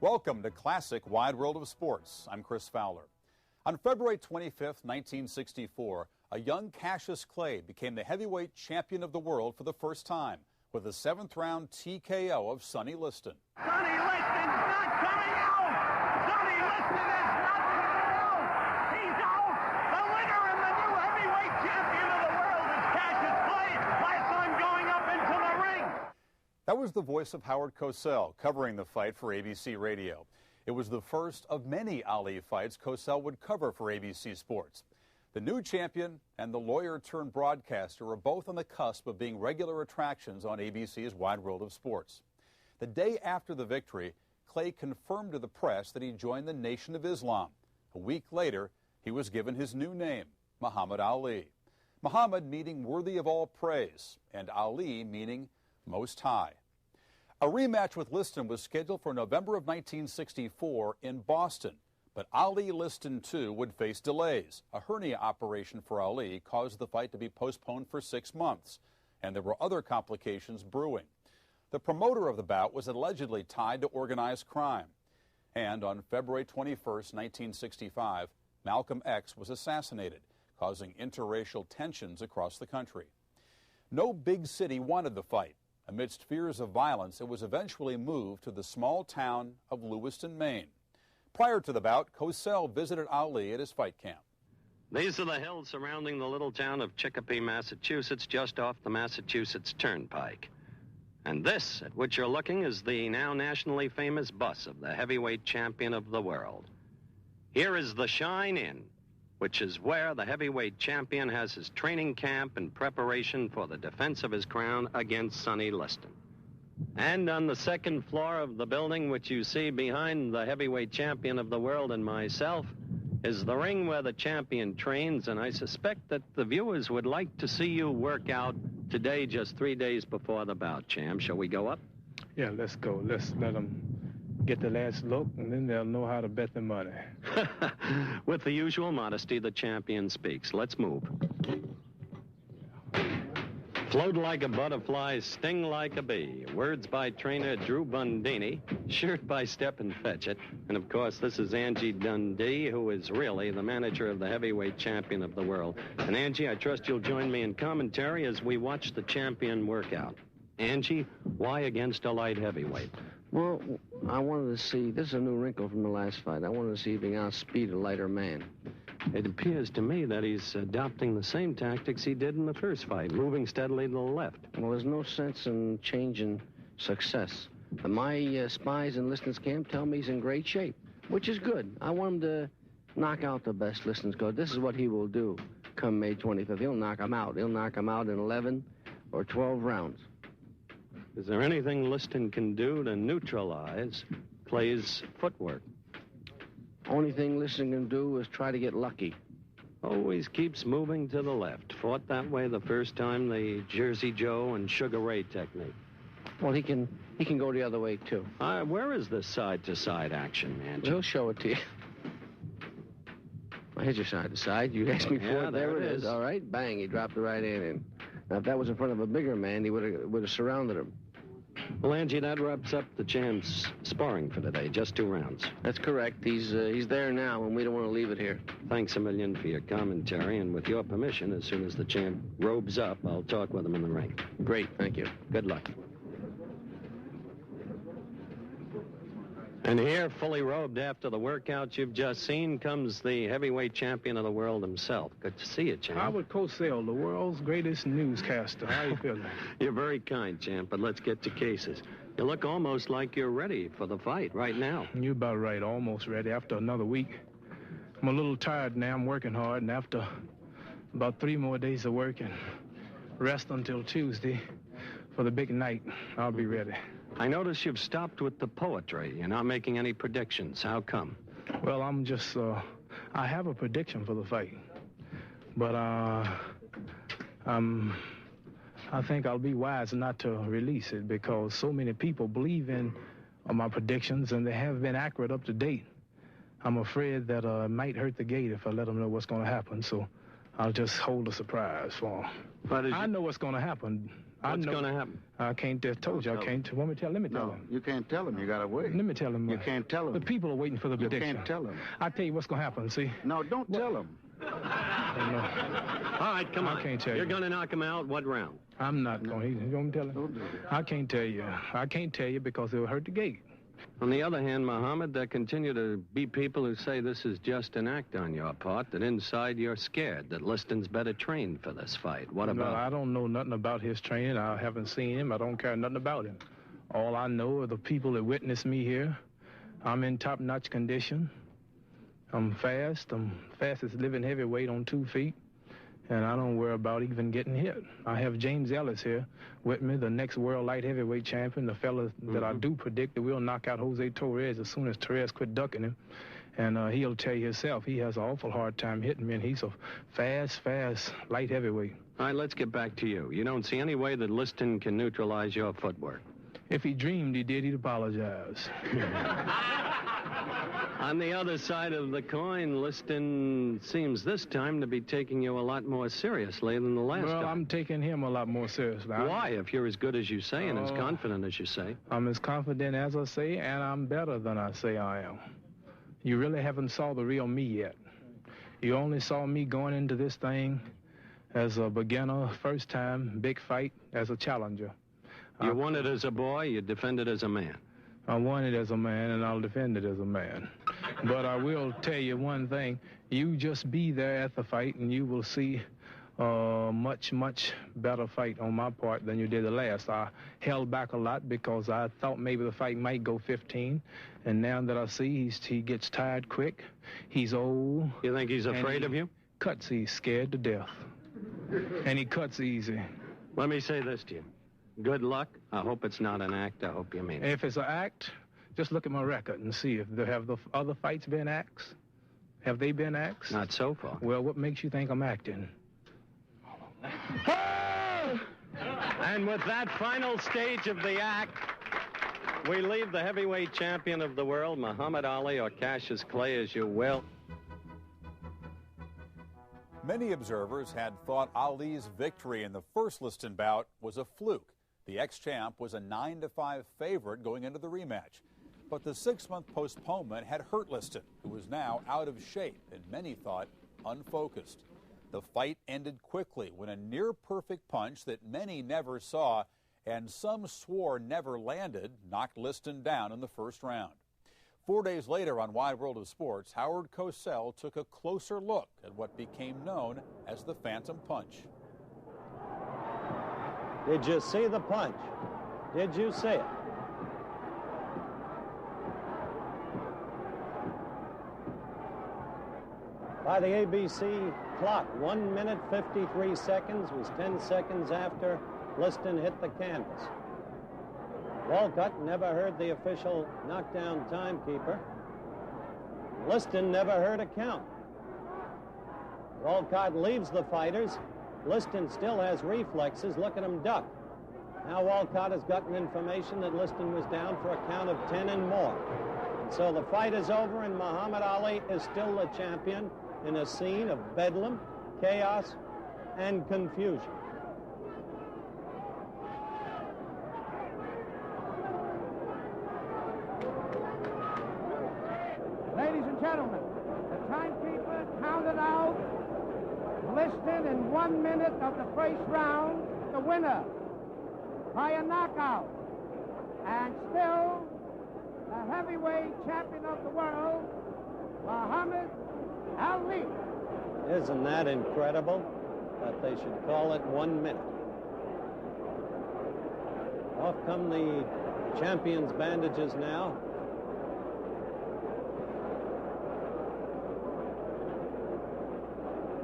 Welcome to Classic Wide World of Sports. I'm Chris Fowler. On February 25th, 1964, a young Cassius Clay became the heavyweight champion of the world for the first time with a 7th-round TKO of Sonny Liston. Sonny Liston's not coming out! Sonny Liston is not coming out! He's out! The winner and the new heavyweight champion of the world is Cassius Clay. Last time going up into the ring. That was the voice of Howard Cosell covering the fight for ABC Radio. It was the first of many Ali fights Cosell would cover for ABC Sports. The new champion and the lawyer-turned-broadcaster were both on the cusp of being regular attractions on ABC's Wide World of Sports. The day after the victory, Clay confirmed to the press that he joined the Nation of Islam. A week later, he was given his new name, Muhammad Ali. Muhammad meaning worthy of all praise, and Ali meaning most high. A rematch with Liston was scheduled for November of 1964 in Boston. But Ali Liston, too, would face delays. A hernia operation for Ali caused the fight to be postponed for 6 months, and there were other complications brewing. The promoter of the bout was allegedly tied to organized crime. And on February 21st, 1965, Malcolm X was assassinated, causing interracial tensions across the country. No big city wanted the fight. Amidst fears of violence, it was eventually moved to the small town of Lewiston, Maine. Prior to the bout, Cosell visited Ali at his fight camp. These are the hills surrounding the little town of Chicopee, Massachusetts, just off the Massachusetts Turnpike. And this, at which you're looking, is the now nationally famous bus of the heavyweight champion of the world. Here is the Shine Inn, which is where the heavyweight champion has his training camp in preparation for the defense of his crown against Sonny Liston. And on the second floor of the building, which you see behind the heavyweight champion of the world and myself, is the ring where the champion trains, and I suspect that the viewers would like to see you work out today, just 3 days before the bout, champ. Shall we go up? Yeah, let's go. Let's let them get the last look, and then they'll know how to bet the money. With the usual modesty, the champion speaks. Let's move. Float like a butterfly, sting like a bee. Words by trainer Drew Bundini. Shirt by Stephen Fetchit. And, of course, this is Angie Dundee, who is really the manager of the heavyweight champion of the world. And, Angie, I trust you'll join me in commentary as we watch the champion work out. Angie, why against a light heavyweight? Well, I wanted to see, this is a new wrinkle from the last fight. I wanted to see if he can outspeed a lighter man. It appears to me that he's adopting the same tactics he did in the first fight, moving steadily to the left. Well, there's no sense in changing success. My spies in Liston's camp tell me he's in great shape, which is good. I want him to knock out the best Liston's go. This is what he will do come May 25th. He'll knock him out. He'll knock him out in 11 or 12 rounds. Is there anything Liston can do to neutralize Clay's footwork? Only thing Liston can do is try to get lucky. Always keeps moving to the left. Fought that way the first time, the Jersey Joe and Sugar Ray technique. Well, he can go the other way, too. Where is this side-to-side action, Angie? He'll show it to you. Well, here's your side-to-side. You asked me for it. There it is. All right. Bang. He dropped the right hand in. Now, if that was in front of a bigger man, he would have surrounded him. Well, Angie, that wraps up the champ's sparring for today. Just 2 rounds. That's correct. He's there now, and we don't want to leave it here. Thanks a million for your commentary, and with your permission, as soon as the champ robes up, I'll talk with him in the ring. Great. Thank you. Good luck. And here, fully robed after the workout you've just seen, comes the heavyweight champion of the world himself. Good to see you, champ. Howard Cosell, the world's greatest newscaster. How you feeling? You're very kind, champ, but let's get to cases. You look almost like you're ready for the fight right now. You're about right, almost ready after another week. I'm a little tired now. I'm working hard, and after about 3 more days of work and rest until Tuesday for the big night, I'll be ready. I notice you've stopped with the poetry. You're not making any predictions. How come? Well, I'm just, I have a prediction for the fight. But I think I'll be wise not to release it because so many people believe in my predictions and they have been accurate up to date. I'm afraid that it might hurt the gate if I let them know what's going to happen. So I'll just hold a surprise for them. I know what's going to happen. What's going to happen? I can't told you I can't. Want me to tell? Let me tell him. You can't tell him. You gotta wait. Let me tell him. You can't tell him. The people are waiting for the prediction. You can't tell him. I tell you what's going to happen. See? No, don't tell him. All right, come on. I can't tell you. You're going to knock him out. What round? I'm not going. You want me to tell him? Don't do that. I can't tell you. I can't tell you because it'll hurt the gate. On the other hand, Muhammad, there continue to be people who say this is just an act on your part, that inside you're scared, that Liston's better trained for this fight. What about? No, I don't know nothing about his training. I haven't seen him. I don't care nothing about him. All I know are the people that witnessed me here. I'm in top-notch condition. I'm fast. I'm fastest living heavyweight on 2 feet. And I don't worry about even getting hit. I have James Ellis here with me, the next world light heavyweight champion, the fella that I do predict that will knock out Jose Torres as soon as Torres quit ducking him. And he'll tell you himself, he has an awful hard time hitting me, and he's a fast light heavyweight. All right, let's get back to you. You don't see any way that Liston can neutralize your footwork. If he dreamed he did, he'd apologize. On the other side of the coin, Liston seems this time to be taking you a lot more seriously than the last Well, time. I'm taking him a lot more seriously. Why, if you're as good as you say and as confident as you say? I'm as confident as I say, and I'm better than I say I am. You really haven't saw the real me yet. You only saw me going into this thing as a beginner, first time, big fight, as a challenger. You won it as a boy, you defend it as a man. I won it as a man, and I'll defend it as a man. But I will tell you one thing. You just be there at the fight, and you will see much better fight on my part than you did the last. I held back a lot because I thought maybe the fight might go 15, and now that I see he gets tired quick, he's old. You think he's afraid of you? Cuts, he's scared to death. And he cuts easy. Let me say this to you. Good luck. I hope it's not an act. I hope you mean it. If it's an act, just look at my record and see if the other fights been acts. Have they been acts? Not so far. Well, what makes you think I'm acting? And with that final stage of the act, we leave the heavyweight champion of the world, Muhammad Ali, or Cassius Clay, as you will. Many observers had thought Ali's victory in the first Liston bout was a fluke. The ex-champ was a 9-5 favorite going into the rematch. But the 6-month postponement had hurt Liston, who was now out of shape and many thought unfocused. The fight ended quickly when a near-perfect punch that many never saw and some swore never landed knocked Liston down in the first round. 4 days later on Wide World of Sports, Howard Cosell took a closer look at what became known as the Phantom Punch. Did you see the punch? Did you see it? By the ABC clock, 1 minute 53 seconds was 10 seconds after Liston hit the canvas. Walcott never heard the official knockdown timekeeper. Liston never heard a count. Walcott leaves the fighters. Liston still has reflexes. Look at him duck. Now Walcott has gotten information that Liston was down for a count of 10 and more. And so the fight is over, and Muhammad Ali is still the champion in a scene of bedlam, chaos, and confusion. Ladies and gentlemen, the timekeeper counted out Liston in 1 minute of the first round, the winner by a knockout. And still, the heavyweight champion of the world, Muhammad Ali. Isn't that incredible that they should call it 1 minute? Off come the champion's bandages now.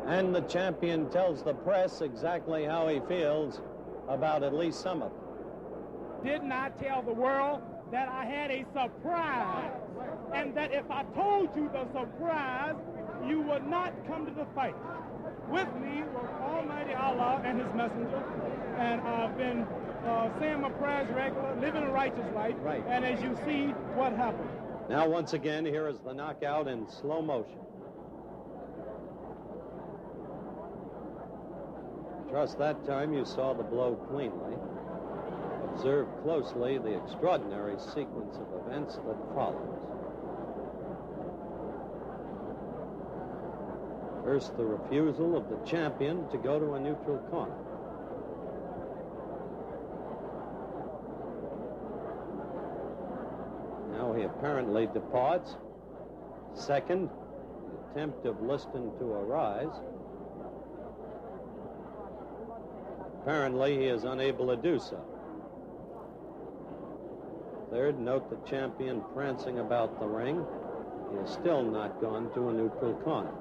And the champion tells the press exactly how he feels about at least some of them. Did not tell the world that I had a surprise, and that if I told you the surprise, you would not come to the fight. With me was Almighty Allah and his messenger, and I've been saying my prayers regular, living a righteous life, Right. And as you see, what happened. Now, once again, here is the knockout in slow motion. Trust that time you saw the blow cleanly. Observe closely the extraordinary sequence of events that follows. First, the refusal of the champion to go to a neutral corner. Now he apparently departs. Second, the attempt of Liston to arise. Apparently, he is unable to do so. Third, note the champion prancing about the ring. He has still not gone to a neutral corner.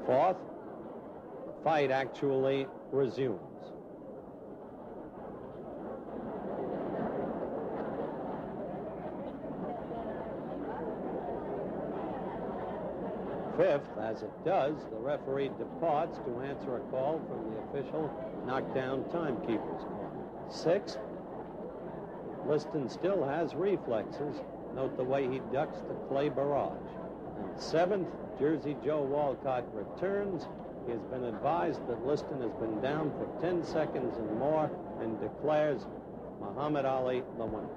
Fourth, the fight actually resumes. Fifth, as it does, the referee departs to answer a call from the official knockdown timekeeper's corner. Sixth, Liston still has reflexes. Note the way he ducks the clay barrage. And seventh, Jersey Joe Walcott returns. He has been advised that Liston has been down for 10 seconds and more and declares Muhammad Ali the winner.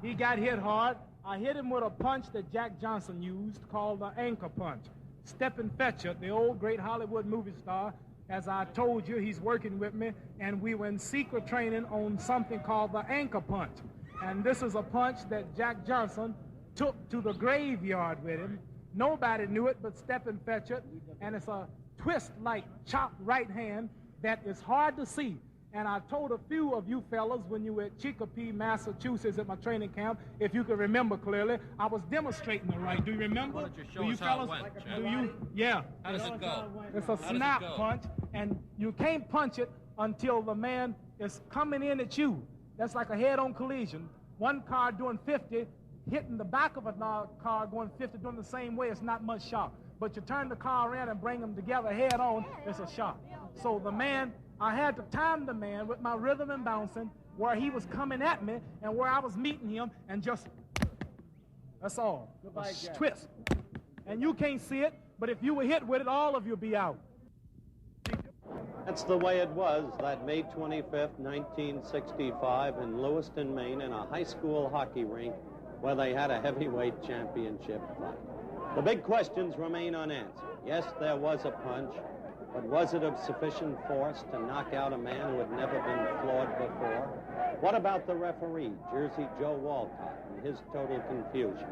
He got hit hard. I hit him with a punch that Jack Johnson used called the anchor punch. Stephen Fetcher, the old great Hollywood movie star, as I told you, he's working with me, and we were in secret training on something called the anchor punch. And this is a punch that Jack Johnson took to the graveyard with him. Nobody knew it but Stephen Fetcher, and it's a twist-like chopped right hand that is hard to see. And I told a few of you fellas when you were at Chicopee, Massachusetts at my training camp, if you can remember clearly, I was demonstrating the right. Do you remember? Why don't you show us how it went, Jack? Do you? Yeah. How does it go? It's a snap punch, and you can't punch it until the man is coming in at you. That's like a head-on collision. One car doing 50, hitting the back of another car going 50, doing the same way, it's not much shock. But you turn the car around and bring them together head-on, it's a shock. So the man, I had to time the man with my rhythm and bouncing where he was coming at me and where I was meeting him, and just, that's all. Goodbye, Jack. Twist. And you can't see it, but if you were hit with it, all of you would be out. That's the way it was that May 25th, 1965 in Lewiston, Maine, in a high school hockey rink where they had a heavyweight championship fight. The big questions remain unanswered. Yes, there was a punch, but was it of sufficient force to knock out a man who had never been floored before? What about the referee, Jersey Joe Walcott, and his total confusion?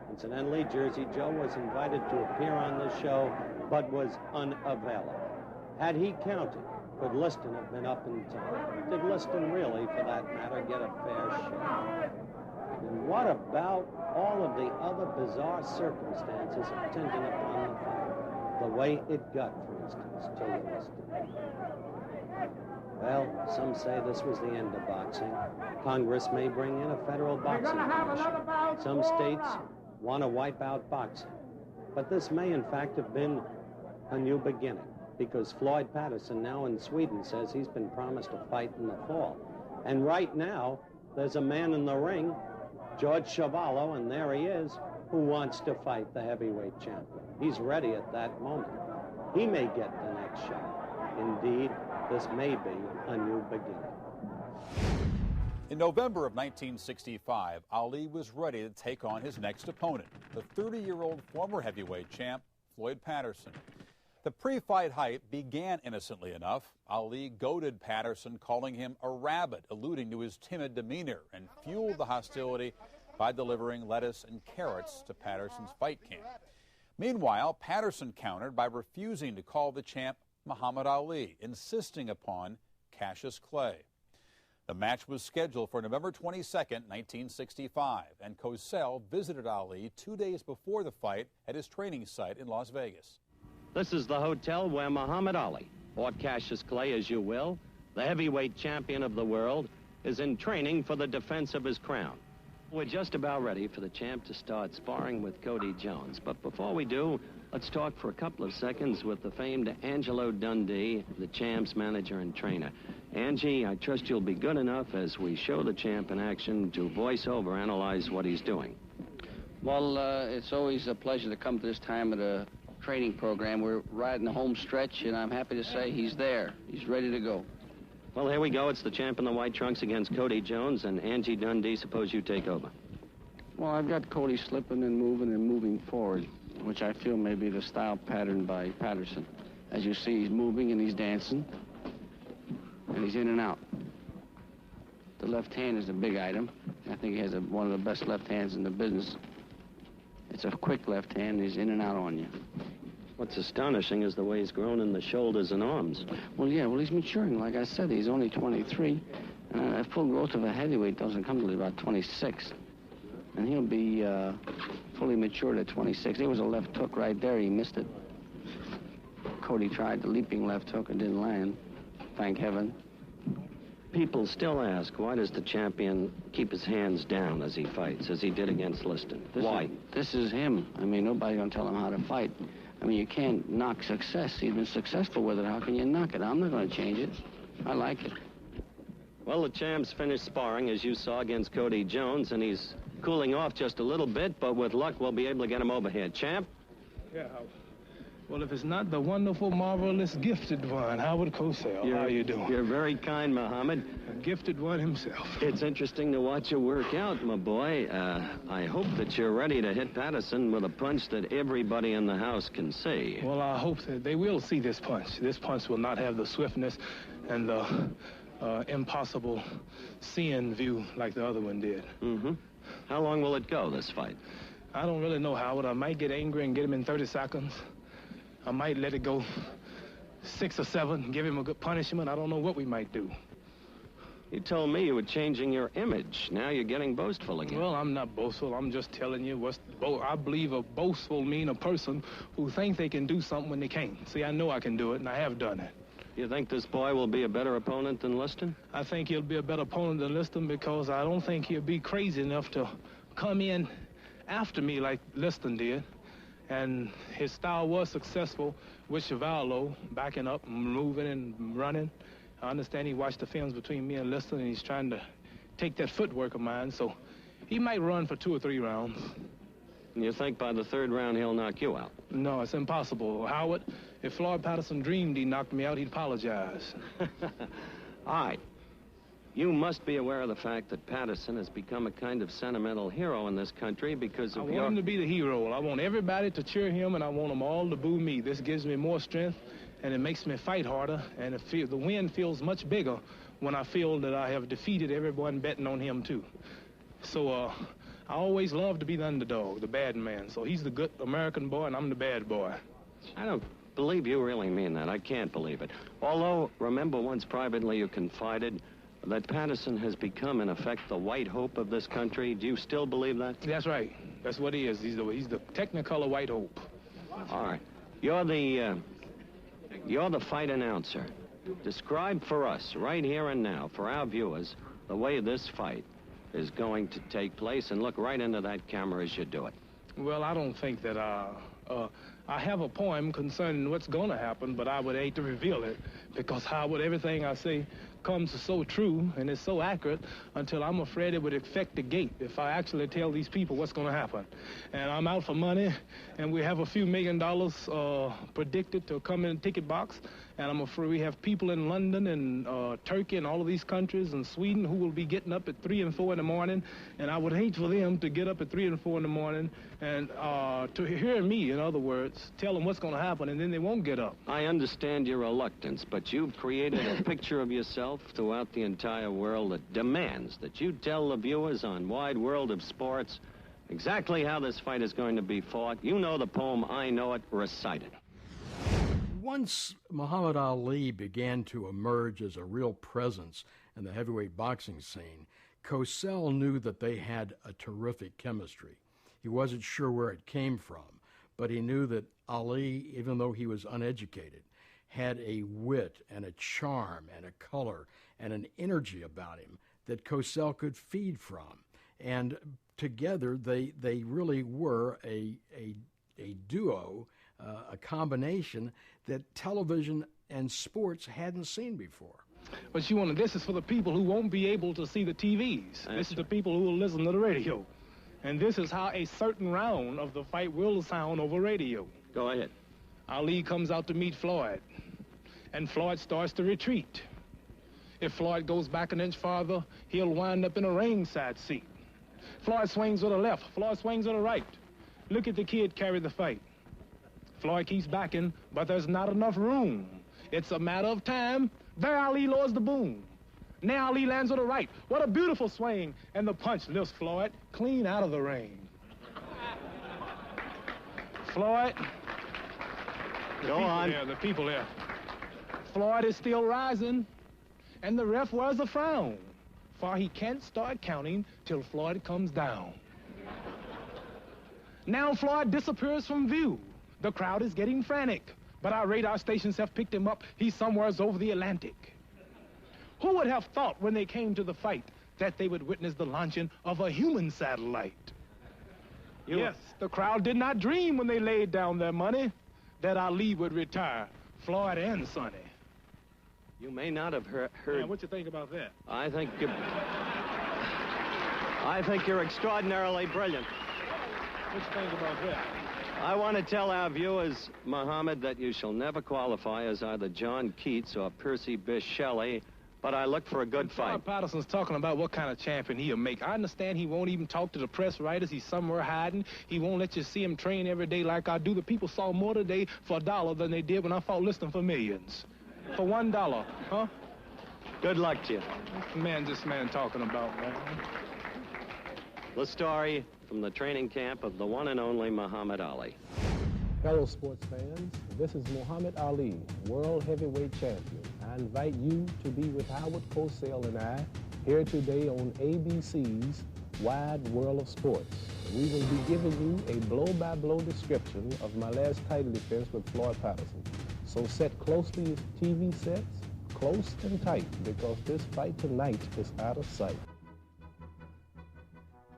Incidentally, Jersey Joe was invited to appear on the show, but was unavailable. Had he counted, could Liston have been up in time? Did Liston really, for that matter, get a fair share? And what about all of the other bizarre circumstances attendant upon the fight? The way it got, for instance, to Liston. Well, some say this was the end of boxing. Congress may bring in a federal boxing commission. Some states want to wipe out boxing. But this may, in fact, have been a new beginning, because Floyd Patterson now in Sweden says he's been promised a fight in the fall. And right now, there's a man in the ring, George Chuvalo, and there he is, who wants to fight the heavyweight champion. He's ready at that moment. He may get the next shot. Indeed, this may be a new beginning. In November of 1965, Ali was ready to take on his next opponent, the 30-year-old former heavyweight champ, Floyd Patterson. The pre-fight hype began innocently enough. Ali goaded Patterson, calling him a rabbit, alluding to his timid demeanor, and fueled the hostility by delivering lettuce and carrots to Patterson's fight camp. Meanwhile, Patterson countered by refusing to call the champ Muhammad Ali, insisting upon Cassius Clay. The match was scheduled for November 22, 1965, and Cosell visited Ali 2 days before the fight at his training site in Las Vegas. This is the hotel where Muhammad Ali, or Cassius Clay as you will, the heavyweight champion of the world, is in training for the defense of his crown. We're just about ready for the champ to start sparring with Cody Jones. But before we do, let's talk for a couple of seconds with the famed Angelo Dundee, the champ's manager and trainer. Angie, I trust you'll be good enough as we show the champ in action to voice over analyze what he's doing. Well, it's always a pleasure to come to this time of the training program. We're riding the home stretch, and I'm happy to say he's there. He's ready to go. Well, here we go. It's the champ in the white trunks against Cody Jones and Angie Dundee. Suppose you take over. Well, I've got Cody slipping and moving forward, which I feel may be the style patterned by Patterson. As you see, he's moving and he's dancing, and he's in and out. The left hand is a big item. I think he has one of the best left hands in the business. It's a quick left hand, and he's in and out on you. What's astonishing is the way he's grown in the shoulders and arms. Well, yeah, he's maturing. Like I said, he's only 23, and a full growth of a heavyweight doesn't come till he's about 26. And he'll be fully matured at 26. There was a left hook right there. He missed it. Cody tried the leaping left hook and didn't land. Thank heaven. People still ask, why does the champion keep his hands down as he fights, as he did against Liston? Why? This is him. I mean, nobody's going to tell him how to fight. I mean, you can't knock success. He's been successful with it. How can you knock it? I'm not going to change it. I like it. Well, the champ's finished sparring, as you saw, against Cody Jones, and he's cooling off just a little bit, but with luck, we'll be able to get him over here. Champ? Yeah, well, if it's not the wonderful, marvelous, gifted one, Howard Cosell, how you doing? You're very kind, Muhammad. A gifted one himself. It's interesting to watch you work out, my boy. I hope that you're ready to hit Patterson with a punch that everybody in the house can see. Well, I hope that they will see this punch. This punch will not have the swiftness and the impossible seeing view like the other one did. Mm-hmm. How long will it go, this fight? I don't really know, Howard. I might get angry and get him in 30 seconds. I might let it go 6 or 7, give him a good punishment. I don't know what we might do. You told me you were changing your image. Now you're getting boastful again. Well, I'm not boastful. I'm just telling you I believe a boastful mean a person who thinks they can do something when they can't. See, I know I can do it, and I have done it. You think this boy will be a better opponent than Liston? I think he'll be a better opponent than Liston because I don't think he'll be crazy enough to come in after me like Liston did. And his style was successful with Chevalo, backing up, moving and running. I understand he watched the films between me and Liston, and he's trying to take that footwork of mine, so he might run for 2 or 3 rounds. And you think by the 3rd round he'll knock you out? No, it's impossible. Howard, if Floyd Patterson dreamed he knocked me out, he'd apologize. All right. You must be aware of the fact that Patterson has become a kind of sentimental hero in this country because of I want him to be the hero. I want everybody to cheer him, and I want them all to boo me. This gives me more strength, and it makes me fight harder, and the win feels much bigger when I feel that I have defeated everyone betting on him, too. So, I always love to be the underdog, the bad man. So he's the good American boy, and I'm the bad boy. I don't believe you really mean that. I can't believe it. Although, remember once privately you confided that Patterson has become, in effect, the white hope of this country. Do you still believe that? That's right. That's what he is. He's the Technicolor white hope. All right. You're the fight announcer. Describe for us, right here and now, for our viewers, the way this fight is going to take place, and look right into that camera as you do it. Well, I don't think that I have a poem concerning what's going to happen, but I would hate to reveal it because everything I say comes so true and it's so accurate until I'm afraid it would affect the gate if I actually tell these people what's going to happen. And I'm out for money, and we have a few $1 million predicted to come in the ticket box. And I'm afraid we have people in London and Turkey and all of these countries and Sweden who will be getting up at 3 and 4 in the morning. And I would hate for them to get up at 3 and 4 in the morning and to hear me, in other words, tell them what's going to happen, and then they won't get up. I understand your reluctance, but you've created a picture of yourself throughout the entire world that demands that you tell the viewers on Wide World of Sports exactly how this fight is going to be fought. You know the poem, I know it, recite it. Once Muhammad Ali began to emerge as a real presence in the heavyweight boxing scene, Cosell knew that they had a terrific chemistry. He wasn't sure where it came from, but he knew that Ali, even though he was uneducated, had a wit and a charm and a color and an energy about him that Cosell could feed from. And together they really were a duo, a combination that television and sports hadn't seen before. But this is for the people who won't be able to see the TVs. This is the people who will listen to the radio. And this is how a certain round of the fight will sound over radio. Go ahead. Ali comes out to meet Floyd, and Floyd starts to retreat. If Floyd goes back an inch farther, he'll wind up in a ringside seat. Floyd swings to the left, Floyd swings to the right. Look at the kid carry the fight. Floyd keeps backing, but there's not enough room. It's a matter of time. There Ali lowers the boom. Now Ali lands on the right. What a beautiful swing. And the punch lifts Floyd clean out of the ring. Floyd. Go on. The people there. Floyd is still rising, and the ref wears a frown, for he can't start counting till Floyd comes down. Now Floyd disappears from view. The crowd is getting frantic, but our radar stations have picked him up. He's somewhere over the Atlantic. Who would have thought when they came to the fight that they would witness the launching of a human satellite? Yes, the crowd did not dream when they laid down their money that Ali would retire Floyd and Sonny. You may not have heard... Yeah, what you think about that? I think you're extraordinarily brilliant. What you think about that? I want to tell our viewers, Muhammad, that you shall never qualify as either John Keats or Percy Bysshe Shelley, but I look for a good fight. Floyd Patterson's talking about what kind of champion he'll make. I understand he won't even talk to the press writers. He's somewhere hiding. He won't let you see him train every day like I do. The people saw more today for $1 than they did when I fought Liston for millions. For $1, huh? Good luck to you. This man talking about, man. The story from the training camp of the one and only Muhammad Ali. Fellow sports fans, this is Muhammad Ali, world heavyweight champion. I invite you to be with Howard Cosell and I here today on ABC's Wide World of Sports. We will be giving you a blow-by-blow description of my last title defense with Floyd Patterson. So set closely your TV sets, close and tight, because this fight tonight is out of sight.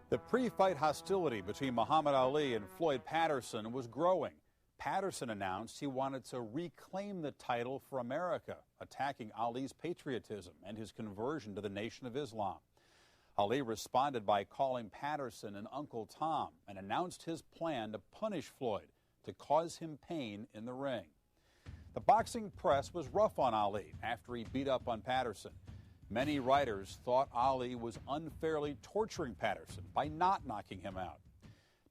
The pre-fight hostility between Muhammad Ali and Floyd Patterson was growing. Patterson announced he wanted to reclaim the title for America, attacking Ali's patriotism and his conversion to the Nation of Islam. Ali responded by calling Patterson an Uncle Tom and announced his plan to punish Floyd, to cause him pain in the ring. The boxing press was rough on Ali after he beat up on Patterson. Many writers thought Ali was unfairly torturing Patterson by not knocking him out.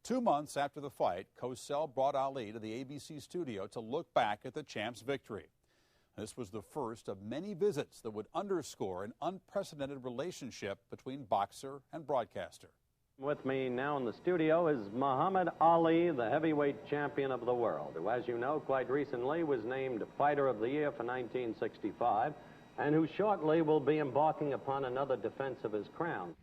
2 months after the fight, Cosell brought Ali to the ABC studio to look back at the champ's victory. This was the first of many visits that would underscore an unprecedented relationship between boxer and broadcaster. With me now in the studio is Muhammad Ali, the heavyweight champion of the world, who, as you know, quite recently was named Fighter of the Year for 1965, and who shortly will be embarking upon another defense of his crown.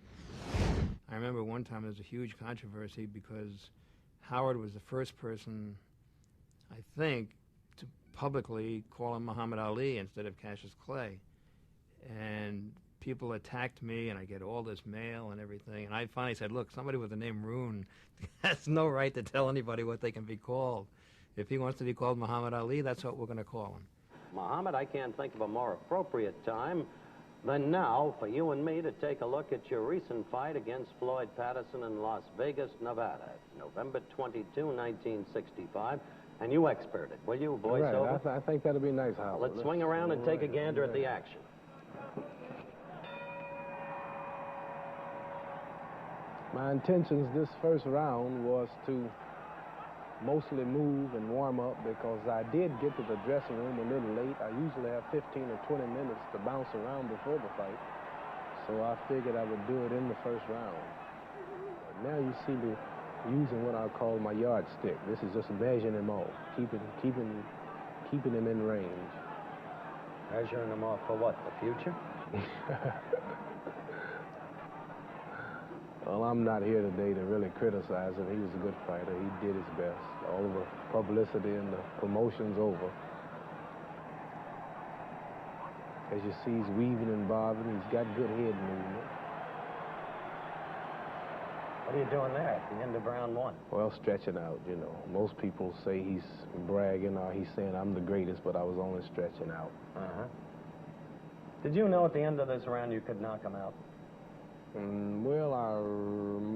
I remember one time there was a huge controversy because Howard was the first person, I think, to publicly call him Muhammad Ali instead of Cassius Clay. And people attacked me, and I get all this mail and everything. And I finally said, look, somebody with the name Roon has no right to tell anybody what they can be called. If he wants to be called Muhammad Ali, that's what we're going to call him. Muhammad, I can't think of a more appropriate time than now for you and me to take a look at your recent fight against Floyd Patterson in Las Vegas, Nevada, November 22, 1965. And you expert it, will you, voiceover? Right, I think that'll be nice, Howard. Let's swing around and take a gander at the action. My intentions this first round was to mostly move and warm up because I did get to the dressing room a little late. I usually have 15 or 20 minutes to bounce around before the fight, so I figured I would do it in the first round. But now you see me using what I call my yardstick. This is just measuring him off, keeping him in range. Measuring him off for what, the future? Well, I'm not here today to really criticize him. He was a good fighter. He did his best. All the publicity and the promotion's over. As you see, he's weaving and bobbing. He's got good head movement. What are you doing there at the end of round one? Well, stretching out, you know. Most people say he's bragging or he's saying I'm the greatest, but I was only stretching out. Did you know at the end of this round you could knock him out? Well,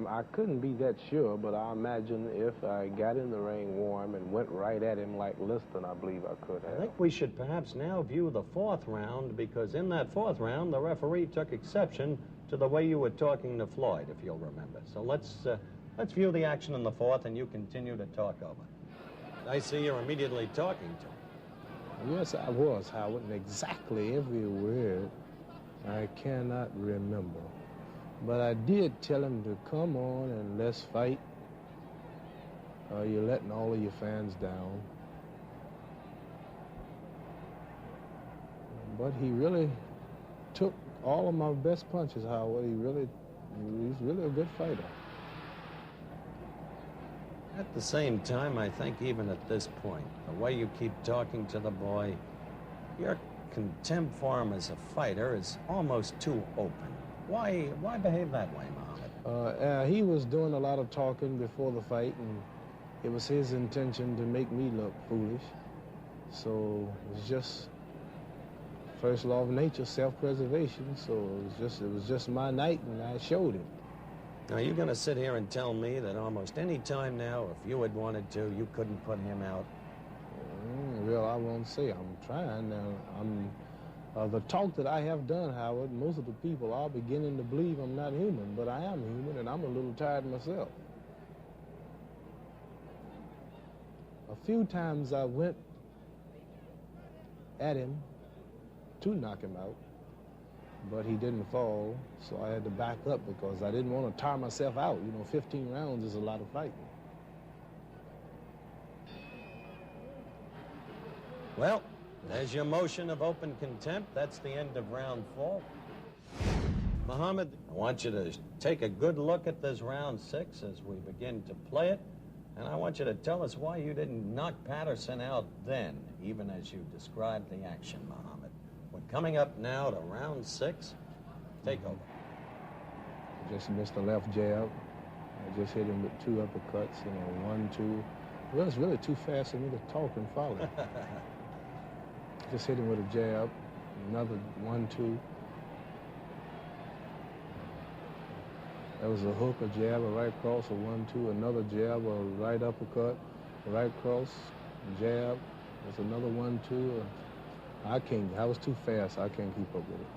I couldn't be that sure, but I imagine if I got in the ring warm and went right at him like Liston, I believe I could have. I think we should perhaps now view the fourth round, because in that fourth round, the referee took exception to the way you were talking to Floyd, if you'll remember. So let's view the action in the fourth, and you continue to talk over. I see you're immediately talking to him. Yes, I was, Howard, and exactly every word I cannot remember. But I did tell him to come on and let's fight. You're letting all of your fans down. But he really took all of my best punches, Howard. He's really a good fighter. At the same time, I think even at this point, the way you keep talking to the boy, your contempt for him as a fighter is almost too open. Why behave that way, Muhammad? He was doing a lot of talking before the fight, and it was his intention to make me look foolish. So it's just first law of nature, self-preservation. So it was just my night, and I showed it. Now, you're going to sit here and tell me that almost any time now, if you had wanted to, you couldn't put him out? Well, I won't say I'm trying. Now, the talk that I have done, Howard, most of the people are beginning to believe I'm not human, but I am human, and I'm a little tired myself. A few times I went at him to knock him out, but he didn't fall, so I had to back up because I didn't want to tire myself out. 15 rounds is a lot of fighting. Well, there's your motion of open contempt. That's the end of round 4. Muhammad, I want you to take a good look at this round 6 as we begin to play it, and I want you to tell us why you didn't knock Patterson out then, even as you described the action, Muhammad. We're coming up now to round 6. Take over. Just missed the left jab. I just hit him with 2 uppercuts, 1, 2. Well, it's really too fast for me to talk and follow. Just hit him with a jab, another 1, 2. That was a hook, a jab, a right cross, a 1, 2, another jab, a right uppercut, a right cross, a jab. That's another 1, 2. I was too fast. I can't keep up with it.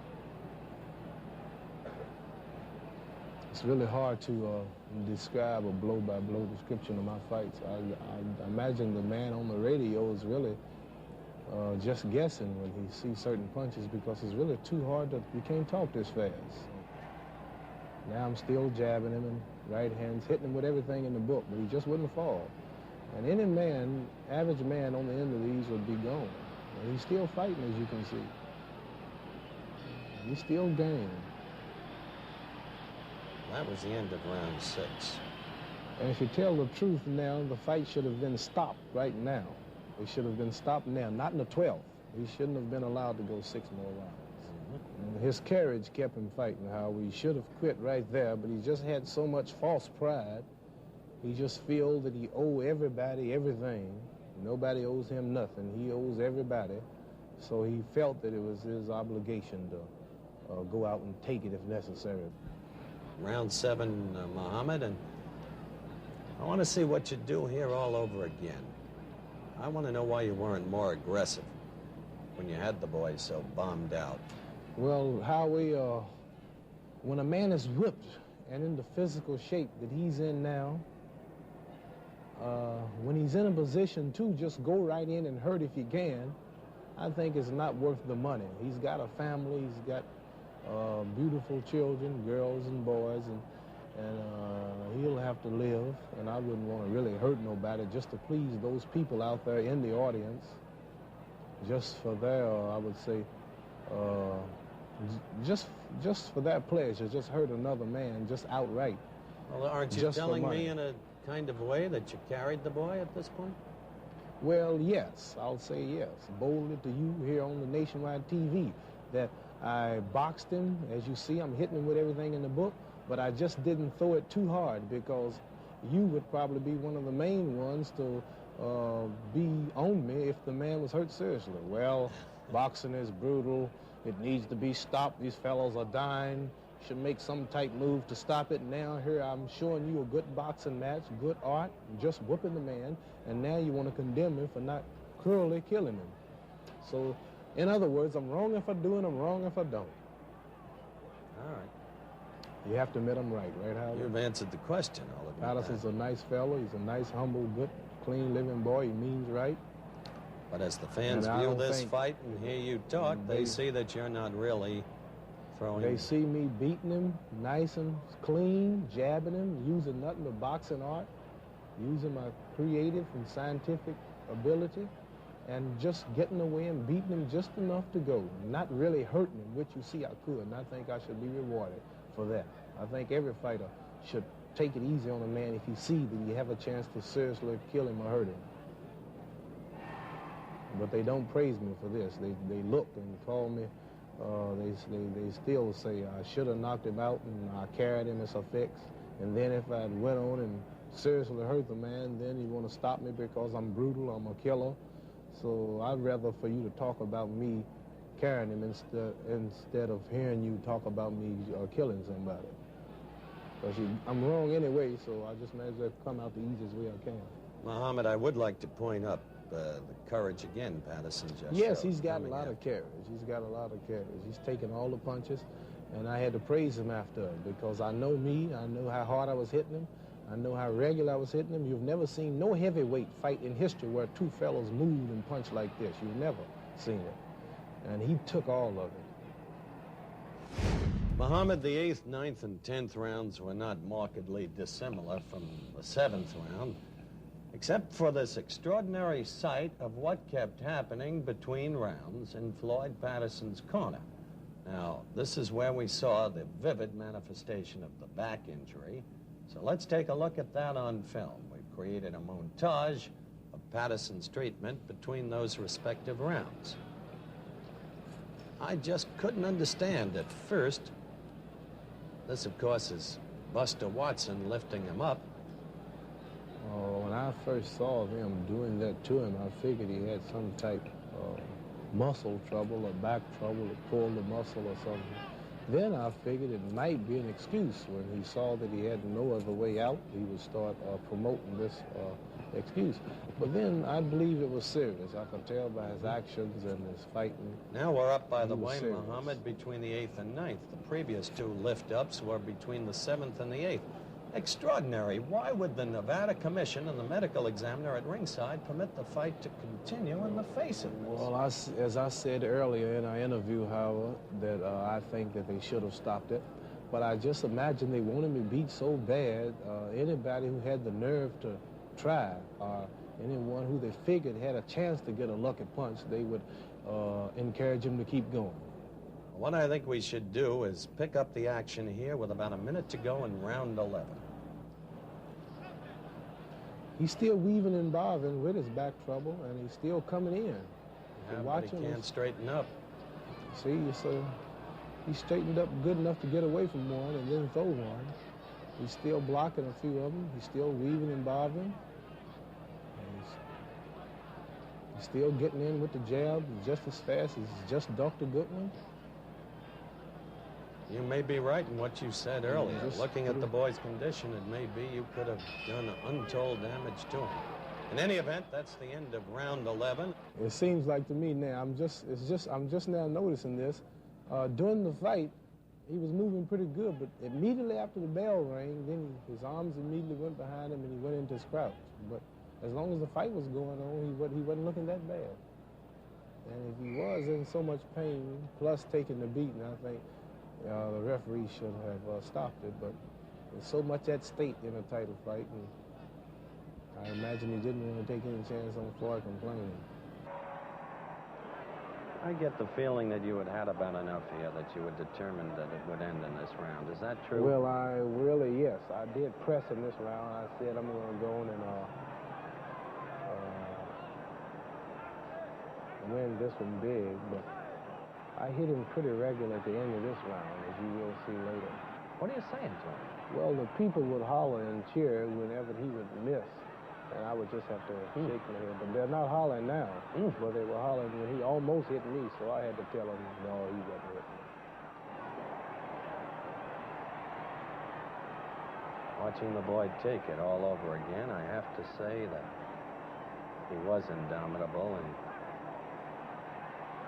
It's really hard to describe a blow-by-blow description of my fights. I imagine the man on the radio is really just guessing when he sees certain punches because it's really too hard you can't talk this fast. Now I'm still jabbing him and right hands, hitting him with everything in the book, but he just wouldn't fall. And any man, average man on the end of these would be gone. And he's still fighting, as you can see. He's still game. That was the end of round 6. And if you tell the truth now, the fight should have been stopped right now. It should have been stopped now, not in the 12th. He shouldn't have been allowed to go 6 more rounds. And his courage kept him fighting, how he should have quit right there, but he just had so much false pride. He just feels that he owes everybody everything. Nobody owes him nothing. He owes everybody. So he felt that it was his obligation to go out and take it if necessary. Round 7, Muhammad, and I want to see what you do here all over again. I want to know why you weren't more aggressive when you had the boys so bombed out. Well, Howie, when a man is whipped and in the physical shape that he's in now, when he's in a position to just go right in and hurt if he can, I think it's not worth the money. He's got a family, he's got beautiful children, girls and boys, and he'll have to live, and I wouldn't want to really hurt nobody just to please those people out there in the audience, just for their, I would say, just for their pleasure, just hurt another man, just outright. Well, aren't you telling me in a kind of way that you carried the boy at this point? Well, yes, I'll say yes, boldly to you here on the Nationwide TV, that I boxed him. As you see, I'm hitting him with everything in the book, but I just didn't throw it too hard because you would probably be one of the main ones to be on me if the man was hurt seriously. Well, boxing is brutal. It needs to be stopped. These fellows are dying. should make some type move to stop it. Now here I'm showing you a good boxing match, good art, just whooping the man, and now you want to condemn him for not cruelly killing him. So, in other words, I'm wrong if I do and I'm wrong if I don't. All right. You have to admit I'm right, Howard? You've answered the question, I'll admit Patterson's a nice fellow. He's a nice, humble, good, clean living boy. He means right. But as the fans view this fight and hear you talk, they see that you're not really throwing. They see me beating him, nice and clean, jabbing him, using nothing but boxing art, using my creative and scientific ability, and just getting away and beating him just enough to go, not really hurting him, which you see I could, and I think I should be rewarded for that. I think every fighter should take it easy on a man if he sees that you have a chance to seriously kill him or hurt him. But they don't praise me for this. They look and call me. They still say I should have knocked him out and I carried him as a fix. And then if I went on and seriously hurt the man, then you want to stop me because I'm brutal, I'm a killer. So I'd rather for you to talk about me carrying him instead of hearing you talk about me killing somebody. Because I'm wrong anyway, so I just may as well come out the easiest way I can. Muhammad, I would like to point up the courage again Patterson just Yes, showed he's got a lot coming of courage. He's got a lot of courage. He's taken all the punches, and I had to praise him after it because I know me. I know how hard I was hitting him. I know how regular I was hitting him. You've never seen no heavyweight fight in history where two fellows moved and punched like this. You've never seen it. And he took all of it. Muhammad, the 8th, 9th, and 10th rounds were not markedly dissimilar from the 7th round, except for this extraordinary sight of what kept happening between rounds in Floyd Patterson's corner. Now, this is where we saw the vivid manifestation of the back injury. So let's take a look at that on film. We've created a montage of Patterson's treatment between those respective rounds. I just couldn't understand at first. This, of course, is Buster Watson lifting him up. Oh, when I first saw them doing that to him, I figured he had some type of muscle trouble or back trouble, or pulled the muscle or something. Then I figured it might be an excuse. When he saw that he had no other way out, he would start promoting this excuse. But then I believe it was serious. I could tell by his actions and his fighting. Now we're up, by the way, Muhammad, between the 8th and 9th. The previous two lift-ups were between the 7th and the 8th. Extraordinary. Why would the Nevada Commission and the medical examiner at ringside permit the fight to continue in the face of this? Well, as I said earlier in our interview, Howard, that I think that they should have stopped it. But I just imagine they wanted me beat so bad, anybody who had the nerve to try, or anyone who they figured had a chance to get a lucky punch, they would encourage him to keep going. What I think we should do is pick up the action here with about a minute to go in round 11. He's still weaving and bobbing with his back trouble, and he's still coming in. Yeah, but he can't straighten up. See, so he straightened up good enough to get away from one and then throw one. He's still blocking a few of them. He's still weaving and bobbing. He's still getting in with the jab just as fast as just Dr. Goodwin. You may be right in what you said earlier. Looking at the boy's condition, it may be you could have done untold damage to him. In any event, that's the end of round 11. It seems like to me now, I'm just now noticing this. During the fight, he was moving pretty good, but immediately after the bell rang, then his arms immediately went behind him and he went into his crouch. But as long as the fight was going on, he wasn't looking that bad. And if he was in so much pain, plus taking the beating, I think the referee should have stopped it. But there's so much at stake in a title fight, and I imagine he didn't want to take any chance on Floyd complaining. I get the feeling that you had about enough here, that you were determined that it would end in this round. Is that true? Well, yes. I did press in this round. I said I'm going to go on and win this one big, but I hit him pretty regular at the end of this round, as you will see later. What are you saying to him? Well, the people would holler and cheer whenever he would miss, and I would just have to shake my head. But they're not hollering now, but they were hollering when he almost hit me, so I had to tell him, no, he wasn't hitting me. Watching the boy take it all over again, I have to say that he was indomitable, and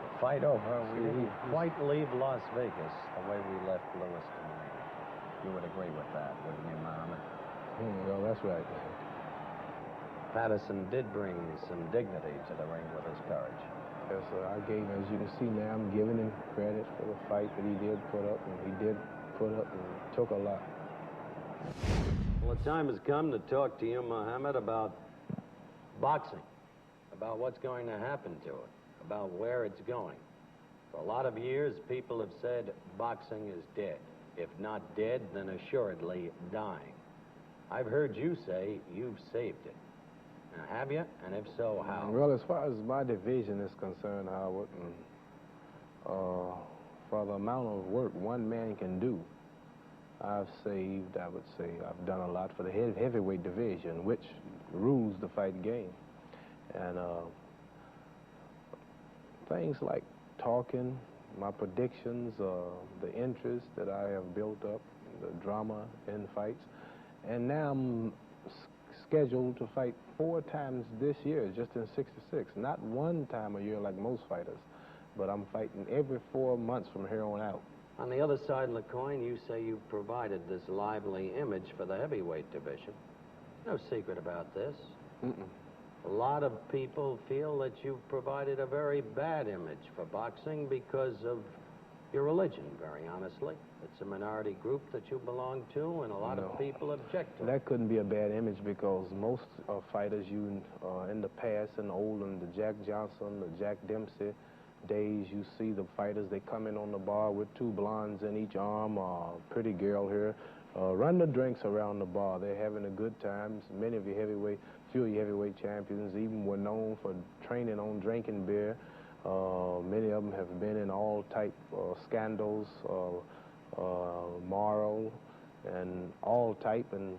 the fight over, we didn't quite leave Las Vegas the way we left Lewiston. You would agree with that, wouldn't you, Muhammad? Well, that's right. Patterson did bring some dignity to the ring with his courage. Yes, sir. I gave, as you can see now, I'm giving him credit for the fight that he did put up, and he did put up and took a lot. Well, the time has come to talk to you, Muhammad, about boxing, about what's going to happen to it, about where it's going. For a lot of years, people have said boxing is dead. If not dead, then assuredly dying. I've heard you say you've saved it. Now, have you? And if so, how? Well, as far as my division is concerned, Howard, for the amount of work one man can do, I've saved, I would say, I've done a lot for the heavyweight division, which rules the fight game. And things like talking, my predictions, the interest that I have built up, the drama in fights. And now I'm scheduled to fight 4 times this year, just in '66. Not 1 time a year like most fighters, but I'm fighting every 4 months from here on out. On the other side of the coin, you say you've provided this lively image for the heavyweight division. No secret about this. A lot of people feel that you've provided a very bad image for boxing because of your religion, very honestly. It's a minority group that you belong to, and a lot of people object to it. That couldn't be a bad image because most fighters in the past and olden, the Jack Johnson, the Jack Dempsey days, you see the fighters, they come in on the bar with 2 blondes in each arm, pretty girl here, run the drinks around the bar. They're having a good time. Many of your few of your heavyweight champions even were known for training on drinking beer. Many of them have been in all type scandals, moral and all type, and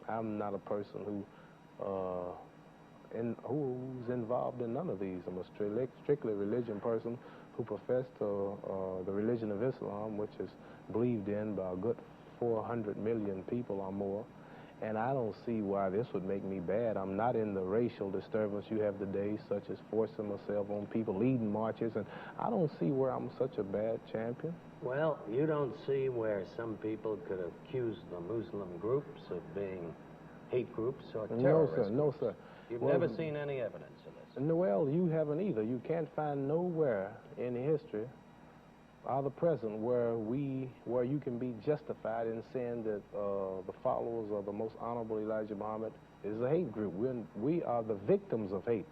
I'm not a person who's involved in none of these. I'm a strictly religion person who professed the religion of Islam, which is believed in by a good 400 million people or more. And I don't see why this would make me bad. I'm not in the racial disturbance you have today, such as forcing myself on people, leading marches, and I don't see where I'm such a bad champion. Well, you don't see where some people could accuse the Muslim groups of being hate groups or terrorist groups. No, sir. You've never seen any evidence of this? Well, you haven't either. You can't find nowhere in history or the present where you can be justified in saying that the followers of the most honorable Elijah Muhammad is a hate group. We are the victims of hate.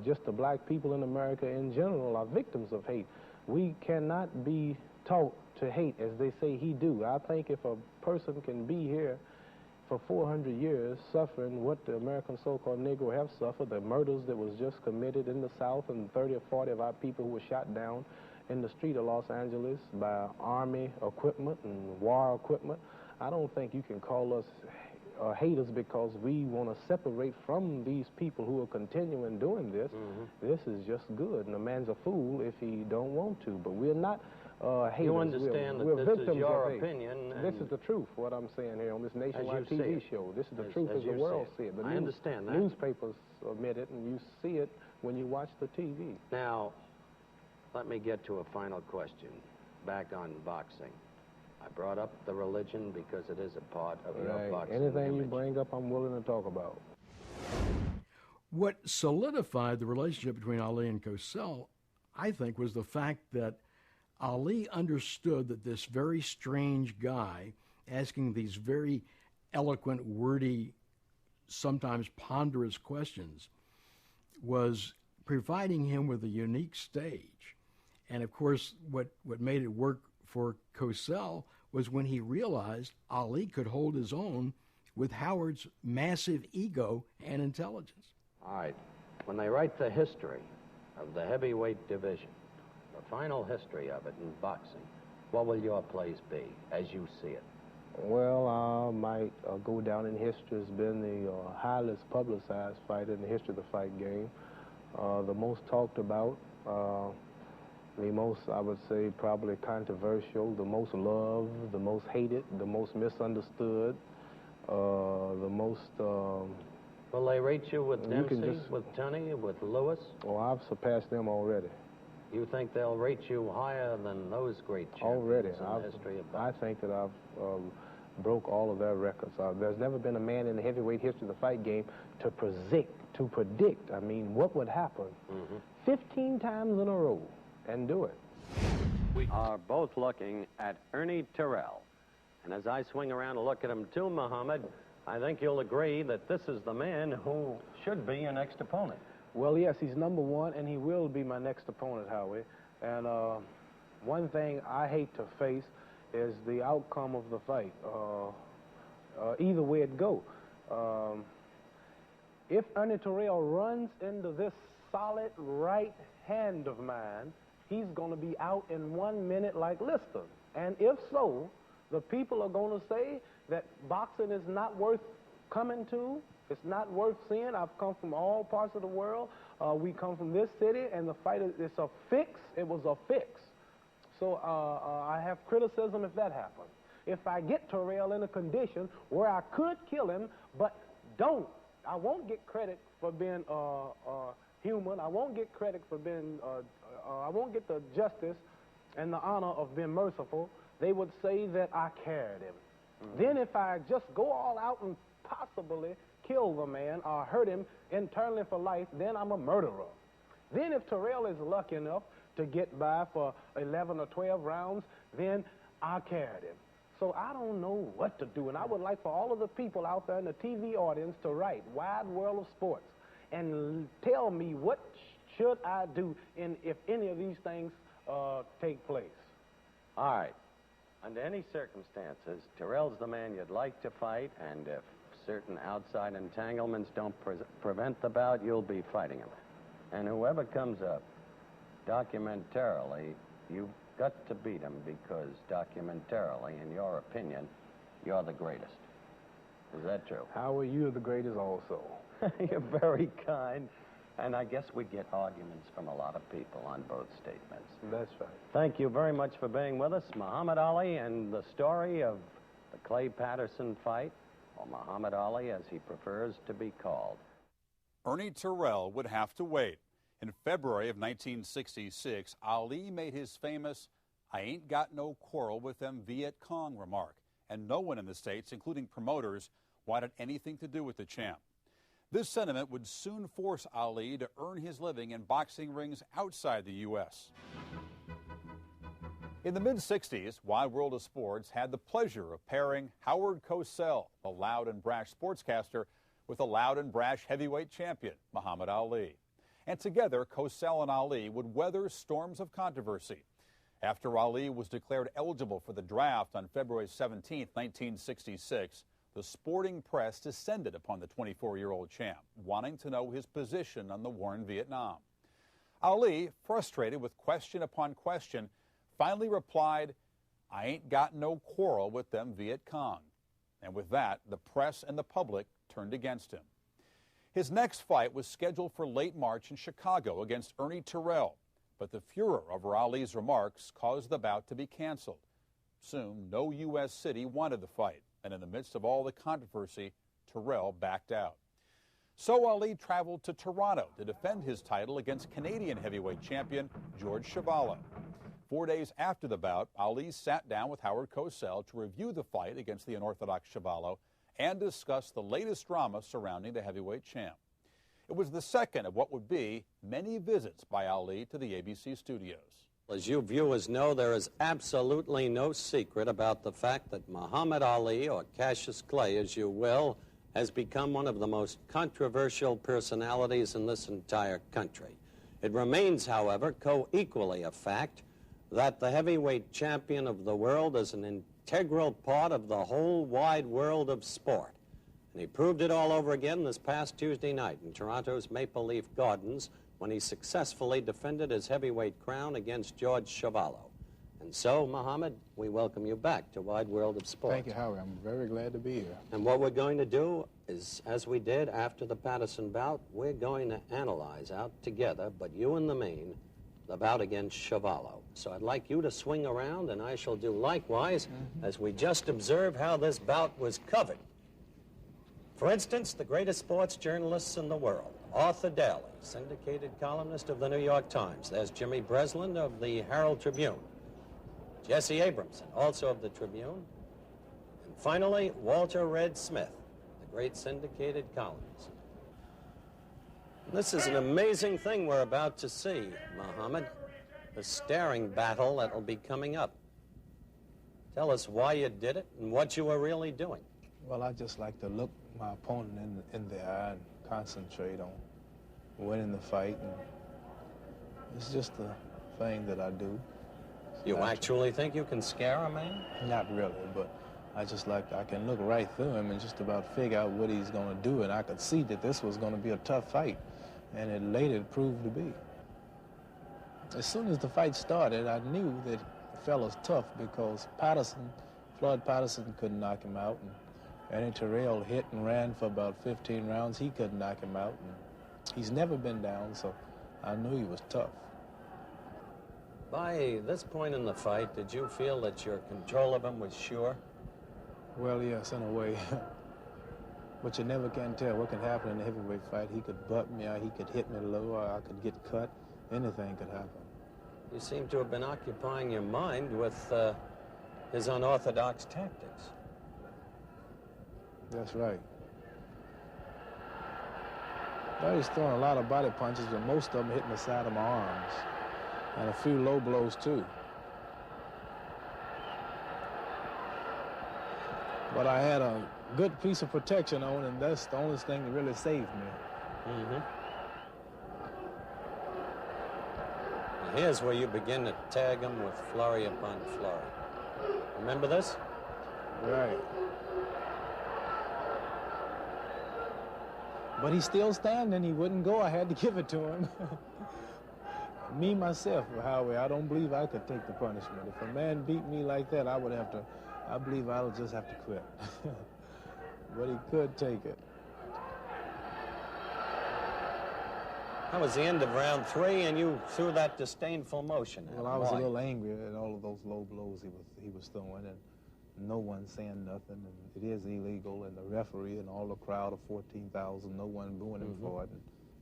Just the black people in America in general are victims of hate. We cannot be taught to hate as they say he do. I think if a person can be here for 400 years suffering what the American so-called Negro have suffered, the murders that was just committed in the South, and 30 or 40 of our people who were shot down in the street of Los Angeles by Army equipment and war equipment, I don't think you can call us haters because we want to separate from these people who are continuing doing this. This is just good, and a man's a fool if he don't want to, but we're not haters. You understand we're that this victims is your of hate. opinion. This is the truth, what I'm saying here on this nationwide you see TV it. show. This is the truth as the world see it. The I understand that. Newspapers admit it, and you see it when you watch the TV. Now, let me get to a final question. Back on boxing. I brought up the religion because it is a part of your boxing Anything image. you bring up, I'm willing to talk about. What solidified the relationship between Ali and Cosell, I think, was the fact that Ali understood that this very strange guy asking these very eloquent, wordy, sometimes ponderous questions was providing him with a unique stage. And of course, what made it work for Cosell was when he realized Ali could hold his own with Howard's massive ego and intelligence. All right. When they write the history of the heavyweight division, the final history of it in boxing, what will your place be as you see it? Well, I might go down in history as being the highest publicized fight in the history of the fight game. The most talked about, The most, I would say, probably controversial, the most loved, the most hated, the most misunderstood, the most... Will they rate you with Dempsey, with Tunney, with Lewis? Oh, I've surpassed them already. You think they'll rate you higher than those great champions already? In the history of boxing? I think that I've broke all of their records. There's never been a man in the heavyweight history of the fight game to predict, I mean, what would happen 15 times in a row and do it. We are both looking at Ernie Terrell. And as I swing around and look at him too, Muhammad, I think you'll agree that this is the man who should be your next opponent. Well, yes, he's number one, and he will be my next opponent, Howie. And one thing I hate to face is the outcome of the fight, either way it go. If Ernie Terrell runs into this solid right hand of mine, he's going to be out in 1 minute like Liston. And if so, the people are going to say that boxing is not worth coming to. It's not worth seeing. I've come from all parts of the world. We come from this city, and the fight it's a fix. It was a fix. So I have criticism if that happens. If I get Terrell in a condition where I could kill him, but I won't get credit for being human. I won't get credit for being, I won't get the justice and the honor of being merciful. They would say that I carried him. Then if I just go all out and possibly kill the man or hurt him internally for life, then I'm a murderer. Then if Terrell is lucky enough to get by for 11 or 12 rounds, then I carried him. So I don't know what to do, and I would like for all of the people out there in the TV audience to write Wide World of Sports and tell me what should I do if any of these things take place. All right. Under any circumstances, Terrell's the man you'd like to fight, and if certain outside entanglements don't prevent the bout, you'll be fighting him. And whoever comes up, documentarily, you've got to beat him because documentarily, in your opinion, you're the greatest. Is that true? How are you the greatest also? You're very kind. And I guess we get arguments from a lot of people on both statements. That's right. Thank you very much for being with us. Muhammad Ali and the story of the Clay Patterson fight, or Muhammad Ali as he prefers to be called. Ernie Terrell would have to wait. In February of 1966, Ali made his famous, "I ain't got no quarrel with them Viet Cong" remark, and no one in the States, including promoters, wanted anything to do with the champ. This sentiment would soon force Ali to earn his living in boxing rings outside the U.S. In the mid-'60s, Wide World of Sports had the pleasure of pairing Howard Cosell, the loud and brash sportscaster, with the loud and brash heavyweight champion, Muhammad Ali. And together, Cosell and Ali would weather storms of controversy. After Ali was declared eligible for the draft on February 17, 1966, the sporting press descended upon the 24-year-old champ, wanting to know his position on the war in Vietnam. Ali, frustrated with question upon question, finally replied, "I ain't got no quarrel with them Viet Cong." And with that, the press and the public turned against him. His next fight was scheduled for late March in Chicago against Ernie Terrell, but the furor over Ali's remarks caused the bout to be canceled. Soon, no U.S. city wanted the fight, and in the midst of all the controversy, Terrell backed out. So Ali traveled to Toronto to defend his title against Canadian heavyweight champion George Chuvalo. 4 days after the bout, Ali sat down with Howard Cosell to review the fight against the unorthodox Chuvalo and discuss the latest drama surrounding the heavyweight champ. It was the second of what would be many visits by Ali to the ABC studios. As you viewers know, there is absolutely no secret about the fact that Muhammad Ali, or Cassius Clay as you will, has become one of the most controversial personalities in this entire country. It remains, however, co-equally a fact that the heavyweight champion of the world is an integral part of the whole wide world of sport. And he proved it all over again this past Tuesday night in Toronto's Maple Leaf Gardens when he successfully defended his heavyweight crown against George Chuvalo. And so, Muhammad, we welcome you back to Wide World of Sport. Thank you, Howard. I'm very glad to be here. And what we're going to do is, as we did after the Patterson bout, we're going to analyze out together, but you in the main, the bout against Chuvalo. So I'd like you to swing around, and I shall do likewise as we just observe how this bout was covered. For instance, the greatest sports journalists in the world, Arthur Daly, syndicated columnist of the New York Times. There's Jimmy Breslin of the Herald Tribune. Jesse Abramson, also of the Tribune. And finally, Walter Red Smith, the great syndicated columnist. This is an amazing thing we're about to see, Muhammad. The staring battle that will be coming up. Tell us why you did it and what you were really doing. Well, I just like to look my opponent in the eye and concentrate on winning the fight. And it's just a thing that I do. You actually think you can scare a man? Not really, but I can look right through him and just about figure out what he's going to do, and I could see that this was going to be a tough fight, and it later proved to be. As soon as the fight started, I knew that the fella's tough because Floyd Patterson couldn't knock him out, and Eddie Terrell hit and ran for about 15 rounds. He couldn't knock him out, and he's never been down, so I knew he was tough. By this point in the fight, did you feel that your control of him was sure? Well, yes, in a way. But you never can tell what can happen in a heavyweight fight. He could butt me, or he could hit me low, or I could get cut. Anything could happen. You seem to have been occupying your mind with his unorthodox tactics. That's right. I was throwing a lot of body punches, but most of them hitting the side of my arms. And a few low blows, too. But I had a good piece of protection on, and that's the only thing that really saved me. And here's where you begin to tag him with flurry upon flurry. Remember this? Right. But he's still standing. He wouldn't go. I had to give it to him. Me, myself, however, I don't believe I could take the punishment. If a man beat me like that, I believe I would just have to quit. But he could take it. That was the end of round 3, and you threw that disdainful motion. Well, I was a little angry at all of those low blows he was throwing, and no one saying nothing, and it is illegal, and the referee and all the crowd of 14,000, no one booing him for it.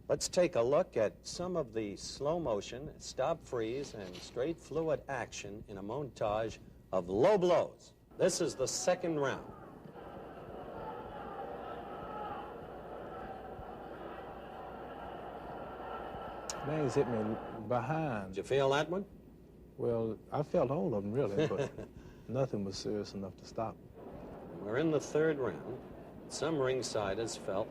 Let's take a look at some of the slow motion, stop freeze, and straight fluid action in a montage of low blows. This is the second round. Man, he's hit me behind. Did you feel that one? Well, I felt all of them, really, but nothing was serious enough to stop. We're in the third round. Some ringsiders felt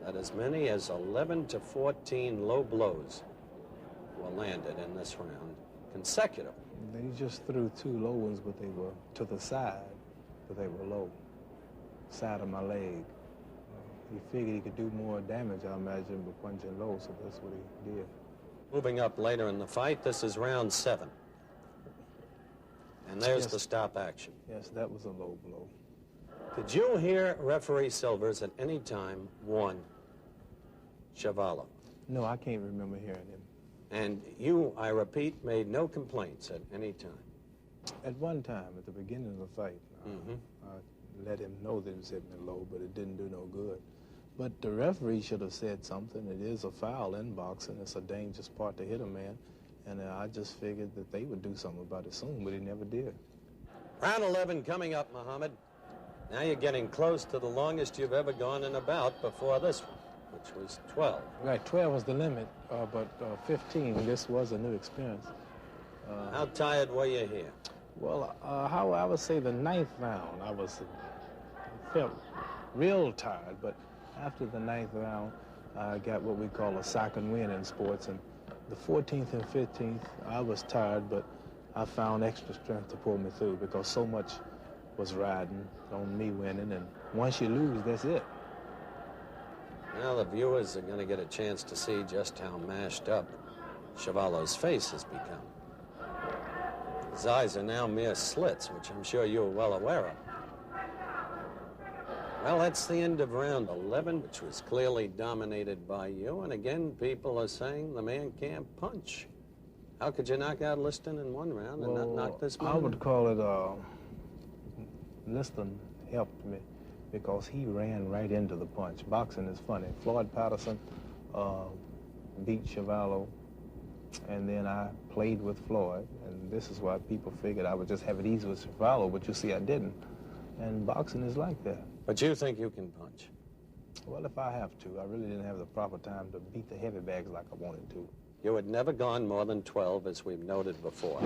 that as many as 11 to 14 low blows were landed in this round consecutive. They just threw 2 low ones, but they were to the side, but they were low. Side of my leg. He figured he could do more damage, I imagine, by punching low, so that's what he did. Moving up later in the fight, this is round 7. And there's the stop action. Yes, that was a low blow. Did you hear referee Silvers at any time warn Chuvalo? No, I can't remember hearing him. And you, I repeat, made no complaints at any time? At one time, at the beginning of the fight, I let him know that he was hitting me low, but it didn't do no good. But the referee should have said something. It is a foul in boxing. It's a dangerous part to hit a man. And I just figured that they would do something about it soon, but he never did. Round 11 coming up, Muhammad. Now you're getting close to the longest you've ever gone in a bout before this one, which was 12. Right, 12 was the limit, but 15, this was a new experience. How tired were you here? Well, how I would say the 9th round, I felt real tired, but after the 9th round, I got what we call a second win in sports, and the 14th and 15th, I was tired, but I found extra strength to pull me through because so much was riding on me winning, and once you lose, that's it. Now the viewers are going to get a chance to see just how mashed up Chuvalo's face has become. His eyes are now mere slits, which I'm sure you're well aware of. Well, that's the end of round 11, which was clearly dominated by you, and again, people are saying the man can't punch. How could you knock out Liston in one round and not knock this man I would out? call it Liston helped me because he ran right into the punch. Boxing is funny. Floyd Patterson beat Chuvalo, and then I played with Floyd, and this is why people figured I would just have it easy with Chuvalo, but you see I didn't. And boxing is like that. But you think you can punch? Well, if I have to. I really didn't have the proper time to beat the heavy bags like I wanted to. You had never gone more than 12, as we've noted before.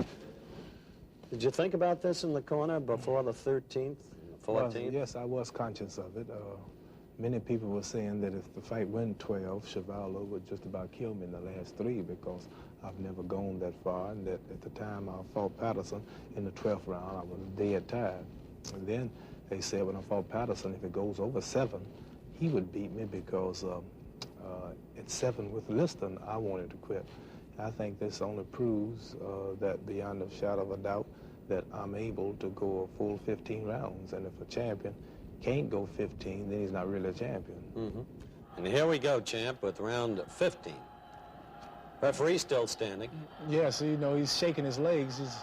Did you think about this in the corner before the 13th, 14th? Well, yes, I was conscious of it. Many people were saying that if the fight went 12, Chuvalo would just about kill me in the last 3 because I've never gone that far, and that at the time I fought Patterson in the 12th round, I was dead tired. And then they said when I fought Patterson, if it goes over 7, he would beat me because at 7 with Liston, I wanted to quit. I think this only proves that beyond a shadow of a doubt that I'm able to go a full 15 rounds. And if a champion can't go 15, then he's not really a champion. Mm-hmm. And here we go, champ, with round 15. Referee still standing. Yes, you know, he's shaking his legs. He's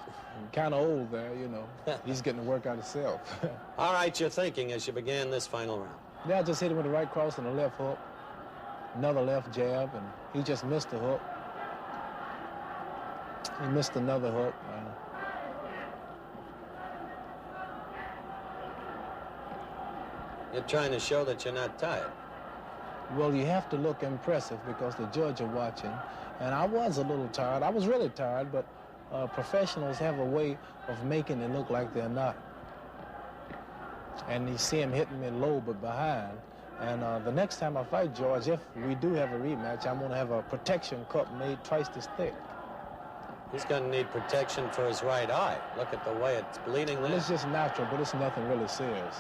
kind of old there, you know. He's getting to work out himself. All right, you're thinking as you began this final round. Yeah, I just hit him with the right cross and a left hook, another left jab, and he just missed the hook. He missed another hook. You're trying to show that you're not tired. Well, you have to look impressive because the judge are watching. And I was a little tired. I was really tired, but professionals have a way of making it look like they're not. And you see him hitting me low but behind. And the next time I fight George, if we do have a rematch, I'm going to have a protection cup made twice this thick. He's going to need protection for his right eye. Look at the way it's bleeding Well, there. it's just natural, but it's nothing really serious.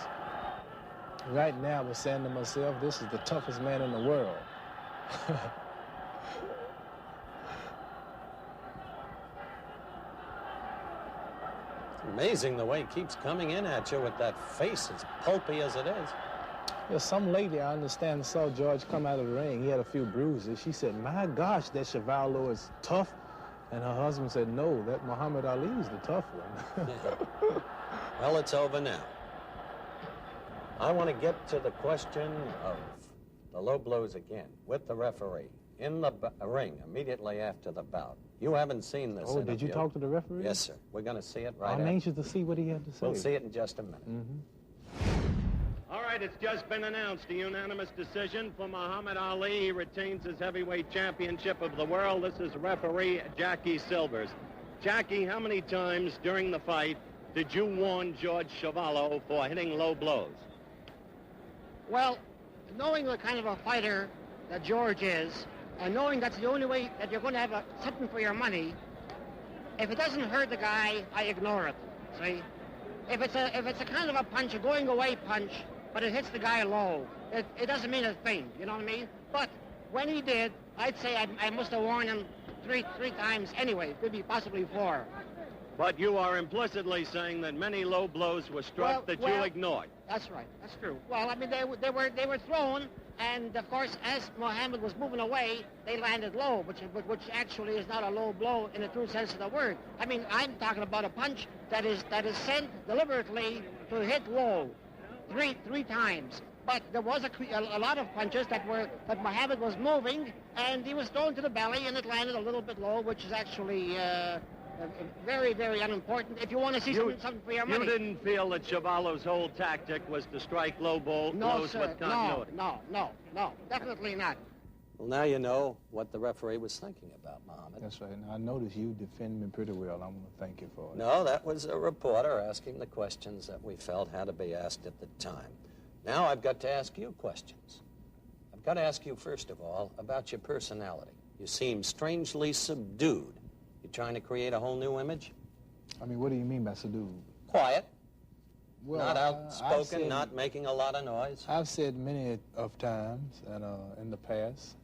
Right now, I was saying to myself, this is the toughest man in the world. Amazing the way he keeps coming in at you with that face as pulpy as it is. Yeah, some lady, I understand, saw George come out of the ring. He had a few bruises. She said, my gosh, that Chuvalo is tough. And her husband said, no, that Muhammad Ali is the tough one. Yeah. Well, it's over now. I want to get to the question of the low blows again with the referee in the ring immediately after the bout. You haven't seen this Oh, did you interview. talk to the referee? Yes, sir. We're going to see it right I'm after. anxious to see what he had to say. We'll see it in just a minute. All right, it's just been announced a unanimous decision for Muhammad Ali. He retains his heavyweight championship of the world. This is referee Jackie Silvers. Jackie, how many times during the fight did you warn George Chuvalo for hitting low blows? Well, knowing the kind of a fighter that George is, and knowing that's the only way that you're going to have something for your money, if it doesn't hurt the guy, I ignore it. See, if it's a kind of a punch, a going away punch, but it hits the guy low, it doesn't mean a thing. You know what I mean? But when he did, I'd say I must have warned him three times anyway, maybe possibly 4. But you are implicitly saying that many low blows were struck that you ignored. That's right. That's true. Well, I mean, they were thrown, and of course, as Muhammad was moving away, they landed low, which actually is not a low blow in the true sense of the word. I mean, I'm talking about a punch that is sent deliberately to hit low, three times. But there was a lot of punches that Muhammad was moving, and he was thrown to the belly, and it landed a little bit low, which is actually very, very unimportant if you want to see something for your money. You didn't feel that Chuvalo's whole tactic was to strike low blows with continuity? No, definitely not. Well, now you know what the referee was thinking about, Muhammad. That's right. Now, I noticed you defend me pretty well. I want to thank you for it. No, that was a reporter asking the questions that we felt had to be asked at the time. Now I've got to ask you questions. I've got to ask you, first of all, about your personality. You seem strangely subdued. You trying to create a whole new image? I mean, what do you mean by subdued? Quiet. Well, not outspoken, said, not making a lot of noise. I've said many of times and in the past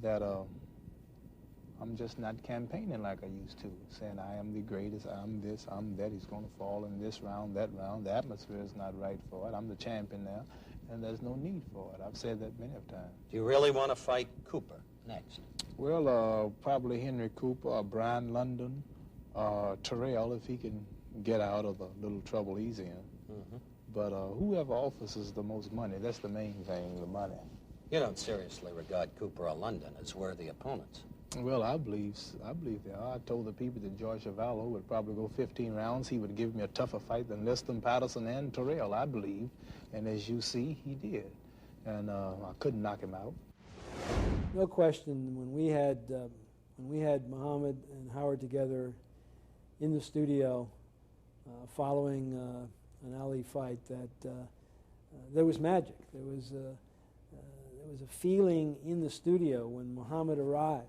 that I'm just not campaigning like I used to, saying I am the greatest, I'm this, I'm that, he's going to fall in this round, that round. The atmosphere is not right for it. I'm the champion now, and there's no need for it. I've said that many of times. Do you really want to fight Cooper next? Well, probably Henry Cooper or Brian London, Terrell, if he can get out of the little trouble he's in. Mm-hmm. But whoever offers us the most money, that's the main thing, the money. You don't seriously regard Cooper or London as worthy opponents. Well, I believe they are. I told the people that George Chuvalo would probably go 15 rounds. He would give me a tougher fight than Liston, Patterson, and Terrell, I believe. And as you see, he did. And I couldn't knock him out. No question, when we had Muhammad and Howard together in the studio following an Ali fight, that there was magic. There was a feeling in the studio when Muhammad arrived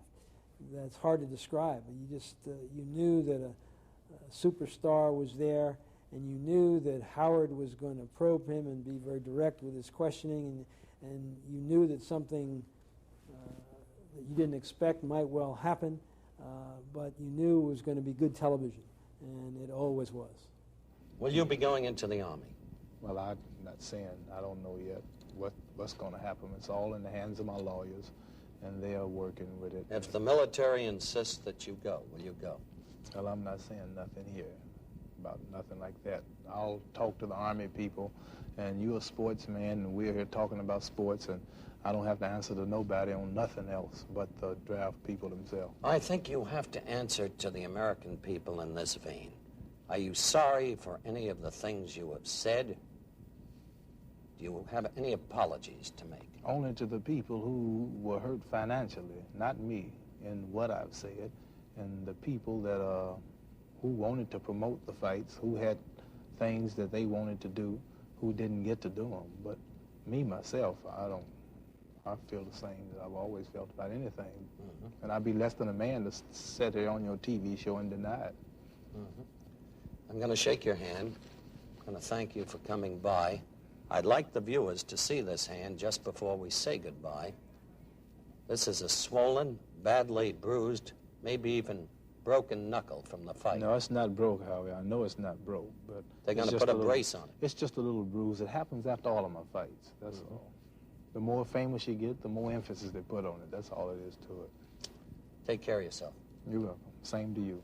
that's hard to describe. You just you knew that a superstar was there, and you knew that Howard was going to probe him and be very direct with his questioning, and you knew that something that you didn't expect might well happen, but you knew it was going to be good television, and it always was. Will you be going into the Army? Well, I'm not saying. I don't know yet what's going to happen. It's all in the hands of my lawyers, and they are working with it. If the military insists that you go, will you go? Well, I'm not saying nothing here about nothing like that. I'll talk to the Army people, and you're a sportsman, and we're here talking about sports, and I don't have to answer to nobody on nothing else but the draft people themselves. I think you have to answer to the American people in this vein. Are you sorry for any of the things you have said? Do you have any apologies to make? Only to the people who were hurt financially, not me, in what I've said, and the people that who wanted to promote the fights, who had things that they wanted to do, who didn't get to do them. But me, myself, I feel the same that I've always felt about anything. Mm-hmm. And I'd be less than a man to sit here on your TV show and deny it. Mm-hmm. I'm going to shake your hand. I'm going to thank you for coming by. I'd like the viewers to see this hand just before we say goodbye. This is a swollen, badly bruised, maybe even broken knuckle from the fight. No, it's not broke, Howie. I know it's not broke, but they're going to put a brace on it. It's just a little bruise. It happens after all of my fights. That's all. The more famous you get, the more emphasis they put on it. That's all it is to it. Take care of yourself. You're welcome. Same to you.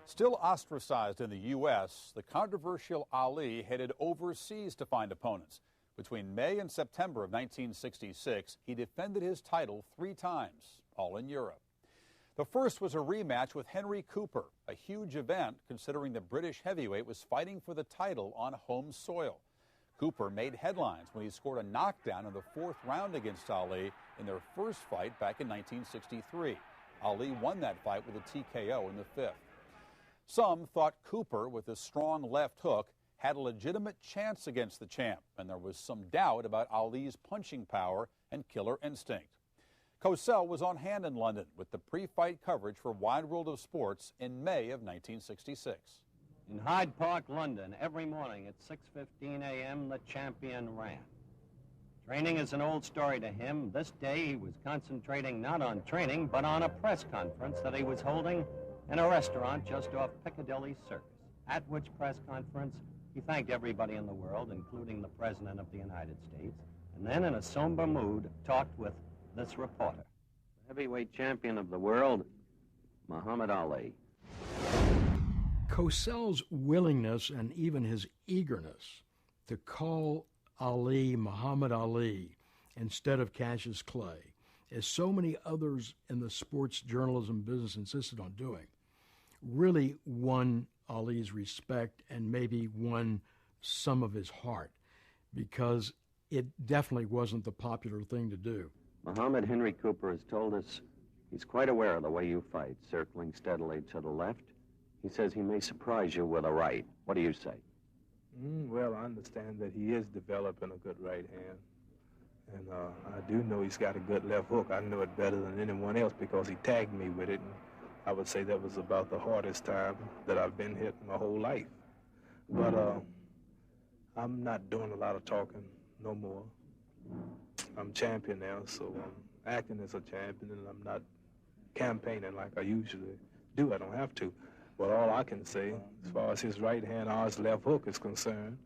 Still ostracized in the U.S., the controversial Ali headed overseas to find opponents. Between May and September of 1966, he defended his title 3 times, all in Europe. The first was a rematch with Henry Cooper, a huge event considering the British heavyweight was fighting for the title on home soil. Cooper made headlines when he scored a knockdown in the 4th round against Ali in their first fight back in 1963. Ali won that fight with a TKO in the 5th. Some thought Cooper, with his strong left hook, had a legitimate chance against the champ, and there was some doubt about Ali's punching power and killer instinct. Cosell was on hand in London with the pre-fight coverage for Wide World of Sports in May of 1966. In Hyde Park, London, every morning at 6:15 a.m., the champion ran. Training is an old story to him. This day he was concentrating not on training, but on a press conference that he was holding in a restaurant just off Piccadilly Circus, at which press conference he thanked everybody in the world, including the President of the United States, and then in a somber mood talked with this reporter. The heavyweight champion of the world, Muhammad Ali. Cosell's willingness and even his eagerness to call Ali Muhammad Ali instead of Cassius Clay, as so many others in the sports journalism business insisted on doing, really won Ali's respect and maybe won some of his heart, because it definitely wasn't the popular thing to do. Muhammad Henry Cooper has told us he's quite aware of the way you fight, circling steadily to the left. He says he may surprise you with a right. What do you say? Well, I understand that he is developing a good right hand. And I do know he's got a good left hook. I know it better than anyone else because he tagged me with it. And I would say that was about the hardest time that I've been hit my whole life. But I'm not doing a lot of talking no more. I'm champion now, so I'm acting as a champion, and I'm not campaigning like I usually do. I don't have to. But all I can say, as far as his right hand or his left hook is concerned,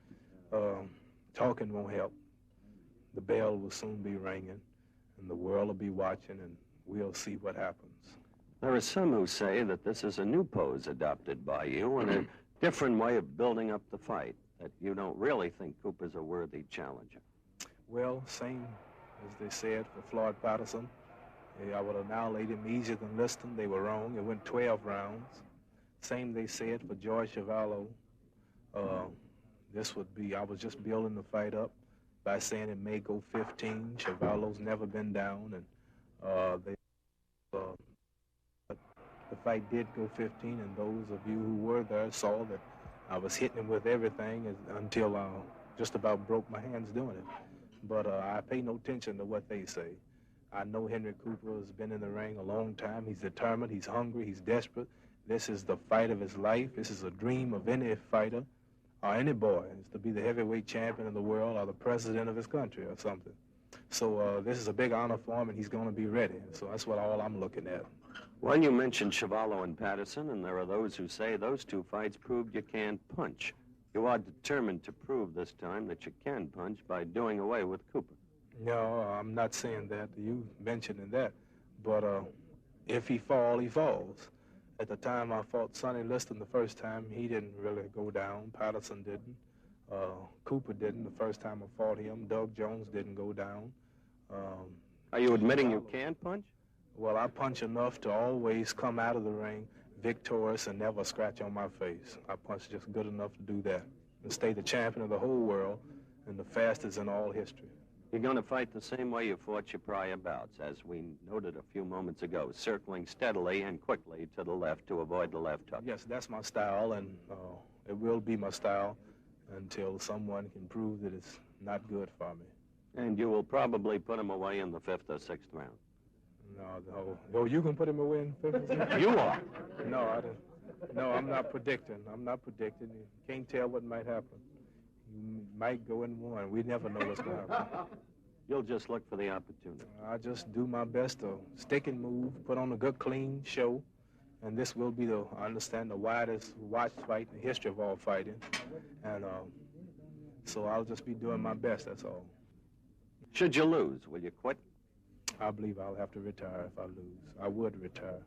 talking won't help. The bell will soon be ringing, and the world will be watching, and we'll see what happens. There are some who say that this is a new pose adopted by you and a different way of building up the fight, that you don't really think Cooper's a worthy challenger. Well, same as they said for Floyd Patterson. I would annihilate him easier than Liston. They were wrong. It went 12 rounds. Same they said for George Chuvalo. This would be, I was just building the fight up by saying it may go 15. Chuvalo's never been down, and the fight did go 15, and those of you who were there saw that I was hitting him with everything until I just about broke my hands doing it. But I pay no attention to what they say. I know Henry Cooper has been in the ring a long time. He's determined, he's hungry, he's desperate. This is the fight of his life. This is a dream of any fighter or any boy, is to be the heavyweight champion of the world or the president of his country or something. So this is a big honor for him, and he's going to be ready. So that's what all I'm looking at. Well, you mentioned Chuvalo and Patterson, and there are those who say those two fights proved you can't punch. You are determined to prove this time that you can punch by doing away with Cooper. No, I'm not saying that. You mentioned that. But if he falls, he falls. At the time I fought Sonny Liston the first time, he didn't really go down. Patterson didn't. Cooper didn't the first time I fought him. Doug Jones didn't go down. Are you admitting you can't punch? Well, I punch enough to always come out of the ring victorious and never scratch on my face. I punch just good enough to do that and stay the champion of the whole world and the fastest in all history. You're going to fight the same way you fought your prior bouts, as we noted a few moments ago, circling steadily and quickly to the left to avoid the left hook. Yes, that's my style, and it will be my style until someone can prove that it's not good for me. And you will probably put him away in the 5th or 6th round. No, you can put him away in the 5th or 6th? You are. No, I don't. No, I'm not predicting. I'm not predicting. You can't tell what might happen. You might go in one. We never know what's going to happen. You'll just look for the opportunity. I just do my best to stick and move, put on a good, clean show, and this will be I understand, the widest watched fight in the history of all fighting. And so I'll just be doing my best, that's all. Should you lose, will you quit? I believe I'll have to retire if I lose. I would retire.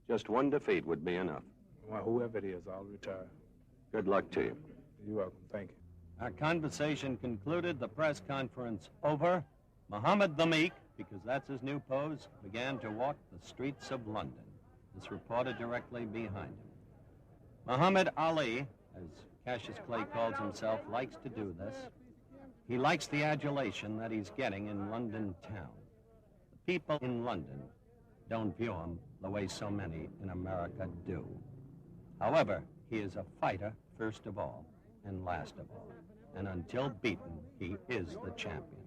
Just one defeat would be enough. Well, whoever it is, I'll retire. Good luck to you. You're welcome. Thank you. Our conversation concluded, the press conference over. Muhammad the Meek, because that's his new pose, began to walk the streets of London. This reporter directly behind him. Muhammad Ali, as Cassius Clay calls himself, likes to do this. He likes the adulation that he's getting in London town. The people in London don't view him the way so many in America do. However, he is a fighter first of all and last of all. And until beaten, he is the champion.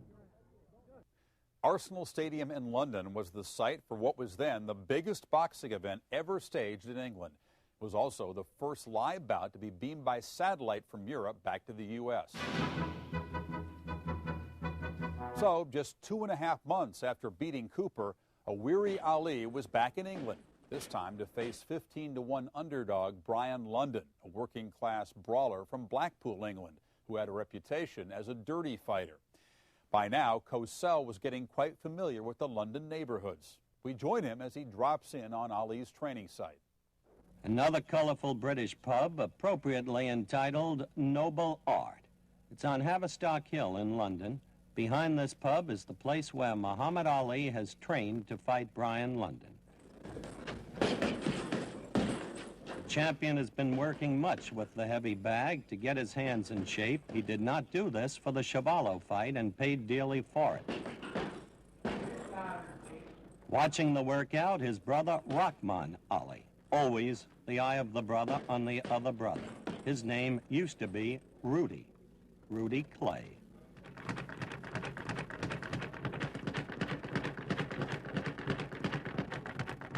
Arsenal Stadium in London was the site for what was then the biggest boxing event ever staged in England. It was also the first live bout to be beamed by satellite from Europe back to the U.S. So, just 2.5 months after beating Cooper, a weary Ali was back in England, this time to face 15-1 underdog Brian London, a working-class brawler from Blackpool, England, who had a reputation as a dirty fighter. By now, Cosell was getting quite familiar with the London neighborhoods. We join him as he drops in on Ali's training site. Another colorful British pub, appropriately entitled Noble Art. It's on Haverstock Hill in London. Behind this pub is the place where Muhammad Ali has trained to fight Brian London. The champion has been working much with the heavy bag to get his hands in shape. He did not do this for the Chuvalo fight and paid dearly for it. Watching the workout, his brother Rahman Ali. Always the eye of the brother on the other brother. His name used to be Rudy Clay.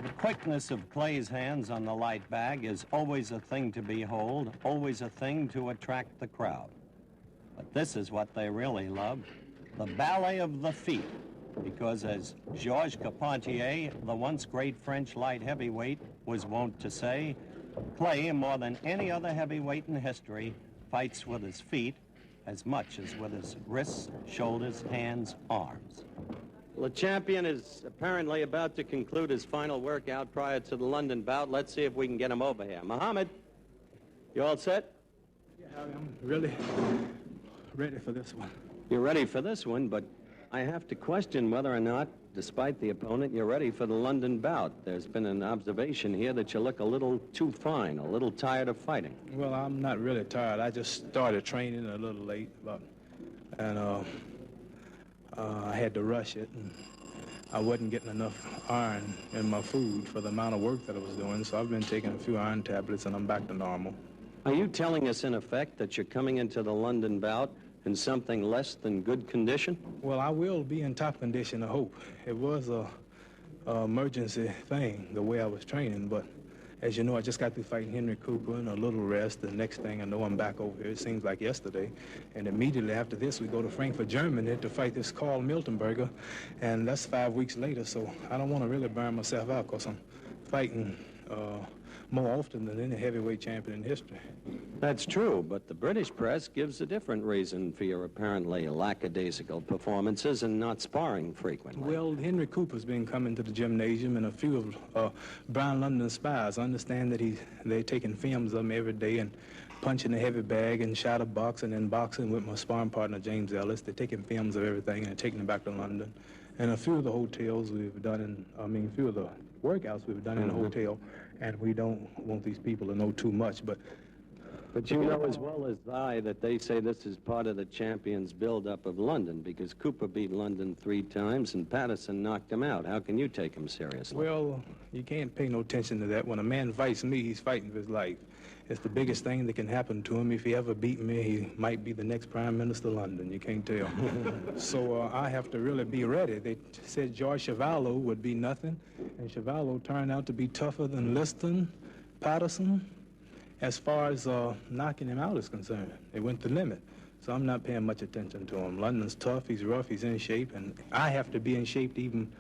The quickness of Clay's hands on the light bag is always a thing to behold, always a thing to attract the crowd. But this is what they really love, the ballet of the feet, because as Georges Carpentier, the once great French light heavyweight, was wont to say, Clay, more than any other heavyweight in history, fights with his feet as much as with his wrists, shoulders, hands, arms. the champion is apparently about to conclude his final workout prior to the London bout. Let's see if we can get him over here. Muhammad, you all set? Yeah, I'm really ready for this one. You're ready for this one, but I have to question whether or not, despite the opponent, you're ready for the London bout. There's been an observation here that you look a little too fine, a little tired of fighting. Well, I'm not really tired. I just started training a little late, and I had to rush it, and I wasn't getting enough iron in my food for the amount of work that I was doing, so I've been taking a few iron tablets, and I'm back to normal. Are you telling us, in effect, that you're coming into the London bout in something less than good condition? Well, I will be in top condition, I hope. It was a emergency thing, the way I was training, but as you know, I just got through fighting Henry Cooper and a little rest. The next thing I know, I'm back over here. It seems like yesterday. And immediately after this, we go to Frankfurt, Germany to fight this Carl Miltenberger, and that's 5 weeks later, so I don't want to really burn myself out because I'm fighting more often than any heavyweight champion in history. That's true, but the British press gives a different reason for your apparently lackadaisical performances and not sparring frequently. Well, Henry Cooper's been coming to the gymnasium, and a few of Brian London's spies understand that they're taking films of him every day and punching the heavy bag and shadow boxing and boxing with my sparring partner, James Ellis. They're taking films of everything and they're taking them back to London. And a few of the hotels we've done a few of the workouts we've done in the hotel, and we don't want these people to know too much, but you know as well as I that they say this is part of the champion's build-up of London, because Cooper beat London 3 times and Patterson knocked him out. How can you take him seriously? Well, you can't pay no attention to that. When a man fights me, he's fighting for his life. It's the biggest thing that can happen to him. If he ever beat me, he might be the next Prime Minister of London. You can't tell. So I have to really be ready. They said George Chuvalo would be nothing, and Chuvalo turned out to be tougher than Liston, Patterson. As far as knocking him out is concerned, they went the limit. So I'm not paying much attention to him. London's tough, he's rough, he's in shape, and I have to be in shape to even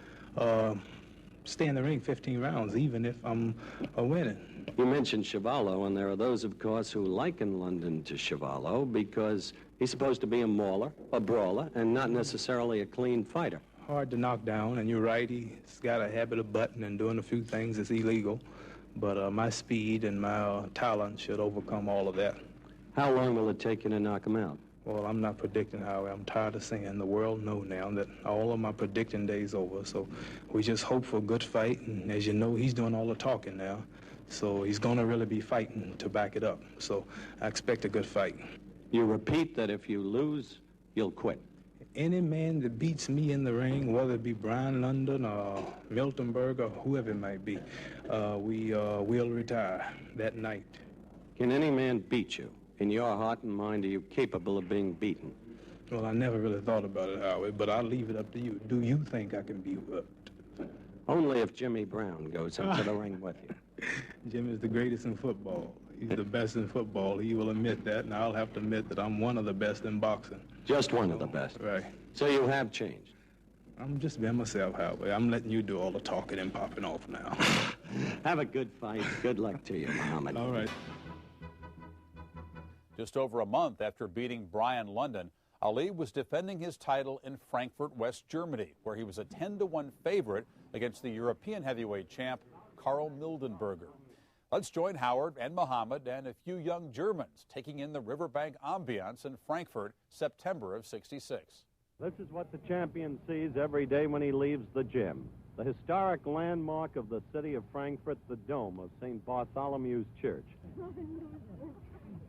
stay in the ring 15 rounds, even if I'm winning. You mentioned Chuvalo, and there are those, of course, who liken London to Chuvalo because he's supposed to be a mauler, a brawler, and not necessarily a clean fighter. Hard to knock down, and you're right, he's got a habit of butting and doing a few things that's illegal. But my speed and my talent should overcome all of that. How long will it take you to knock him out? Well, I'm not predicting how. I'm tired of saying the world know now that all of my predicting days over. So we just hope for a good fight. And as you know, he's doing all the talking now. So he's going to really be fighting to back it up. So I expect a good fight. You repeat that if you lose, you'll quit. Any man that beats me in the ring, whether it be Brian London or Miltenberg or whoever it might be, we will retire that night. Can any man beat you? In your heart and mind, are you capable of being beaten? Well, I never really thought about it, Howard, but I'll leave it up to you. Do you think I can be whipped? Only if Jimmy Brown goes into the ring with you. Jimmy's the greatest in football. He's the best in football. He will admit that, and I'll have to admit that I'm one of the best in boxing. Just one of the best. Right. So you have changed. I'm just being myself, Howard. I'm letting you do all the talking and popping off now. Have a good fight. Good luck to you, Muhammad. All right. Just over a month after beating Brian London, Ali was defending his title in Frankfurt, West Germany, where he was a 10-1 favorite against the European heavyweight champ, Carl Mildenberger. Let's join Howard and Muhammad and a few young Germans taking in the riverbank ambiance in Frankfurt, September of '66. This is what the champion sees every day when he leaves the gym. The historic landmark of the city of Frankfurt, the dome of St. Bartholomew's Church.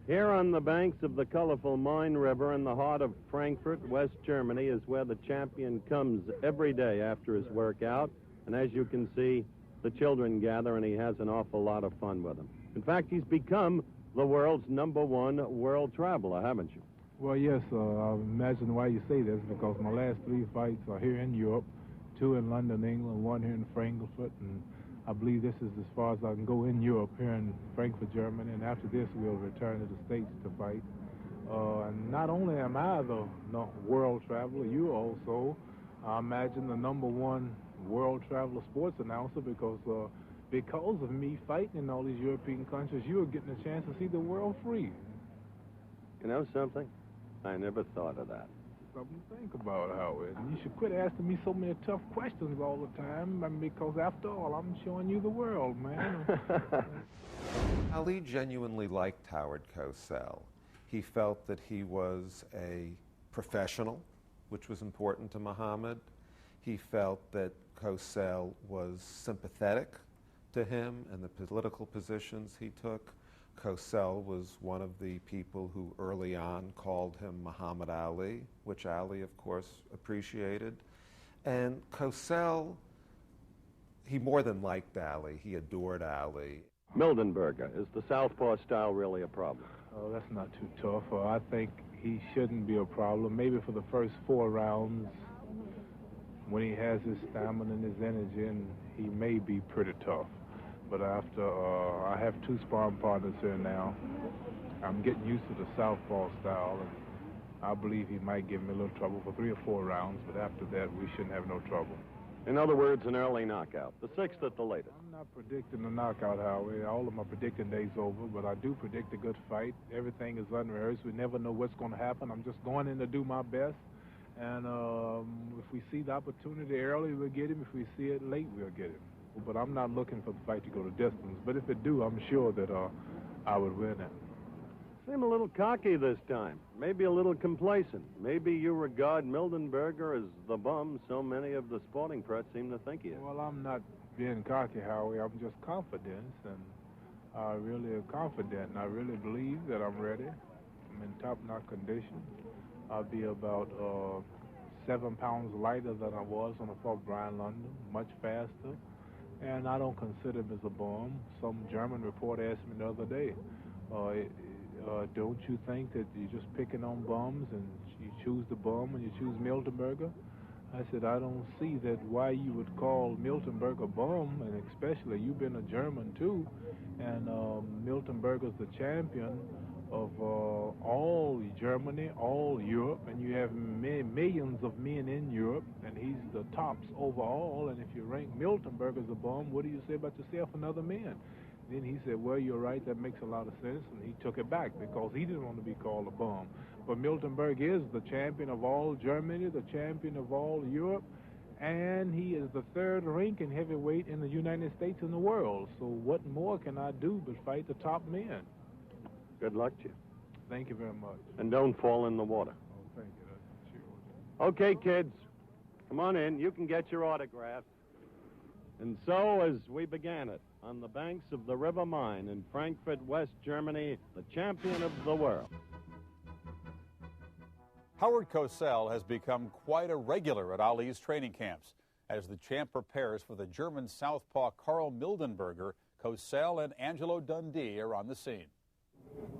Here on the banks of the colorful Main River in the heart of Frankfurt, West Germany, is where the champion comes every day after his workout. And as you can see, the children gather and he has an awful lot of fun with them. In fact, he's become the world's #1 world traveler, haven't you? Well, yes, I imagine why you say this, because my last 3 fights are here in Europe, 2 in London, England, 1 here in Frankfurt, and I believe this is as far as I can go in Europe, here in Frankfurt, Germany, and after this we'll return to the States to fight. And not only am I the world traveler, you also, I imagine, the #1 world traveler sports announcer, because of me fighting in all these European countries, you are getting a chance to see the world free. You know something? I never thought of that. something to think about, Howard. And you should quit asking me so many tough questions all the time, because after all, I'm showing you the world, man. Ali genuinely liked Howard Cosell. He felt that he was a professional, which was important to Muhammad. He felt that Cosell was sympathetic to him and the political positions he took. Cosell was one of the people who early on called him Muhammad Ali, which Ali, of course, appreciated. And Cosell, he more than liked Ali, he adored Ali. Mildenberger, is the southpaw style really a problem? Oh, that's not too tough. I think he shouldn't be a problem. Maybe for the first 4 rounds, when he has his stamina and his energy, and he may be pretty tough. But after, I have 2 sparring partners here now. I'm getting used to the southpaw style, and I believe he might give me a little trouble for 3 or 4 rounds, but after that, we shouldn't have no trouble. In other words, an early knockout, the 6th at the latest. I'm not predicting a knockout, Howie. All of my predicting days over, but I do predict a good fight. Everything is unrehearsed. We never know what's going to happen. I'm just going in to do my best. And if we see the opportunity early, we'll get him. If we see it late, we'll get him. But I'm not looking for the fight to go to distance. But if it do, I'm sure that I would win it. Seem a little cocky this time, maybe a little complacent. Maybe you regard Mildenberger as the bum so many of the sporting press seem to think he is. Well, I'm not being cocky, Howie. I'm just confident, and I really am confident, and I really believe that I'm ready. I'm in top-notch condition. I'll be about 7 pounds lighter than I was when I fought Brian London, much faster. And I don't consider him as a bum. Some German reporter asked me the other day, don't you think that you're just picking on bums and you choose the bum when you choose Mildenberger? I said, I don't see that why you would call Mildenberger a bum, and especially you've been a German too, and Mildenberger's the champion of all Germany, all Europe, and you have millions of men in Europe, and he's the tops overall, and if you rank Mildenberger as a bum, what do you say about yourself and other men? Then he said, well, you're right, that makes a lot of sense, and he took it back because he didn't want to be called a bum. But Mildenberg is the champion of all Germany, the champion of all Europe, and he is the 3rd ranking heavyweight in the United States and the world. So what more can I do but fight the top men? Good luck to you. Thank you very much. And don't fall in the water. Oh, thank you. That's sure. Okay, kids, come on in. You can get your autograph. And so, as we began it, on the banks of the River Main in Frankfurt, West Germany, the champion of the world. Howard Cosell has become quite a regular at Ali's training camps. As the champ prepares for the German southpaw Carl Mildenberger, Cosell and Angelo Dundee are on the scene.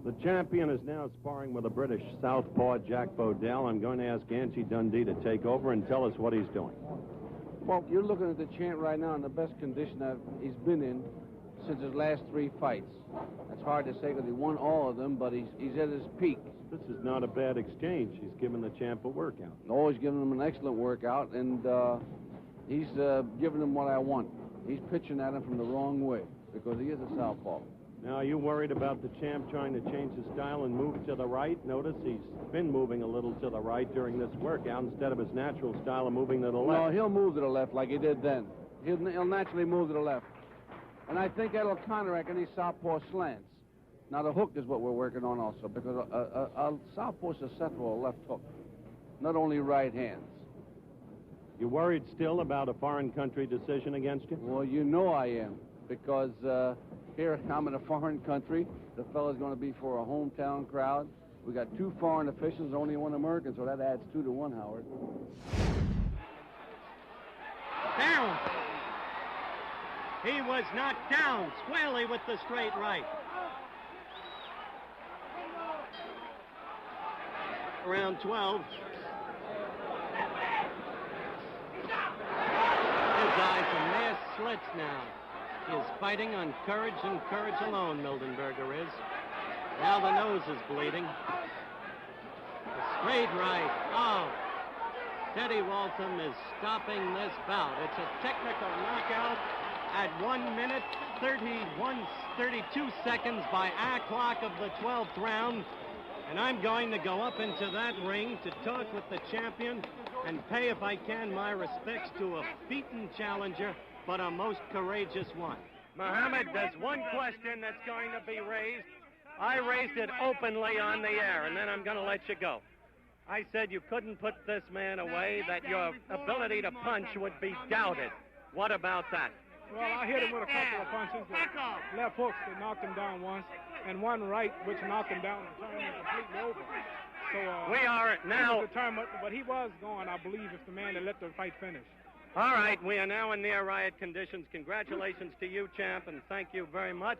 The champion is now sparring with a British southpaw, Jack Bodell. I'm going to ask Angie Dundee to take over and tell us what he's doing. Well, you're looking at the champ right now in the best condition he's been in since his last 3 fights. It's hard to say because he won all of them, but he's at his peak. This is not a bad exchange. He's given the champ a workout. Always giving him an excellent workout, and he's giving him what I want. He's pitching at him from the wrong way because he is a southpaw. Now, are you worried about the champ trying to change his style and move to the right? Notice he's been moving a little to the right during this workout instead of his natural style of moving to the left. No, he'll move to the left like he did then. He'll naturally move to the left. And I think that'll counteract any southpaw slants. Now, the hook is what we're working on also, because a southpaw is susceptible to left hook, not only right hands. You worried still about a foreign country decision against you? Well, you know I am, because here I'm in a foreign country. The fellow's going to be for a hometown crowd. We got 2 foreign officials, only 1 American, so that adds 2 to 1, Howard. Down. He was knocked down squarely with the straight right. Around 12. His eyes are mere slits now. He is fighting on courage and courage alone, Mildenberger is. Now the nose is bleeding. The straight right. Oh. Teddy Waltham is stopping this bout. It's a technical knockout at 1 minute, 32 seconds by our clock of the 12th round. And I'm going to go up into that ring to talk with the champion and pay, if I can, my respects to a beaten challenger, but a most courageous one. Muhammad, there's one question that's going to be raised. I raised it openly on the air, and then I'm going to let you go. I said you couldn't put this man away, that your ability to punch would be doubted. What about that? Well, I hit him with a couple of punches. Left hooks that knocked him down once, and one right which knocked him down and turned him completely over. So we are now determined, but he was going, I believe, if the man that let the fight finish. All right, we are now in near riot conditions. Congratulations to you, champ, and thank you very much.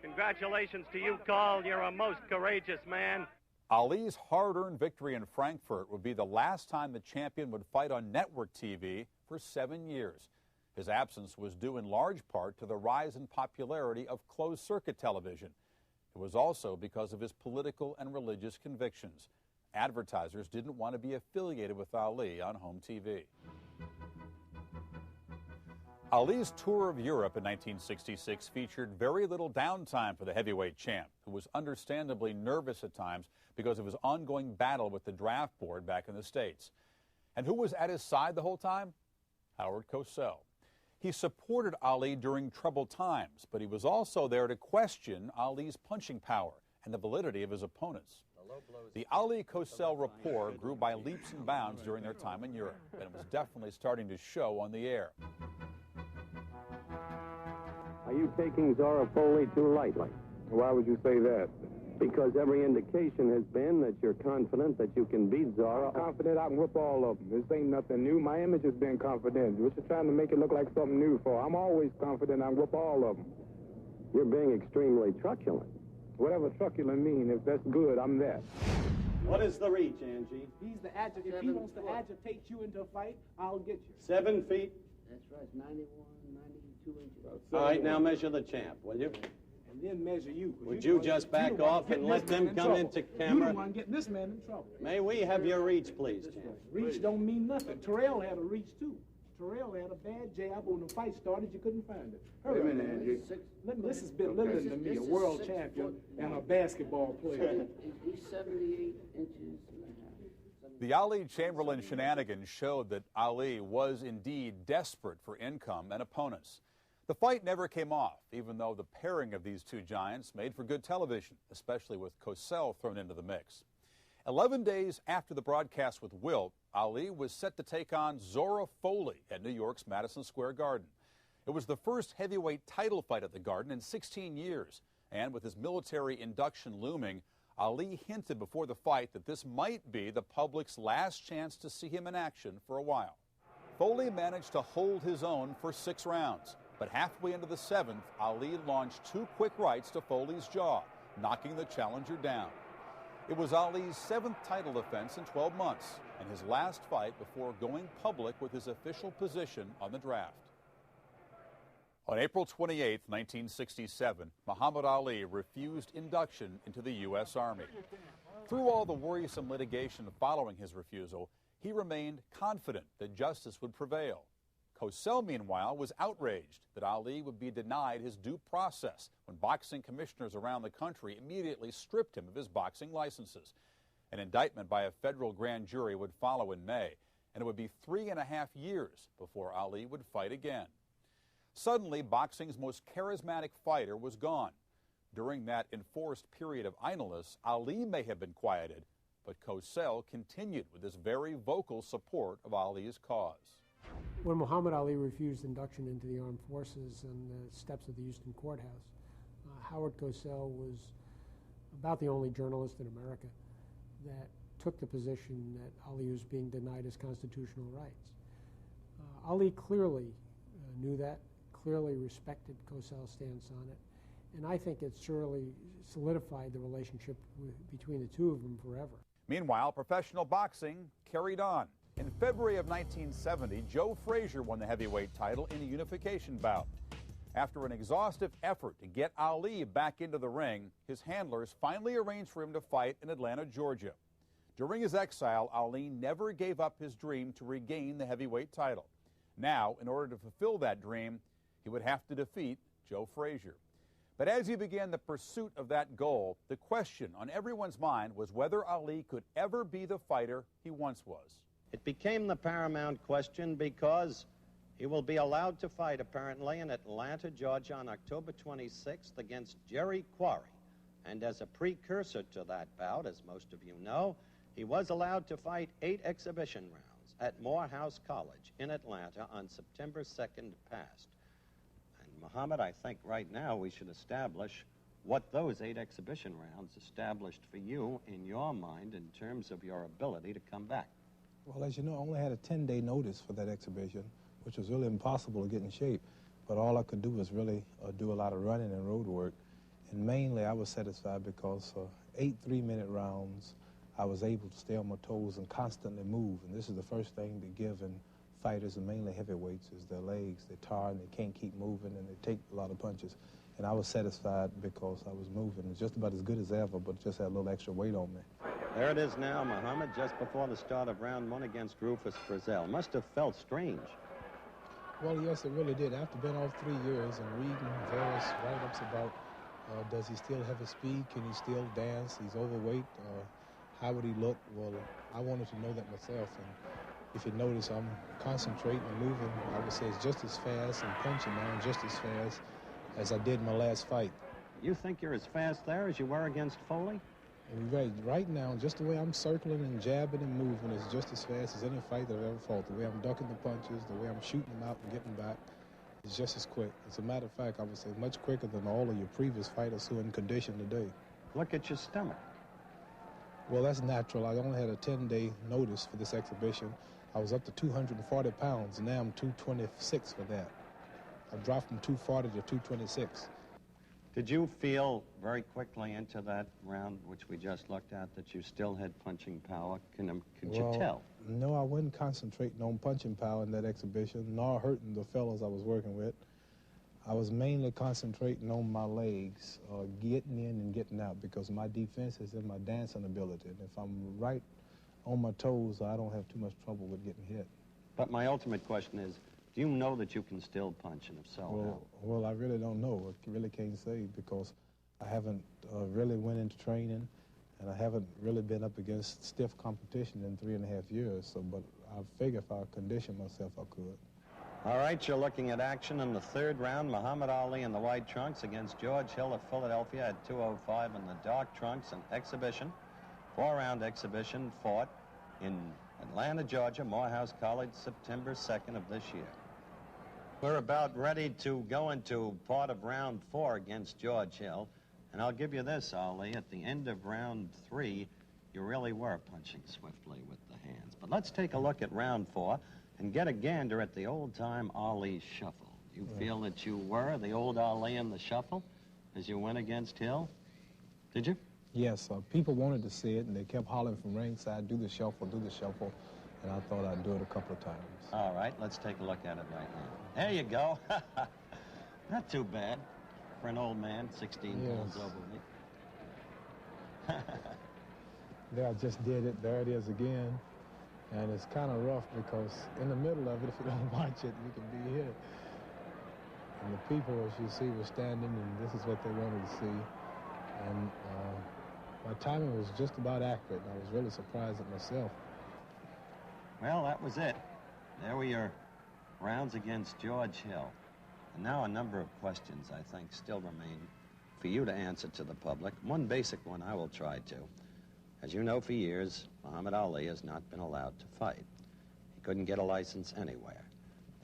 Congratulations to you, Carl. You're a most courageous man. Ali's hard-earned victory in Frankfurt would be the last time the champion would fight on network TV for 7 years. His absence was due in large part to the rise in popularity of closed-circuit television. It was also because of his political and religious convictions. Advertisers didn't want to be affiliated with Ali on home TV. Ali's tour of Europe in 1966 featured very little downtime for the heavyweight champ, who was understandably nervous at times because of his ongoing battle with the draft board back in the States. And who was at his side the whole time? Howard Cosell. He supported Ali during troubled times, but he was also there to question Ali's punching power and the validity of his opponents. The Ali-Cosell rapport grew by leaps and bounds during their time in Europe, and it was definitely starting to show on the air. Are you taking Zora Foley too lightly? Why would you say that? Because every indication has been that you're confident that you can beat Zora. I'm confident I can whip all of them. This ain't nothing new. My image has been confident. We're just trying to make it look like something new for. I'm always confident I can whip all of them. You're being extremely truculent. Whatever truculent mean, if that's good, I'm that. What is the reach, Angie? He's the agitator. If he wants to agitate you into a fight, I'll get you. 7 feet. That's right, 91, 92 inches. All right, now measure the champ, will you? And then measure you. Would you just back off and let them come into camera? You're the one getting this man in trouble. May we have your reach, please, champ? Reach don't mean nothing. Terrell had a reach, too. Terrell had a bad jab when the fight started. You couldn't find it. Wait a minute, Angie. This is belittling to me, a world champion and a basketball player. He's 78 inches and a half. The Ali Chamberlain shenanigans showed that Ali was indeed desperate for income and opponents. The fight never came off, even though the pairing of these two giants made for good television, especially with Cosell thrown into the mix. 11 days after the broadcast with Wilt, Ali was set to take on Zora Foley at New York's Madison Square Garden. It was the first heavyweight title fight at the Garden in 16 years, and with his military induction looming, Ali hinted before the fight that this might be the public's last chance to see him in action for a while. Foley managed to hold his own for 6 rounds, but halfway into the 7th, Ali launched 2 quick rights to Foley's jaw, knocking the challenger down. It was Ali's 7th title defense in 12 months, and his last fight before going public with his official position on the draft. On April 28, 1967, Muhammad Ali refused induction into the U.S. Army. Through all the worrisome litigation following his refusal, he remained confident that justice would prevail. Cosell, meanwhile, was outraged that Ali would be denied his due process when boxing commissioners around the country immediately stripped him of his boxing licenses. An indictment by a federal grand jury would follow in May, and it would be 3.5 years before Ali would fight again. Suddenly, boxing's most charismatic fighter was gone. During that enforced period of idleness, Ali may have been quieted, but Cosell continued with his very vocal support of Ali's cause. When Muhammad Ali refused induction into the armed forces on the steps of the Houston courthouse, Howard Cosell was about the only journalist in America that took the position that Ali was being denied his constitutional rights. Ali clearly knew that, clearly respected Cosell's stance on it, and I think it surely solidified the relationship between the two of them forever. Meanwhile, professional boxing carried on. In February of 1970, Joe Frazier won the heavyweight title in a unification bout. After an exhaustive effort to get Ali back into the ring, his handlers finally arranged for him to fight in Atlanta, Georgia. During his exile, Ali never gave up his dream to regain the heavyweight title. Now, in order to fulfill that dream, he would have to defeat Joe Frazier. But as he began the pursuit of that goal, the question on everyone's mind was whether Ali could ever be the fighter he once was. It became the paramount question because he will be allowed to fight, apparently, in Atlanta, Georgia on October 26th against Jerry Quarry. And as a precursor to that bout, as most of you know, he was allowed to fight 8 exhibition rounds at Morehouse College in Atlanta on September 2nd past. Muhammad, I think right now we should establish what those 8 exhibition rounds established for you in your mind in terms of your ability to come back. Well, as you know, I only had a 10-day notice for that exhibition, which was really impossible to get in shape. But all I could do was really do a lot of running and road work. And mainly I was satisfied because 8 3-minute rounds, I was able to stay on my toes and constantly move. And this is the first thing to give in fighters, and mainly heavyweights, is their legs. They're tired and they can't keep moving and they take a lot of punches. And I was satisfied because I was moving. It's just about as good as ever, but just had a little extra weight on me. There it is now, Muhammad, just before the start of round 1 against Rufus Brazil. Must have felt strange. Well, yes, it really did. After being off 3 years and reading various write-ups about does he still have his speed, can he still dance, he's overweight, how would he look? Well, I wanted to know that myself. And if you notice, I'm concentrating and moving. I would say it's just as fast and punching now, just as fast as I did in my last fight. You think you're as fast there as you were against Foley? Right now, just the way I'm circling and jabbing and moving is just as fast as any fight that I've ever fought. The way I'm ducking the punches, the way I'm shooting them out and getting back is just as quick. As a matter of fact, I would say much quicker than all of your previous fighters who are in condition today. Look at your stomach. Well, that's natural. I only had a 10-day notice for this exhibition. I was up to 240 pounds, and now I'm 226 for that. I dropped from 240 to 226. Did you feel very quickly into that round, which we just looked at, that you still had punching power? Could you tell? No, I wasn't concentrating on punching power in that exhibition, nor hurting the fellows I was working with. I was mainly concentrating on my legs, getting in and getting out, because my defense is in my dancing ability. And if I'm right on my toes, I don't have too much trouble with getting hit. But my ultimate question is, do you know that you can still punch, and if so, well, I really don't know. I really can't say, because I haven't really went into training, and I haven't really been up against stiff competition in 3.5 years. So, but I figure if I conditioned myself, I could. All right, you're looking at action in the 3rd round. Muhammad Ali in the white trunks against George Hill of Philadelphia at 205 in the dark trunks. An exhibition, 4-round exhibition fought in Atlanta, Georgia, Morehouse College, September 2nd of this year. We're about ready to go into part of round 4 against George Hill. And I'll give you this, Ali, at the end of round 3, you really were punching swiftly with the hands. But let's take a look at round 4 and get a gander at the old-time Ali shuffle. You feel that you were the old Ali in the shuffle as you went against Hill? Did you? Yes, people wanted to see it, and they kept hollering from ringside, do the shuffle, and I thought I'd do it a couple of times. All right, let's take a look at it right now. There you go. Not too bad for an old man, 16 pounds overweight. There, I just did it. There it is again. And it's kind of rough because in the middle of it, if you don't watch it, you can be hit. And the people, as you see, were standing, and this is what they wanted to see. And my timing was just about accurate, and I was really surprised at myself. Well, that was it. There were your rounds against George Hill. And now a number of questions, I think, still remain for you to answer to the public. One basic one I will try to. As you know, for years, Muhammad Ali has not been allowed to fight. He couldn't get a license anywhere.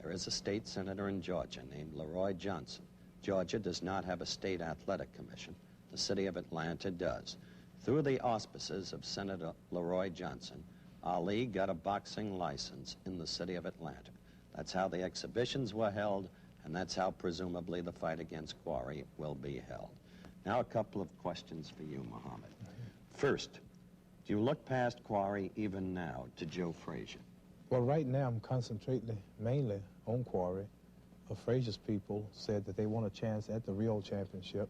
There is a state senator in Georgia named Leroy Johnson. Georgia does not have a state athletic commission. The city of Atlanta does. Through the auspices of Senator Leroy Johnson, Ali got a boxing license in the city of Atlanta. That's how the exhibitions were held, and that's how presumably the fight against Quarry will be held. Now a couple of questions for you, Muhammad. First, do you look past Quarry even now to Joe Frazier? Well, right now I'm concentrating mainly on Quarry. Frazier's people said that they want a chance at the Rio Championship.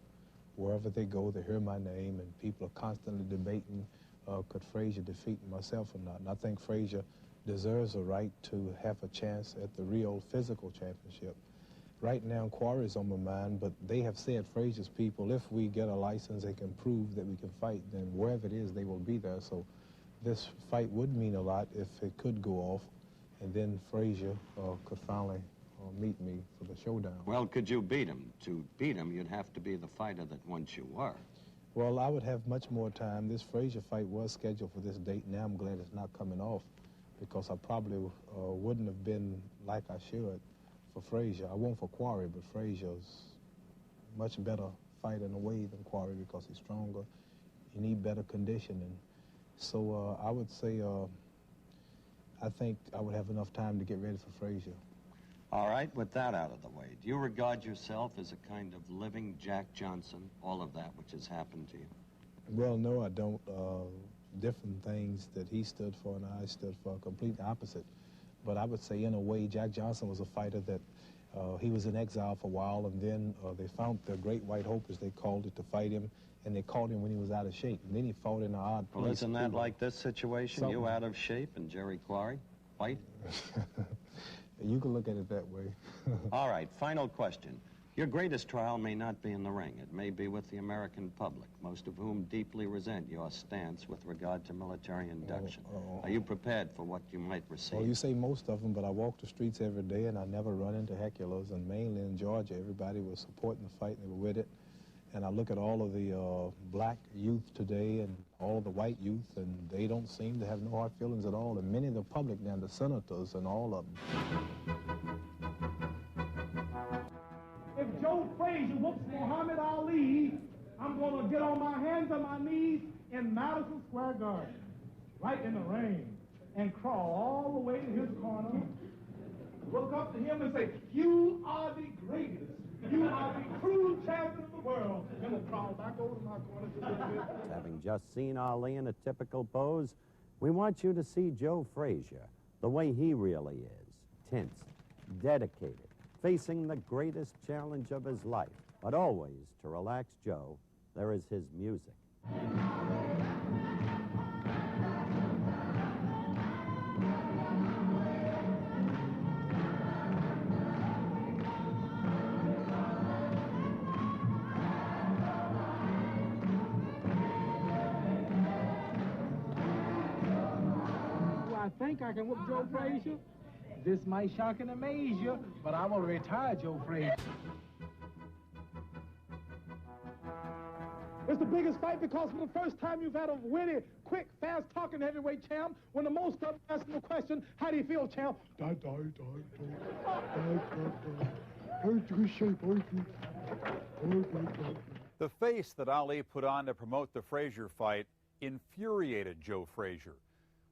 Wherever they go, they hear my name, and people are constantly debating could Frazier defeat myself or not. And I think Frazier deserves a right to have a chance at the Rio Physical Championship. Right now, Quarry's on my mind, but they have said, Frazier's people, if we get a license and can prove that we can fight, then wherever it is, they will be there. So this fight would mean a lot if it could go off, and then Frazier could finally meet me for the showdown. Well, could you beat him? To beat him, you'd have to be the fighter that once you were. Well, I would have much more time. This Frazier fight was scheduled for this date. Now I'm glad it's not coming off, because I probably wouldn't have been like I should for Frazier. I won't for Quarry, but Frazier's much better fighter in a way than Quarry because he's stronger. You need better conditioning. So I would say I think I would have enough time to get ready for Frazier. All right, with that out of the way, do you regard yourself as a kind of living Jack Johnson, all of that which has happened to you? Well, no, I don't. Different things that he stood for and I stood for, complete opposite. But I would say, in a way, Jack Johnson was a fighter that he was in exile for a while, and then they found the Great White Hope, as they called it, to fight him, and they caught him when he was out of shape. And then he fought in an odd place. Well, isn't that like this situation? You out of shape and Jerry Quarry? Fight? You can look at it that way. All right, final question. Your greatest trial may not be in the ring. It may be with the American public, most of whom deeply resent your stance with regard to military induction. Are you prepared for what you might receive? Well, you say most of them, but I walk the streets every day, and I never run into hecklers. And mainly in Georgia, everybody was supporting the fight, and they were with it. And I look at all of the black youth today and all of the white youth, and they don't seem to have no hard feelings at all. And many of the public now, the senators and all of them. If Joe Frazier whoops Muhammad Ali, I'm going to get on my hands and my knees in Madison Square Garden, right in the rain, and crawl all the way to his corner, look up to him and say, "You are the greatest. You are the true champion of the world." And we'll crawl back over to my corner to a little bit. Having just seen Ali in a typical pose, we want you to see Joe Frazier the way he really is. Tense, dedicated, facing the greatest challenge of his life. But always, to relax Joe, there is his music. I think I can whoop Joe Frazier. This might shock and amaze you, but I will retire Joe Frazier. It's the biggest fight because for the first time you've had a witty, quick, fast-talking heavyweight champ. When the most of them ask him the question, "How do you feel, champ?" The face that Ali put on to promote the Frazier fight infuriated Joe Frazier.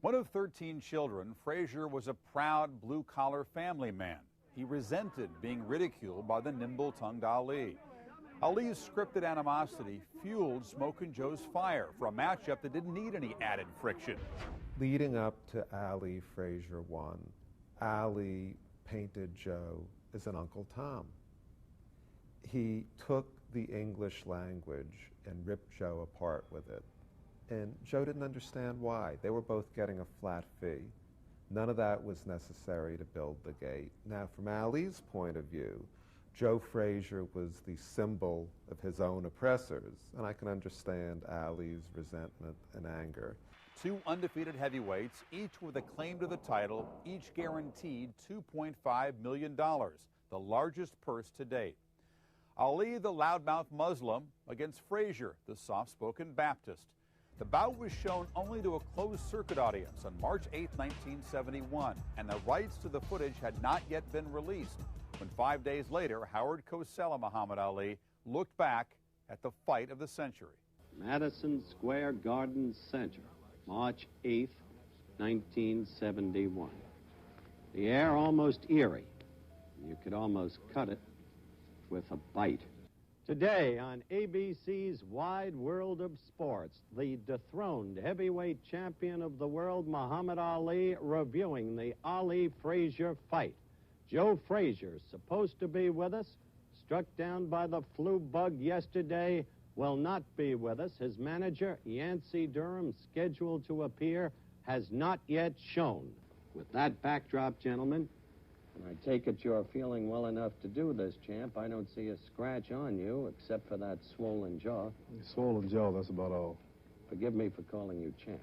One of 13 children, Frazier was a proud blue-collar family man. He resented being ridiculed by the nimble-tongued Ali. Ali's scripted animosity fueled Smokin' Joe's fire for a matchup that didn't need any added friction. Leading up to Ali Frazier won, Ali painted Joe as an Uncle Tom. He took the English language and ripped Joe apart with it. And Joe didn't understand why. They were both getting a flat fee. None of that was necessary to build the gate. Now, from Ali's point of view, Joe Frazier was the symbol of his own oppressors, and I can understand Ali's resentment and anger. Two undefeated heavyweights, each with a claim to the title, each guaranteed $2.5 million, the largest purse to date. Ali, the loudmouth Muslim, against Frazier, the soft-spoken Baptist. The bout was shown only to a closed-circuit audience on March 8, 1971, and the rights to the footage had not yet been released when 5 days later, Howard Cosell and Muhammad Ali looked back at the fight of the century. Madison Square Garden Center, March 8, 1971. The air almost eerie. You could almost cut it with a bite. Today on ABC's Wide World of Sports, the dethroned heavyweight champion of the world, Muhammad Ali, reviewing the Ali-Frazier fight. Joe Frazier, supposed to be with us, struck down by the flu bug yesterday, will not be with us. His manager, Yancey Durham, scheduled to appear, has not yet shown. With that backdrop, gentlemen, And I take it you're feeling well enough to do this, champ. I don't see a scratch on you except for that swollen jaw. Swollen jaw, that's about all. Forgive me for calling you champ.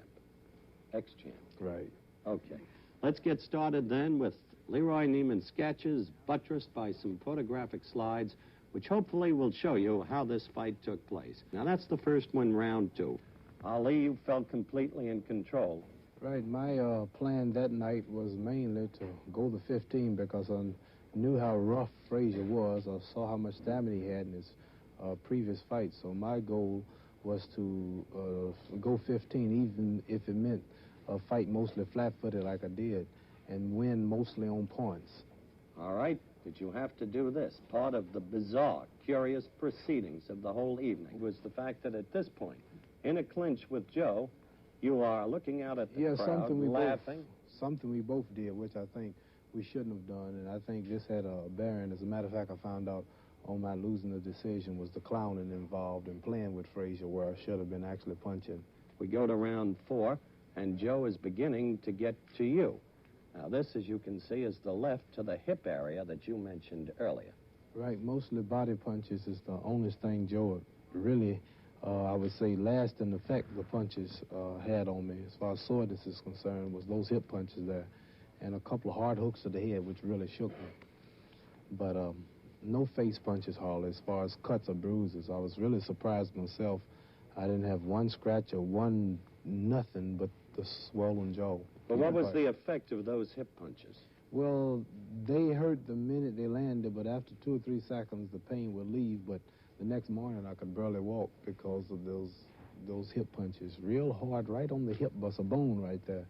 Ex-champ. Right. Okay. Let's get started then with Leroy Neiman's sketches buttressed by some photographic slides, which hopefully will show you how this fight took place. Now, that's the first one, round 2. Ali, you felt completely in control. Right. My plan that night was mainly to go the 15 because I knew how rough Frazier was. I saw how much stamina he had in his previous fight. So my goal was to go 15, even if it meant fight mostly flat-footed like I did, and win mostly on points. All right. Did you have to do this? Part of the bizarre, curious proceedings of the whole evening was the fact that at this point, in a clinch with Joe, you are looking out at the crowd, laughing. Something we both did, which I think we shouldn't have done, and I think this had a bearing. As a matter of fact, I found out on my losing the decision was the clowning involved in playing with Frazier, where I should have been actually punching. We go to round 4, and Joe is beginning to get to you. Now, this, as you can see, is the left to the hip area that you mentioned earlier. Right, mostly body punches is the only thing Joe really, I would say, lasting effect the punches had on me. As far as soreness is concerned, was those hip punches there, and a couple of hard hooks to the head, which really shook me. But no face punches, hardly, as far as cuts or bruises. I was really surprised myself. I didn't have one scratch or one nothing but the swollen jaw. But what was the effect of those hip punches? Well, they hurt the minute they landed, but after 2 or 3 seconds, the pain would leave. But the next morning, I could barely walk because of those hip punches. Real hard, right on the hip, bust a bone right there.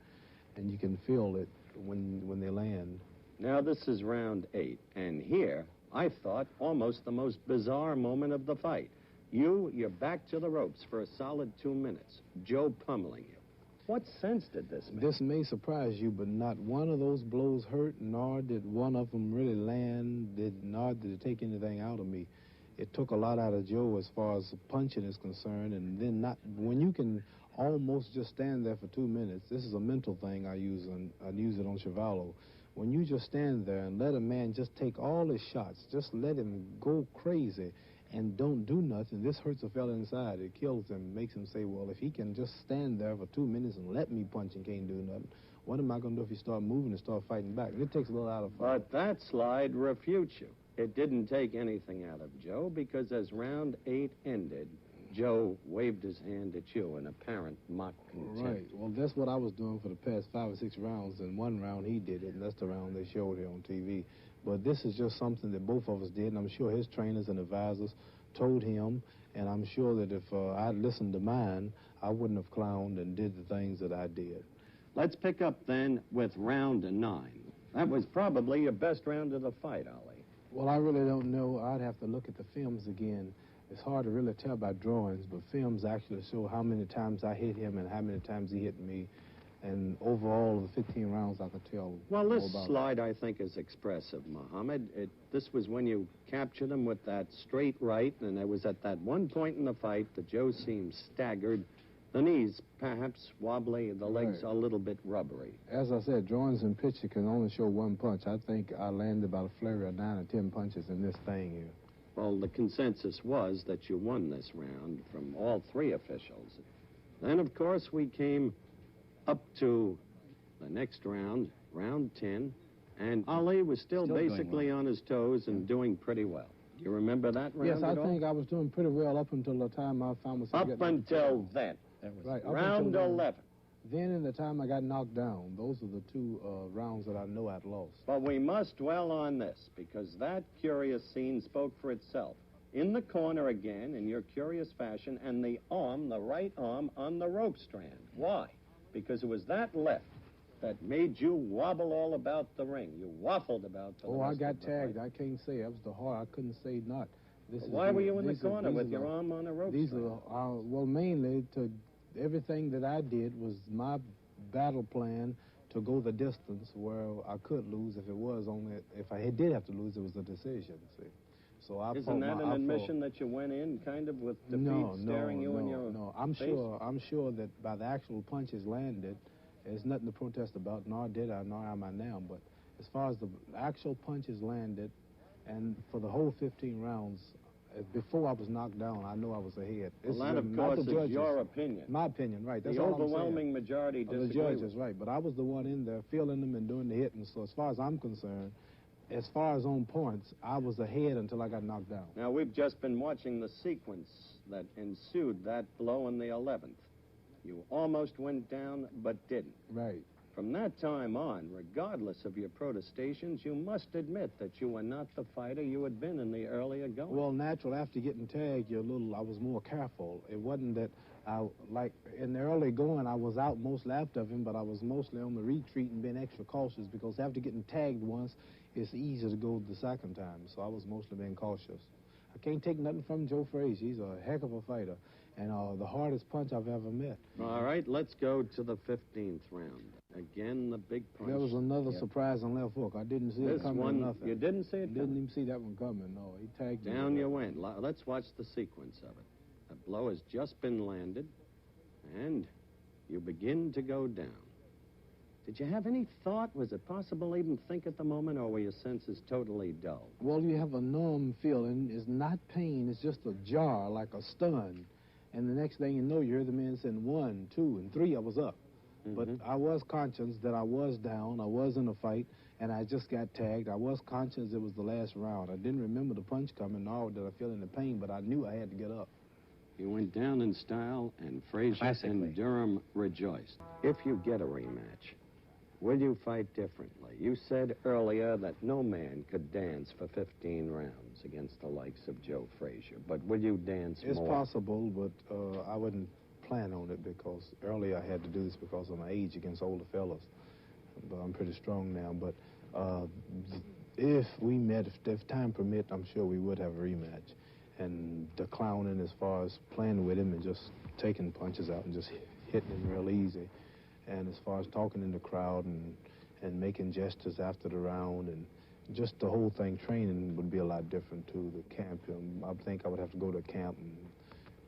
And you can feel it when they land. Now, this is round 8, and here, I thought, almost the most bizarre moment of the fight. You're back to the ropes for a solid 2 minutes. Joe pummeling you. What sense did this make? This may surprise you, but not one of those blows hurt, nor did one of them really land, nor did it take anything out of me. It took a lot out of Joe as far as punching is concerned, and then when you can almost just stand there for 2 minutes, this is a mental thing I use it on Chuvalo. When you just stand there and let a man just take all his shots, just let him go crazy, and don't do nothing, this hurts a fella inside. It kills him, makes him say, well, if he can just stand there for 2 minutes and let me punch and can't do nothing, what am I going to do if he start moving and start fighting back? And it takes a little out of fight. But that slide refutes you. It didn't take anything out of Joe because as round 8 ended, Joe waved his hand at you in apparent mock contempt. Right. Well, that's what I was doing for the past 5 or 6 rounds. In one round, he did it, and that's the round they showed here on TV. But this is just something that both of us did, and I'm sure his trainers and advisors told him, and I'm sure that if I'd listened to mine, I wouldn't have clowned and did the things that I did. Let's pick up then with round 9. That was probably your best round of the fight, Ali. Well, I really don't know. I'd have to look at the films again. It's hard to really tell by drawings, but films actually show how many times I hit him and how many times he hit me. And overall, of the 15 rounds, I could tell. Well, this slide, I think, is expressive, Muhammad. This was when you captured him with that straight right, and it was at that one point in the fight that Joe seemed staggered. The knees, perhaps, wobbly, the legs a little bit rubbery. As I said, drawings and picture can only show one punch. I think I landed about a flurry of 9 or 10 punches in this thing here. Well, the consensus was that you won this round from all 3 officials. Then, of course, we came up to the next round, round 10, and Ali was still basically on his toes and doing pretty well. Do you remember that round Yes, I think I was doing pretty well up until the time I found myself Up until then. Right, round 11. Then in the time I got knocked down. Those are the 2 rounds that I know I'd lost. But we must dwell on this, because that curious scene spoke for itself. In the corner again, in your curious fashion, and the right arm on the rope strand. Why? Because it was that left that made you wobble all about the ring. You waffled about the I got tagged. I can't say. That was the hard. I couldn't say not. Why were you in the corner with your arm on a rope strand? Well, mainly to everything that I did was my battle plan to go the distance where I could lose if I did have to lose, it was a decision, see. So Isn't that an admission that you went in kind of with defeat staring you in your face? I'm sure that by the actual punches landed, there's nothing to protest about, nor am I now. But As far as the actual punches landed, and for the whole 15 rounds, before I was knocked down, I know I was ahead. Well, that, of course, is your opinion. My opinion, right. That's the all I'm saying. overwhelming majority disagree the judges, right. But I was the one in there feeling them and doing the hitting. So as far as I'm concerned, as far as on points, I was ahead until I got knocked down. Now, we've just been watching the sequence that ensued that blow in the 11th. You almost went down, but didn't. Right. From that time on, regardless of your protestations, you must admit that you were not the fighter you had been in the earlier going. Well, natural, after getting tagged, I was more careful. It wasn't that like in the early going, I was out mostly after him, but I was mostly on the retreat and being extra cautious because after getting tagged once, it's easier to go the second time. So I was mostly being cautious. I can't take nothing from Joe Frazier. He's a heck of a fighter and the hardest punch I've ever met. All right, let's go to the 15th round. Again, the big punch. There was another surprise on left hook. I didn't see it coming or nothing. You didn't see it Didn't even see that one coming, no. He tagged me. Down you went. Let's watch the sequence of it. The blow has just been landed, and you begin to go down. Did you have any thought? Was it possible to even think at the moment, or were your senses totally dull? Well, you have a numb feeling. It's not pain. It's just a jar, like a stun. And the next thing you know, you hear the man saying 1, 2, and 3, I was up. But I was conscious that I was down, I was in a fight, and I just got tagged. I was conscious it was the last round. I didn't remember the punch coming, nor did I feel any pain, but I knew I had to get up. You went down in style, and Frazier and Durham rejoiced. If you get a rematch, will you fight differently? You said earlier that no man could dance for 15 rounds against the likes of Joe Frazier, but will you dance more? It's possible, but I wouldn't plan on it because earlier I had to do this because of my age against older fellas. But I'm pretty strong now. But if we met, if time permit, I'm sure we would have a rematch. And the clowning as far as playing with him and just taking punches out and just hitting him real easy. And as far as talking in the crowd and making gestures after the round and just the whole thing, training would be a lot different too. The camp, I think I would have to go to camp and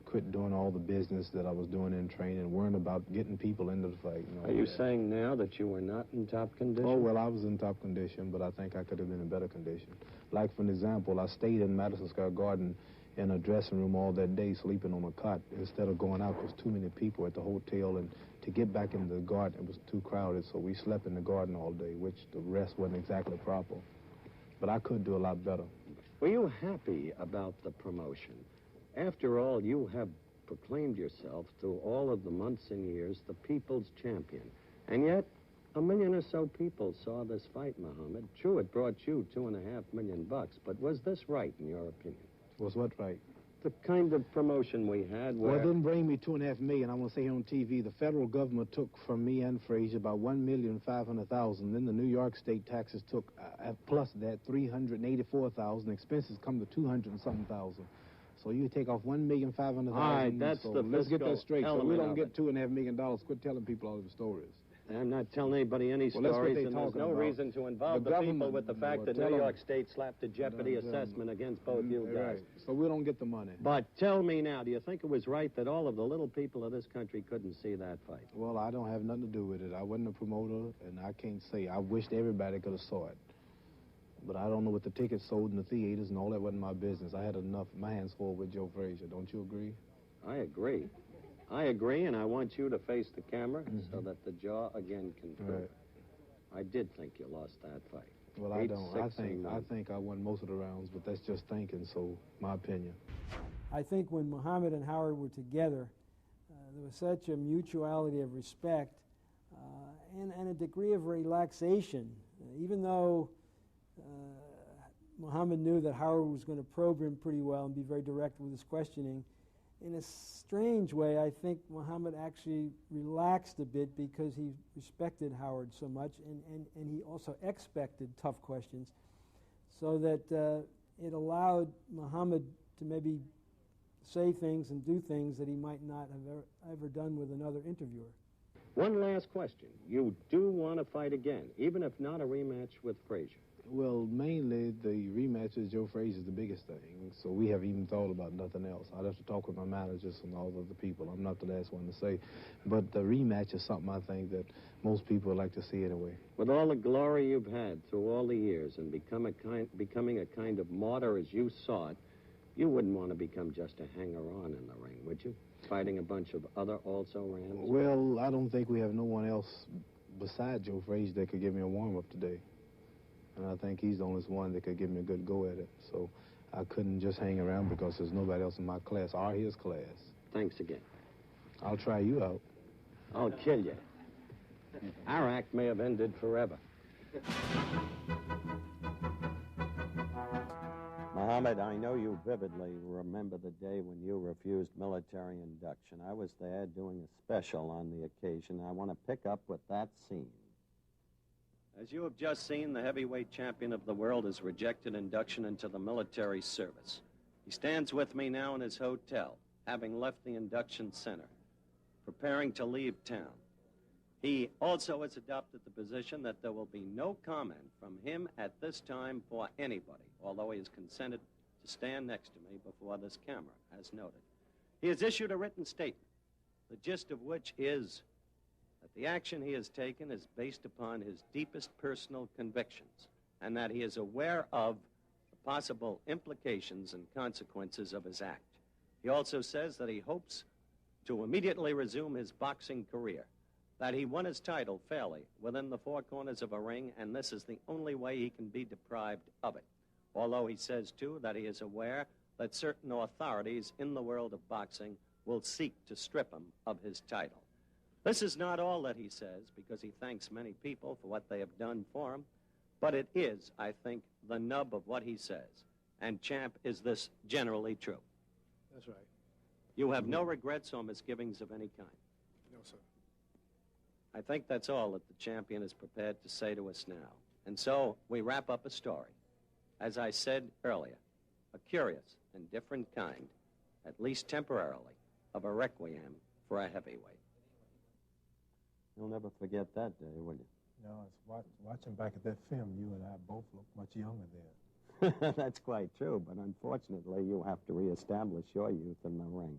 quit doing all the business that I was doing in training, worrying about getting people into the fight. Are you saying now that you were not in top condition? Oh, well, I was in top condition, but I think I could have been in better condition. Like, for an example, I stayed in Madison Square Garden in a dressing room all that day, sleeping on a cot, instead of going out. There was too many people at the hotel, and to get back in the garden, it was too crowded, so we slept in the garden all day, which the rest wasn't exactly proper. But I could do a lot better. Were you happy about the promotion? After all, you have proclaimed yourself through all of the months and years the people's champion. And yet, 1 million or so people saw this fight, Muhammad. True, it brought you $2.5 million, but was this right, in your opinion? Was what right? The kind of promotion we had where... Well, it didn't bring me $2.5 million. I want to say here on TV, the federal government took from me and Frazier about $1,500,000. Then the New York state taxes took, plus that, $384,000. Expenses come to $200 and something thousand. So you take off $1,500,000. All right, that's so the let's get that straight. So we don't get it. $2.5 million. Quit telling people all the stories. I'm not telling anybody any stories, and there's no reason to involve the people with the fact that New York State slapped a jeopardy assessment against both you guys. Right. So we don't get the money. But tell me now, do you think it was right that all of the little people of this country couldn't see that fight? Well, I don't have nothing to do with it. I wasn't a promoter, and I can't say. I wished everybody could have saw it. But I don't know what the tickets sold in the theaters and all that wasn't my business. I had enough, my hands full with Joe Frazier. Don't you agree? I agree. I agree, and I want you to face the camera so that the jaw again can prove it. I did think you lost that fight. Well, I don't. I think I won most of the rounds, but that's just thinking, so my opinion. I think when Muhammad and Howard were together, there was such a mutuality of respect and a degree of relaxation. Even though Muhammad knew that Howard was going to probe him pretty well and be very direct with his questioning, in a strange way, I think Muhammad actually relaxed a bit because he respected Howard so much, and he also expected tough questions, so that it allowed Muhammad to maybe say things and do things that he might not have ever done with another interviewer. One last question. You do want to fight again, even if not a rematch with Frazier? Well, mainly the rematch with Joe Frazier is the biggest thing, so we haven't even thought about nothing else. I'd have to talk with my managers and all of the people. I'm not the last one to say. But the rematch is something I think that most people would like to see anyway. With all the glory you've had through all the years and becoming a kind of martyr as you saw it, you wouldn't want to become just a hanger-on in the ring, would you? Fighting a bunch of other also-rans? Well, I don't think we have no one else besides Joe Frazier that could give me a warm-up today. And I think he's the only one that could give me a good go at it. So I couldn't just hang around because there's nobody else in my class or his class. Thanks again. I'll try you out. I'll kill you. Our act may have ended forever. Muhammad, I know you vividly remember the day when you refused military induction. I was there doing a special on the occasion. I want to pick up with that scene. As you have just seen, the heavyweight champion of the world has rejected induction into the military service. He stands with me now in his hotel, having left the induction center, preparing to leave town. He also has adopted the position that there will be no comment from him at this time for anybody, although he has consented to stand next to me before this camera, as noted. He has issued a written statement, the gist of which is that the action he has taken is based upon his deepest personal convictions, and that he is aware of the possible implications and consequences of his act. He also says that he hopes to immediately resume his boxing career, that he won his title fairly within the four corners of a ring, and this is the only way he can be deprived of it. Although he says, too, that he is aware that certain authorities in the world of boxing will seek to strip him of his title. This is not all that he says, because he thanks many people for what they have done for him, but it is, I think, the nub of what he says. And, Champ, is this generally true? That's right. You have no regrets or misgivings of any kind? No, sir. I think that's all that the champion is prepared to say to us now. And so we wrap up a story. As I said earlier, a curious and different kind, at least temporarily, of a requiem for a heavyweight. You'll never forget that day, will you? No, it's watching back at that film, you and I both look much younger then. That's quite true, but unfortunately, you have to reestablish your youth in the ring.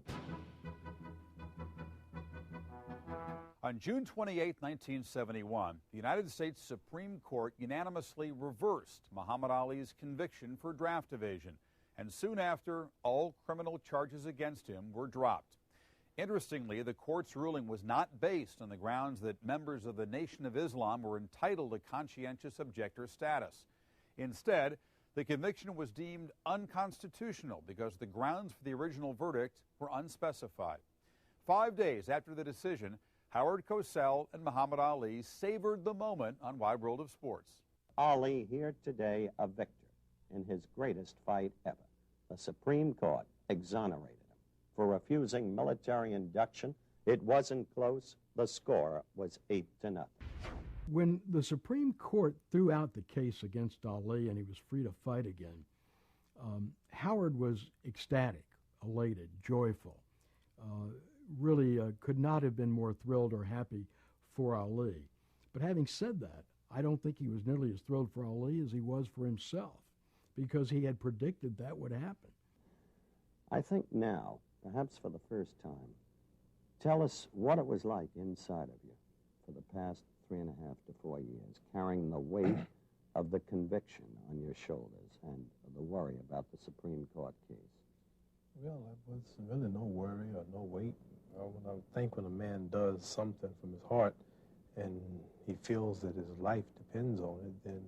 On June 28, 1971, the United States Supreme Court unanimously reversed Muhammad Ali's conviction for draft evasion, and soon after, all criminal charges against him were dropped. Interestingly, the court's ruling was not based on the grounds that members of the Nation of Islam were entitled to conscientious objector status. Instead, the conviction was deemed unconstitutional because the grounds for the original verdict were unspecified. 5 days after the decision, Howard Cosell and Muhammad Ali savored the moment on Wide World of Sports. Ali here today a victor in his greatest fight ever. The Supreme Court exonerated him for refusing military induction. It wasn't close. The score was 8-0. When the Supreme Court threw out the case against Ali and he was free to fight again, Howard was ecstatic, elated, joyful. Really could not have been more thrilled or happy for Ali. But having said that, I don't think he was nearly as thrilled for Ali as he was for himself, because he had predicted that would happen. I think now, perhaps for the first time, tell us what it was like inside of you for the past 3.5 to 4 years, carrying the weight of the conviction on your shoulders and the worry about the Supreme Court case. Well, it was really no worry or no weight. When I think when a man does something from his heart and he feels that his life depends on it, then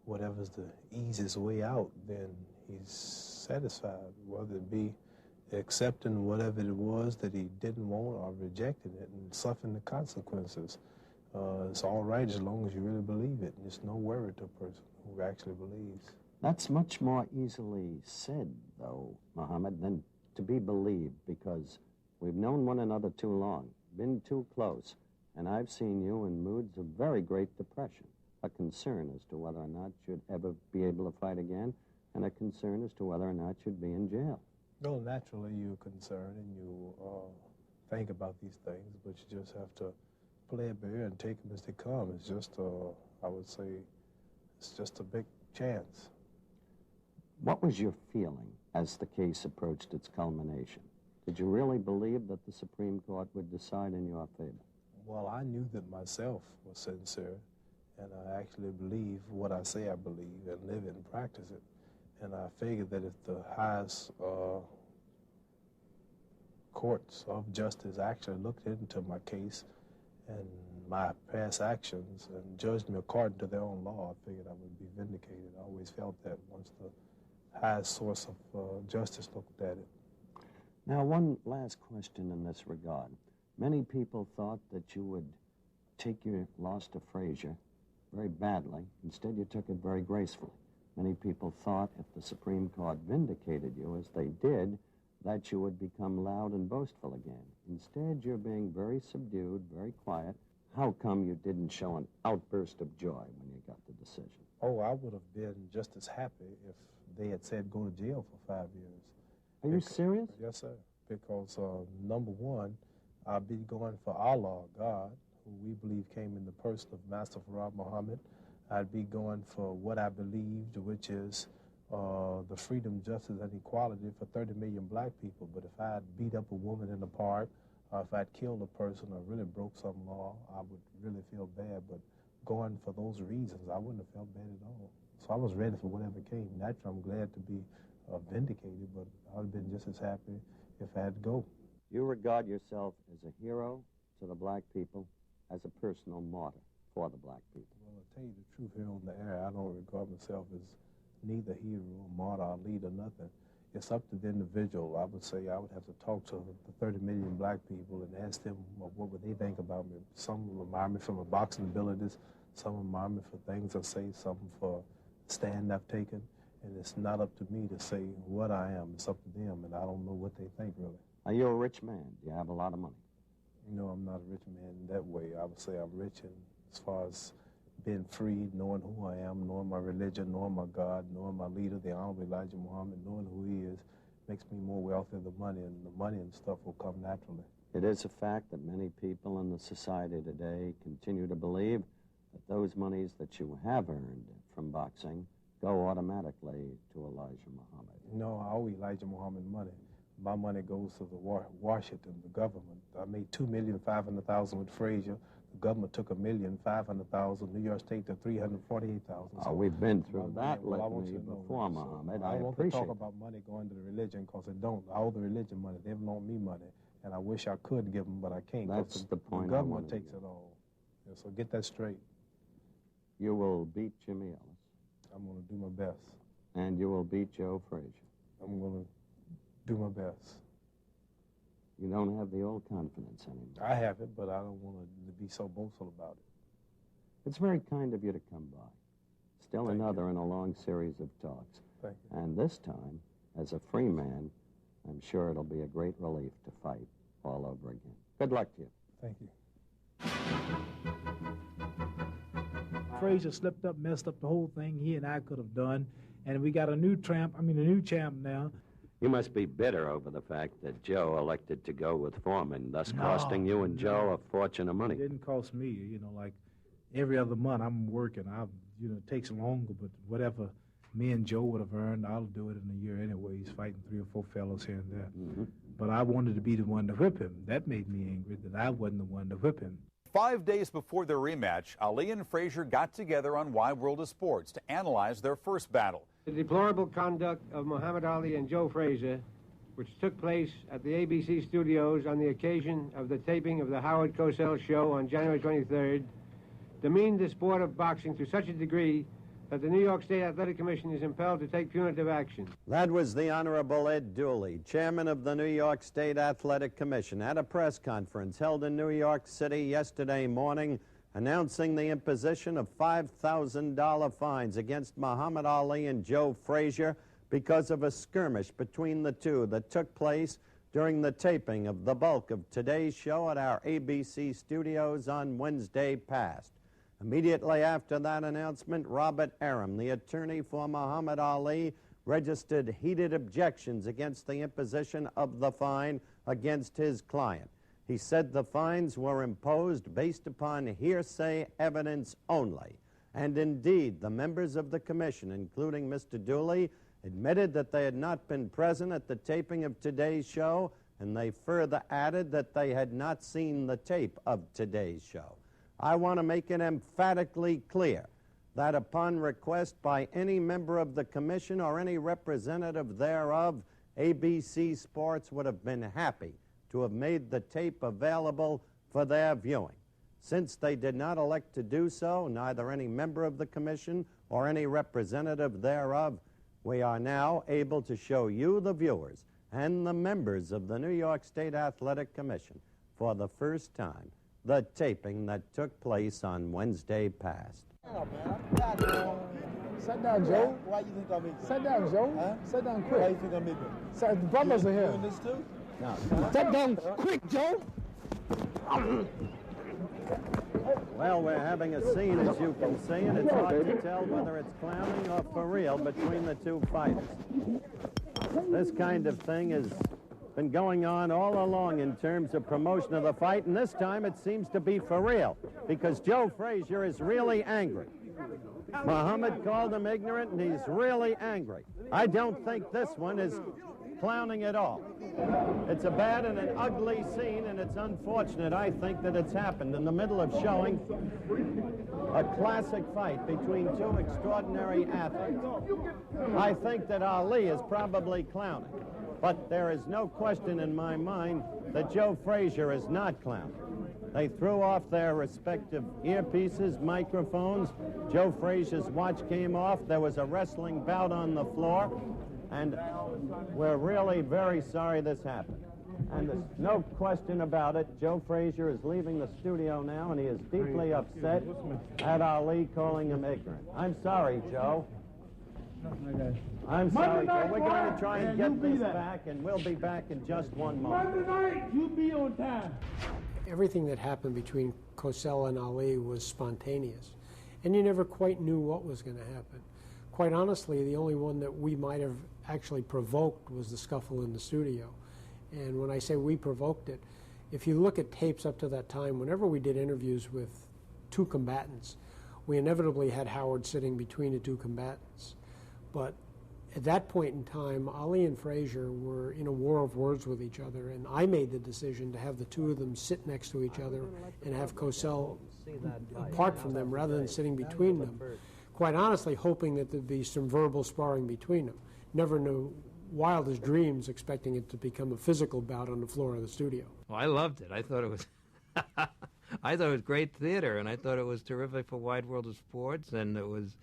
whatever's the easiest way out, then he's satisfied, whether it be accepting whatever it was that he didn't want or rejecting it and suffering the consequences. It's all right as long as you really believe it. And it's no worry to a person who actually believes. That's much more easily said, though, Muhammad, than to be believed, because we've known one another too long, been too close, and I've seen you in moods of very great depression, a concern as to whether or not you'd ever be able to fight again, and a concern as to whether or not you'd be in jail. Well, naturally you're concerned and you think about these things, but you just have to play it by ear and take them as they come. It's just, I would say, it's just a big chance. What was your feeling as the case approached its culmination? Did you really believe that the Supreme Court would decide in your favor? Well, I knew that myself was sincere, and I actually believe what I say I believe and live it and practice it. And I figured that if the highest courts of justice actually looked into my case and my past actions and judged me according to their own law, I figured I would be vindicated. I always felt that once the highest source of justice looked at it. Now, one last question in this regard. Many people thought that you would take your loss to Frazier very badly. Instead, you took it very gracefully. Many people thought if the Supreme Court vindicated you, as they did, that you would become loud and boastful again. Instead, you're being very subdued, very quiet. How come you didn't show an outburst of joy when you got the decision? Oh, I would have been just as happy if they had said go to jail for 5 years. Are you serious? Yes, sir. Because, number one, I'll be going for Allah, God, who we believe came in the person of Master Farad Muhammad. I'd be going for what I believed, which is the freedom, justice, and equality for 30 million black people. But if I had beat up a woman in the park, or if I'd killed a person or really broke some law, I would really feel bad. But going for those reasons, I wouldn't have felt bad at all. So I was ready for whatever came. Naturally, I'm glad to be vindicated, but I would have been just as happy if I had to go. You regard yourself as a hero to the black people, as a personal martyr for the black people. Well, I'll tell you the truth here on the air, I don't regard myself as neither hero, martyr, or leader, nothing. It's up to the individual. I would say I would have to talk to the 30 million black people and ask them what would they think about me. Some remind me from my boxing abilities, some remind me for things I say, some for stand I've taken. And it's not up to me to say what I am. It's up to them, and I don't know what they think, really. Are you a rich man? Do you have a lot of money? No, I'm not a rich man in that way. I would say I'm rich in as far as being free, knowing who I am, knowing my religion, knowing my God, knowing my leader, the Honorable Elijah Muhammad, knowing who he is, makes me more wealthy than the money, and the money and stuff will come naturally. It is a fact that many people in the society today continue to believe that those monies that you have earned from boxing go automatically to Elijah Muhammad. No, I owe Elijah Muhammad money. My money goes to the Washington, the government. I made $2,500,000 with Frazier. The government took $1,500,000. New York State to $348,000. Oh, we've been through that litany before, Muhammad. I want appreciate to talk about money going to the religion because it don't. I owe the religion money. They've loaned me money, and I wish I could give them, but I can't. That's the point. The government takes it all. Yeah, so get that straight. You will beat Jimmy Ellis. I'm going to do my best. And you will beat Joe Frazier. I'm going to do my best. You don't have the old confidence anymore. I have it, but I don't want to be so boastful about it. It's very kind of you to come by. Still another in a long series of talks. Thank you. And this time, as a free man, I'm sure it'll be a great relief to fight all over again. Good luck to you. Thank you. Frazier slipped up, messed up the whole thing he and I could have done, and we got a new champ now. You must be bitter over the fact that Joe elected to go with Foreman, thus costing you and Joe a fortune of money. It didn't cost me, like every other month I'm working. It takes longer, but whatever me and Joe would have earned, I'll do it in a year anyway. He's fighting 3 or 4 fellows here and there. Mm-hmm. But I wanted to be the one to whip him. That made me angry that I wasn't the one to whip him. 5 days before their rematch, Ali and Frazier got together on Wide World of Sports to analyze their first battle. The deplorable conduct of Muhammad Ali and Joe Frazier, which took place at the ABC studios on the occasion of the taping of the Howard Cosell show on January 23rd, demeaned the sport of boxing to such a degree that the New York State Athletic Commission is impelled to take punitive action. That was the Honorable Ed Dooley, chairman of the New York State Athletic Commission, at a press conference held in New York City yesterday morning, announcing the imposition of $5,000 fines against Muhammad Ali and Joe Frazier because of a skirmish between the two that took place during the taping of the bulk of today's show at our ABC studios on Wednesday past. Immediately after that announcement, Robert Arum, the attorney for Muhammad Ali, registered heated objections against the imposition of the fine against his client. He said the fines were imposed based upon hearsay evidence only, And indeed, the members of the commission, including Mr. Dooley, admitted that they had not been present at the taping of today's show, and they further added that they had not seen the tape of today's show. I want to make it emphatically clear that upon request by any member of the commission or any representative thereof, ABC Sports would have been happy to have made the tape available for their viewing. Since they did not elect to do so, neither any member of the commission or any representative thereof, we are now able to show you, the viewers, and the members of the New York State Athletic Commission, for the first time, the taping that took place on Wednesday past. Sit down, Joe. Why you think I'm making? Sit down, Joe. Huh? Sit down quick. Why you think I'm making? The brothers are here. Doing this too? No. Sit down quick, Joe. Well, we're having a scene, as you can see, and it's hard to tell whether it's clowning or for real between the two fighters. This kind of thing has been going on all along in terms of promotion of the fight, and this time it seems to be for real, because Joe Frazier is really angry. Muhammad called him ignorant, and he's really angry. I don't think this one is clowning at all. It's a bad and an ugly scene, and it's unfortunate, I think, that it's happened in the middle of showing a classic fight between two extraordinary athletes. I think that Ali is probably clowning, but there is no question in my mind that Joe Frazier is not clowning. They threw off their respective earpieces, microphones. Joe Frazier's watch came off. There was a wrestling bout on the floor, and we're really very sorry this happened. And there's no question about it. Joe Frazier is leaving the studio now, and he is deeply upset at Ali calling him ignorant. I'm sorry, Joe. I'm sorry, Joe. We're going to try and get this back, and we'll be back in just one moment. Monday night, you be on time. Everything that happened between Cosell and Ali was spontaneous, and you never quite knew what was going to happen. Quite honestly, the only one that we might have actually provoked was the scuffle in the studio. And when I say we provoked it, if you look at tapes up to that time, whenever we did interviews with two combatants, we inevitably had Howard sitting between the two combatants. But at that point in time, Ali and Frazier were in a war of words with each other, and I made the decision to have the two of them sit next to each other and have Cosell apart from them rather than sitting between them. Quite honestly, hoping that there'd be some verbal sparring between them. Never in the wildest dreams expecting it to become a physical bout on the floor of the studio. Well, I loved it. I thought it was I thought it was great theater, and I thought it was terrific for Wide World of Sports, and it was,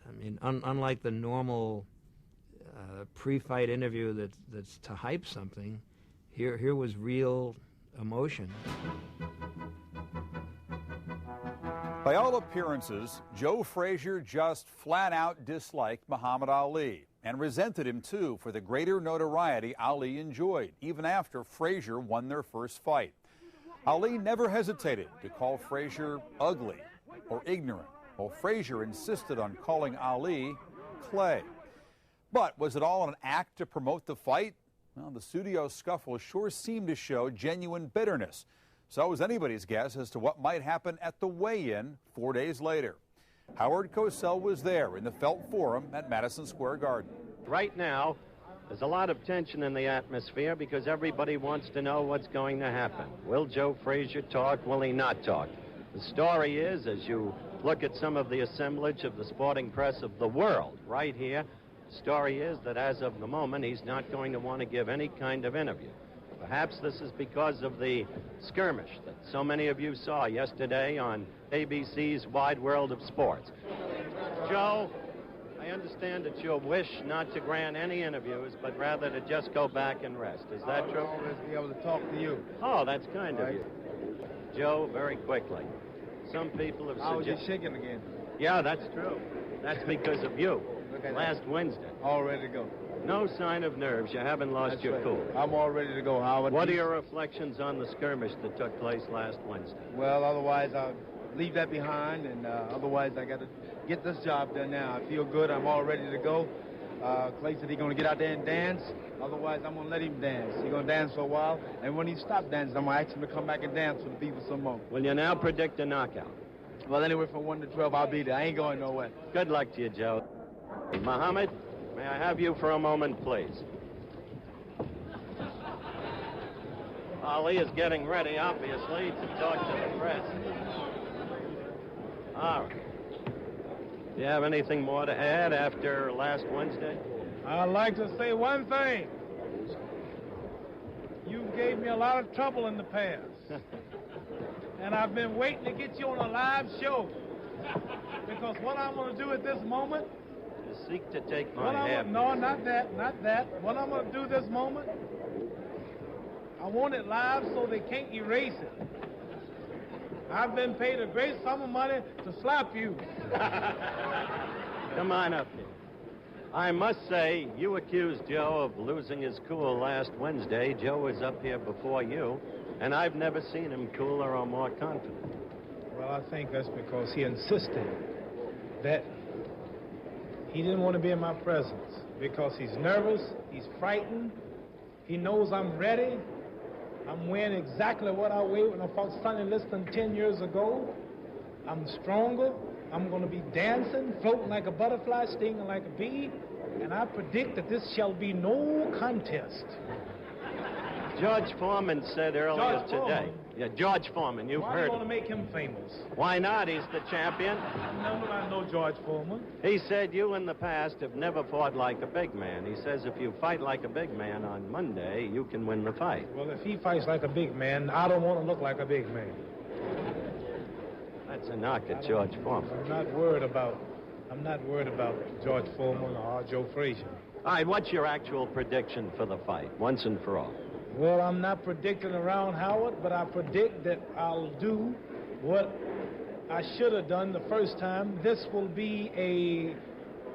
I mean, unlike the normal pre-fight interview that's to hype something, here was real emotion. By all appearances, Joe Frazier just flat out disliked Muhammad Ali and resented him too for the greater notoriety Ali enjoyed, even after Frazier won their first fight. Ali never hesitated to call Frazier ugly or ignorant, while Frazier insisted on calling Ali clay. But was it all an act to promote the fight? Well, the studio scuffle sure seemed to show genuine bitterness. So it was anybody's guess as to what might happen at the weigh-in 4 days later. Howard Cosell was there in the Felt Forum at Madison Square Garden. Right now, there's a lot of tension in the atmosphere because everybody wants to know what's going to happen. Will Joe Frazier talk? Will he not talk? The story is, as you look at some of the assemblage of the sporting press of the world right here, the story is that as of the moment, he's not going to want to give any kind of interview. Perhaps this is because of the skirmish that so many of you saw yesterday on ABC's Wide World of Sports. Joe, I understand it's your wish not to grant any interviews, but rather to just go back and rest. Is that true? I'll always be able to talk to you. Oh, that's kind of you. Joe, very quickly, some people have suggested... I was just shaking again. Yeah, that's true. That's because of you. Last Wednesday. All ready to go. No sign of nerves. You haven't lost your cool. I'm all ready to go, Howard. What are your reflections on the skirmish that took place last Wednesday? Well, otherwise I'll leave that behind, and otherwise I got to get this job done now. I feel good. I'm all ready to go. Clay said he's going to get out there and dance. Otherwise, I'm going to let him dance. He's going to dance for a while, and when he stops dancing, I'm going to ask him to come back and dance with the people some more. Will you now predict a knockout? Well, anyway, from 1 to 12, I'll be there. I ain't going nowhere. Good luck to you, Joe. Muhammad, may I have you for a moment, please? Ali is getting ready, obviously, to talk to the press. All right. Do you have anything more to add after last Wednesday? I'd like to say one thing. You gave me a lot of trouble in the past. And I've been waiting to get you on a live show. Because what I'm going to do at this moment... To seek to take my hand. No, not that. What I'm going to do this moment, I want it live so they can't erase it. I've been paid a great sum of money to slap you. Come on up here. I must say, you accused Joe of losing his cool last Wednesday. Joe was up here before you, and I've never seen him cooler or more confident. Well, I think that's because he insisted that he didn't want to be in my presence because he's nervous, he's frightened, he knows I'm ready. I'm weighing exactly what I weighed when I fought Sonny Liston 10 years ago. I'm stronger. I'm going to be dancing, floating like a butterfly, stinging like a bee, and I predict that this shall be no contest. George Foreman said earlier today. Yeah, George Foreman, you've heard. Why do you want to make him famous? Why not? He's the champion. No, I know George Foreman. He said you in the past have never fought like a big man. He says if you fight like a big man on Monday, you can win the fight. Well, if he fights like a big man, I don't want to look like a big man. That's a knock at George Foreman. I'm not worried about George Foreman or Joe Frazier. All right, what's your actual prediction for the fight, once and for all? Well, I'm not predicting around Howard, but I predict that I'll do what I should have done the first time. This will be a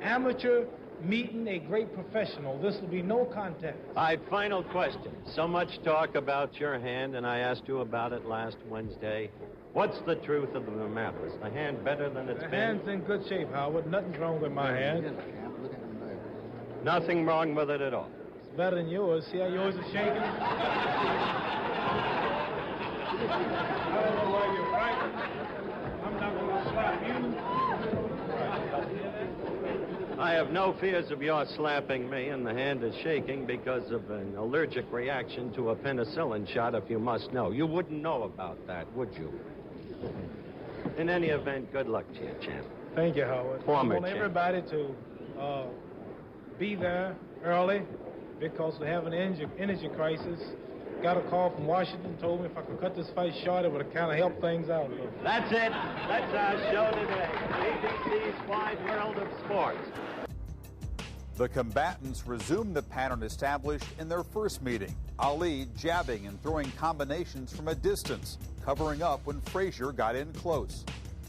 amateur meeting a great professional. This will be no contest. All right, final question. So much talk about your hand, and I asked you about it last Wednesday. What's the truth of the matter? Is the hand better than it's been? The hand's in good shape, Howard. Nothing's wrong with my hand. Nothing wrong with it at all. It's better than yours. See how yours is shaking? I don't know why you're frightened. I'm not going to slap you. I have no fears of your slapping me, and the hand is shaking because of an allergic reaction to a penicillin shot, if you must know. You wouldn't know about that, would you? In any event, good luck to you, champ. Thank you, Howard. Former I want champ. everybody to be there early because they have an energy crisis. Got a call from Washington, told me if I could cut this fight short, it would have kind of helped things out. That's it. That's our show today. ABC's Wide World of Sports. The combatants resumed the pattern established in their first meeting. Ali jabbing and throwing combinations from a distance, covering up when Frazier got in close.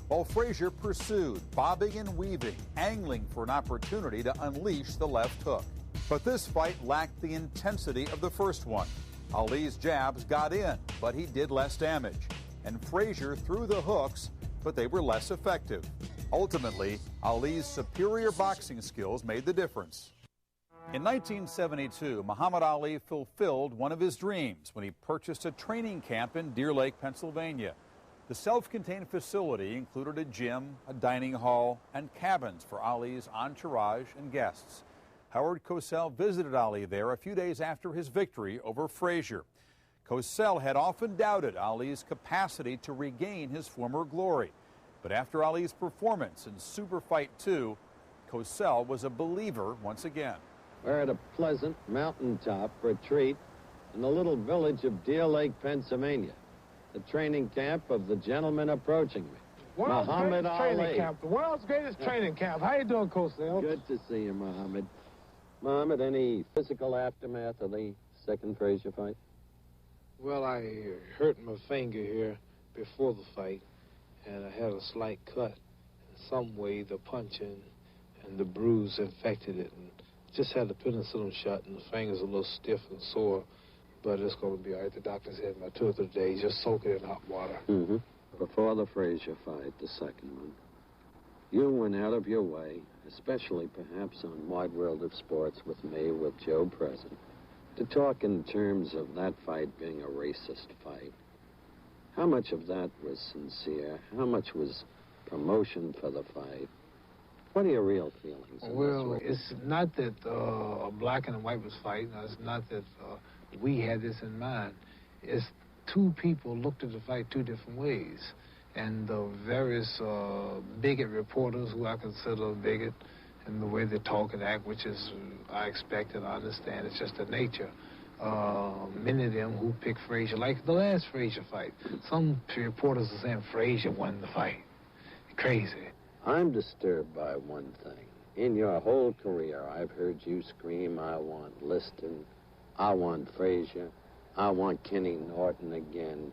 While Frazier pursued, bobbing and weaving, angling for an opportunity to unleash the left hook. But this fight lacked the intensity of the first one. Ali's jabs got in, but he did less damage. And Frazier threw the hooks, but they were less effective. Ultimately, Ali's superior boxing skills made the difference. In 1972, Muhammad Ali fulfilled one of his dreams when he purchased a training camp in Deer Lake, Pennsylvania. The self-contained facility included a gym, a dining hall, and cabins for Ali's entourage and guests. Howard Cosell visited Ali there a few days after his victory over Frazier. Cosell had often doubted Ali's capacity to regain his former glory. But after Ali's performance in Super Fight 2, Cosell was a believer once again. We're at a pleasant mountaintop retreat in the little village of Deer Lake, Pennsylvania, the training camp of the gentleman approaching me, Muhammad Ali. Training camp, the world's greatest training camp. How you doing, Cosell? Good to see you, Muhammad. Muhammad, any physical aftermath of the second Frazier fight? Well, I hurt my finger here before the fight, and I had a slight cut. In some way, the punching and the bruise infected it, and just had the penicillin shot, and the finger's a little stiff and sore, but it's going to be all right. The doctor said about 2 or 3 days, just soak it in hot water. Mm-hmm. Before the Frazier fight, the second one, you went out of your way, especially perhaps on Wide World of Sports with me, with Joe present, to talk in terms of that fight being a racist fight. How much of that was sincere? How much was promotion for the fight. What are your real feelings? Well, it's not that a black and a white was fighting. It's not that we had this in mind. It's two people looked at the fight two different ways. And the various bigot reporters, who I consider a bigot, and the way they talk and act, which is, I expect and I understand, it's just the nature. Many of them who pick Frazier, like the last Frazier fight. Some reporters are saying Frazier won the fight. Crazy. I'm disturbed by one thing. In your whole career, I've heard you scream, I want Liston, I want Frazier, I want Kenny Norton again.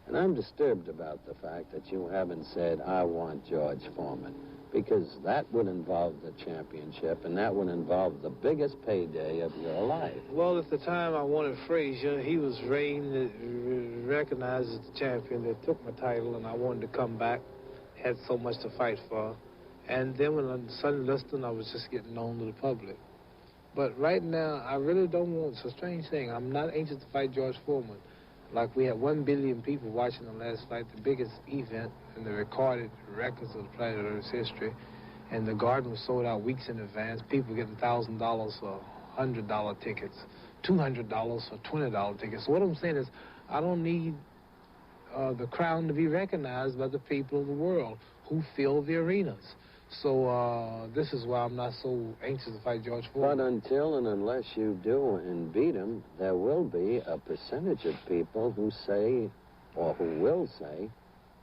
And I'm disturbed about the fact that you haven't said, I want George Foreman, because that would involve the championship, and that would involve the biggest payday of your life. Well, at the time I wanted Frazier, he was recognized as the champion that took my title, and I wanted to come back, had so much to fight for. And then when on Sonny Liston, I was just getting known to the public. But right now, I really don't want, it's a strange thing, I'm not anxious to fight George Foreman. Like, we had 1 billion people watching the last fight, the biggest event in the recorded records of the planet Earth's history. And the Garden was sold out weeks in advance. People getting $1,000 for $100 tickets, $200 for $20 tickets. So what I'm saying is, I don't need the crown to be recognized by the people of the world who fill the arenas. So this is why I'm not so anxious to fight George Foreman. But until and unless you do and beat him, there will be a percentage of people who say, or who will say,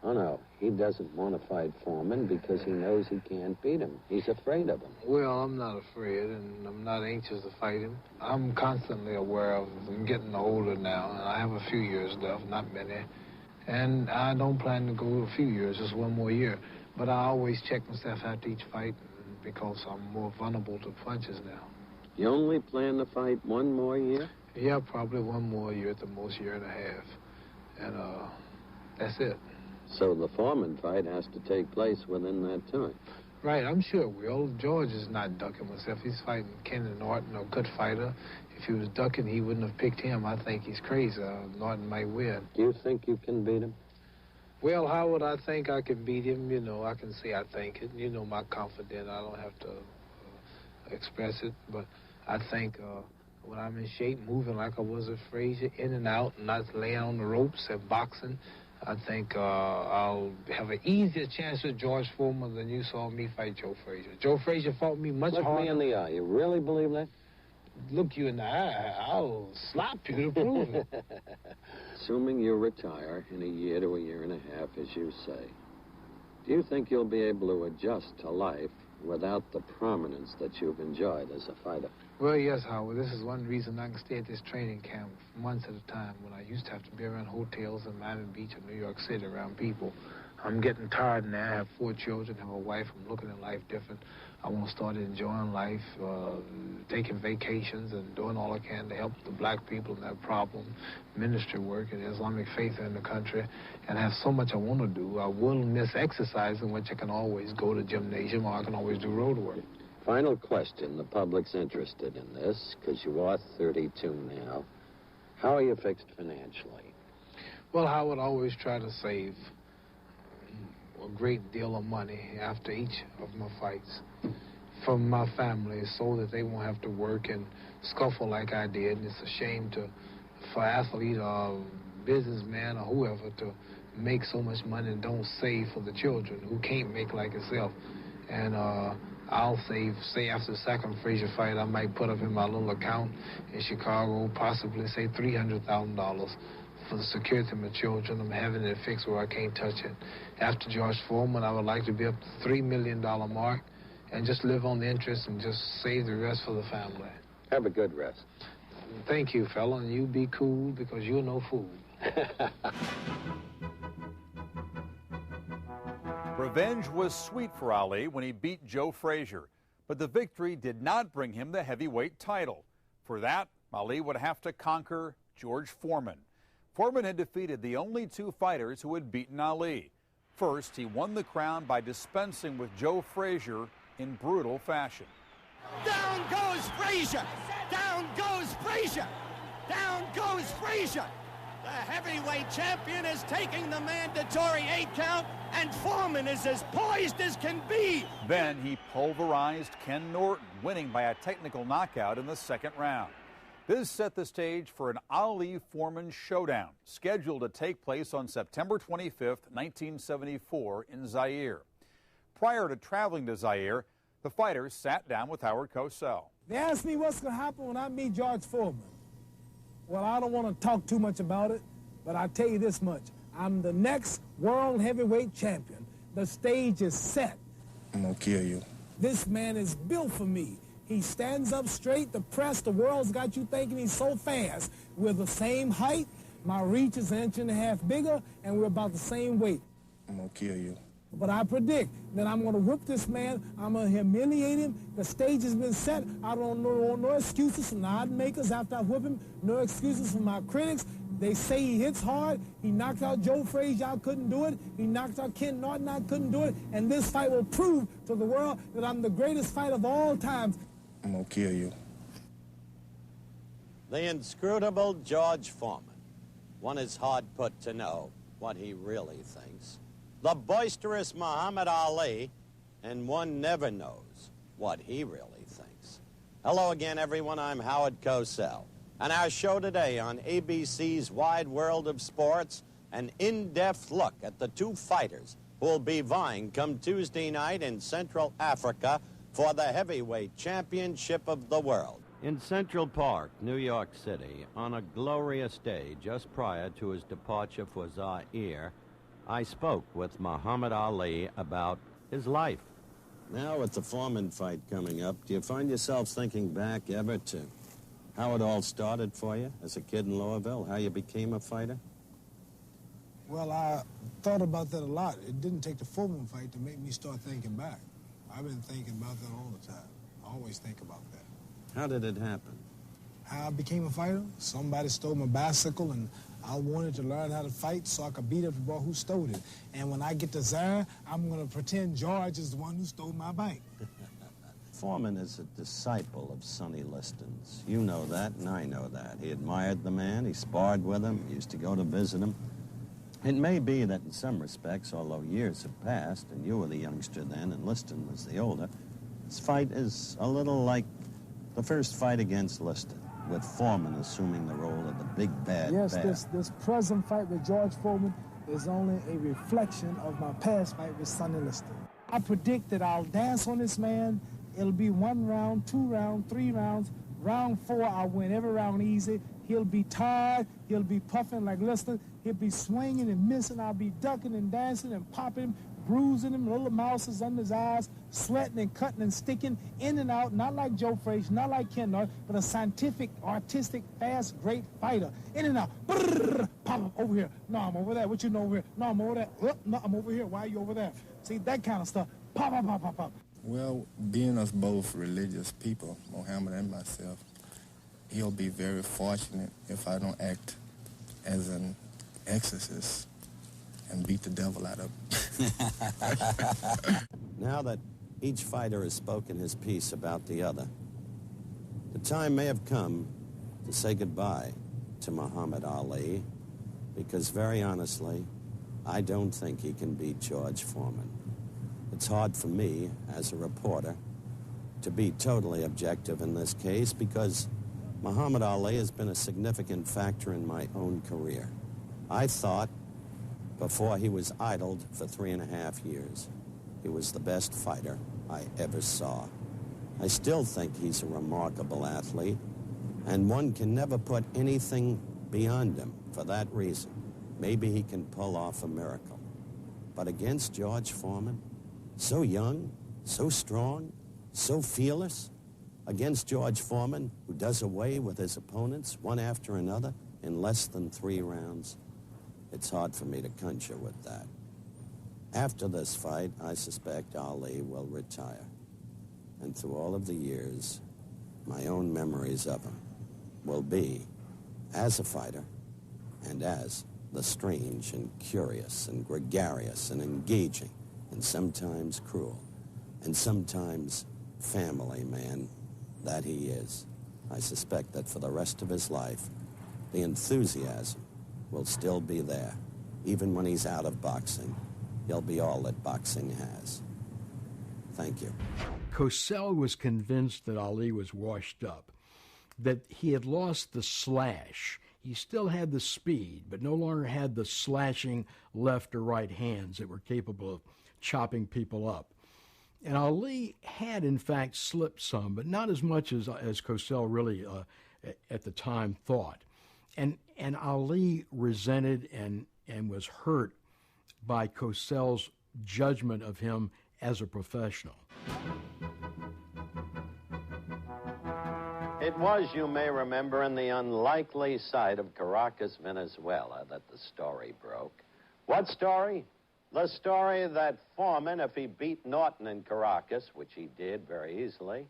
oh no, he doesn't want to fight Foreman because he knows he can't beat him. He's afraid of him. Well, I'm not afraid, and I'm not anxious to fight him. I'm constantly aware of him. I'm getting older now, and I have a few years left, not many. And I don't plan to go a few years, just 1 more year. But I always check myself after each fight because I'm more vulnerable to punches now. You only plan to fight 1 more year? Yeah, probably 1 more year, at the most year and a half. And that's it. So the Foreman fight has to take place within that time. Right, I'm sure it will. George is not ducking himself. He's fighting Kenny Norton, a good fighter. If he was ducking, he wouldn't have picked him. I think he's crazy. Norton might win. Do you think you can beat him? Well, Howard, I think I can beat him. You know, I can say I think it. You know, my confidence. I don't have to express it. But I think when I'm in shape, moving like I was at Frazier, in and out, not laying on the ropes and boxing, I think I'll have an easier chance with George Foreman than you saw me fight Joe Frazier. Joe Frazier fought me much harder. Look me in the eye. You really believe that? Look you in the eye. I'll slap you to prove it. Assuming you retire in a year to a year and a half, as you say, do you think you'll be able to adjust to life without the prominence that you've enjoyed as a fighter? Well, yes, Howard. This is one reason I can stay at this training camp months at a time when I used to have to be around hotels in Miami Beach or New York City around people. I'm getting tired now. I have 4 children, have a wife. I'm looking at life different. I want to start enjoying life, taking vacations and doing all I can to help the black people in that problem, ministry work and Islamic faith in the country, and I have so much I want to do. I will miss exercising, which I can always go to gymnasium or I can always do road work. Final question. The public's interested in this because you are 32 now. How are you fixed financially? Well, I would always try to save a great deal of money after each of my fights from my family so that they won't have to work and scuffle like I did. And it's a shame for athlete or businessman or whoever to make so much money and don't save for the children who can't make like yourself. And I'll save, say after the second Frazier fight, I might put up in my little account in Chicago, possibly say $300,000 for the security of my children. I'm having it fixed where I can't touch it. After George Foreman, I would like to be up to the $3 million mark and just live on the interest and just save the rest for the family. Have a good rest. Thank you, fella, and you be cool because you're no fool. Revenge was sweet for Ali when he beat Joe Frazier, but the victory did not bring him the heavyweight title. For that, Ali would have to conquer George Foreman. Foreman had defeated the only 2 fighters who had beaten Ali. First, he won the crown by dispensing with Joe Frazier in brutal fashion. Down goes Frazier! Down goes Frazier! Down goes Frazier! The heavyweight champion is taking the mandatory 8 count, and Foreman is as poised as can be. Then he pulverized Ken Norton, winning by a technical knockout in the second round. This set the stage for an Ali-Foreman showdown, scheduled to take place on September 25th, 1974 in Zaire. Prior to traveling to Zaire, the fighters sat down with Howard Cosell. They asked me what's going to happen when I meet George Foreman. Well, I don't want to talk too much about it, but I'll tell you this much. I'm the next world heavyweight champion. The stage is set. I'm going to kill you. This man is built for me. He stands up straight. The press, the world's got you thinking he's so fast. We're the same height. My reach is 1.5 inches bigger, and we're about the same weight. I'm going to kill you. But I predict that I'm going to whip this man. I'm going to humiliate him. The stage has been set. I don't know no excuses from the odd makers after I whip him. No excuses from my critics. They say he hits hard. He knocked out Joe Frazier. I couldn't do it. He knocked out Ken Norton. I couldn't do it. And this fight will prove to the world that I'm the greatest fighter of all time. I'm going to kill you. The inscrutable George Foreman. One is hard put to know what he really thinks. The boisterous Muhammad Ali, and one never knows what he really thinks. Hello again, everyone. I'm Howard Cosell. And our show today on ABC's Wide World of Sports, an in-depth look at the two fighters who will be vying come Tuesday night in Central Africa for the heavyweight championship of the world. In Central Park, New York City, on a glorious day just prior to his departure for Zaire, I spoke with Muhammad Ali about his life. Now, with the Foreman fight coming up, do you find yourself thinking back ever to how it all started for you as a kid in Louisville, how you became a fighter? Well, I thought about that a lot. It didn't take the Foreman fight to make me start thinking back. I've been thinking about that all the time. I always think about that. How did it happen? How I became a fighter? Somebody stole my bicycle, and I wanted to learn how to fight so I could beat up the boy who stole it. And when I get to Zaire, I'm going to pretend George is the one who stole my bike. Foreman is a disciple of Sonny Liston's. You know that, and I know that. He admired the man, he sparred with him, he used to go to visit him. It may be that in some respects, although years have passed, and you were the youngster then, and Liston was the older, this fight is a little like the first fight against Liston, with Foreman assuming the role of the big bad Yes, bear. this present fight with George Foreman is only a reflection of my past fight with Sonny Liston. I predict that I'll dance on this man. It'll be 1 round, 2 rounds, 3 rounds. Round 4, I'll win every round easy. He'll be tired. He'll be puffing like Liston. He'll be swinging and missing. I'll be ducking and dancing and popping him, bruising him, little mouses under his eyes, sweating and cutting and sticking in and out, not like Joe Frazier, not like Ken Norton, but a scientific, artistic, fast, great fighter. In and out. Brrr, pop, over here. No, I'm over there. What you know over here? No, I'm over there. No, I'm over here. Why are you over there? See, that kind of stuff. Pop, pop, pop, pop, pop. Well, being us both religious people, Muhammad and myself, he'll be very fortunate if I don't act as an exorcist and beat the devil out of him. Now that each fighter has spoken his piece about the other, the time may have come to say goodbye to Muhammad Ali, because very honestly, I don't think he can beat George Foreman. It's hard for me, as a reporter, to be totally objective in this case because Muhammad Ali has been a significant factor in my own career. I thought, before he was idled for 3.5 years, he was the best fighter I ever saw. I still think he's a remarkable athlete, and one can never put anything beyond him for that reason. Maybe he can pull off a miracle. But against George Foreman, so young, so strong, so fearless, against George Foreman, who does away with his opponents one after another in less than 3 rounds, it's hard for me to conjure with that. After this fight, I suspect Ali will retire. And through all of the years, my own memories of him will be as a fighter and as the strange and curious and gregarious and engaging and sometimes cruel and sometimes family man that he is. I suspect that for the rest of his life, the enthusiasm will still be there. Even when he's out of boxing, he'll be all that boxing has. Thank you. Cosell was convinced that Ali was washed up, that he had lost the slash. He still had the speed, but no longer had the slashing left or right hands that were capable of chopping people up. And Ali had, in fact, slipped some, but not as much as Cosell really at the time thought. And Ali resented and was hurt by Cosell's judgment of him as a professional. It was, you may remember, in the unlikely site of Caracas, Venezuela, that the story broke. What story? The story that Foreman, if he beat Norton in Caracas, which he did very easily,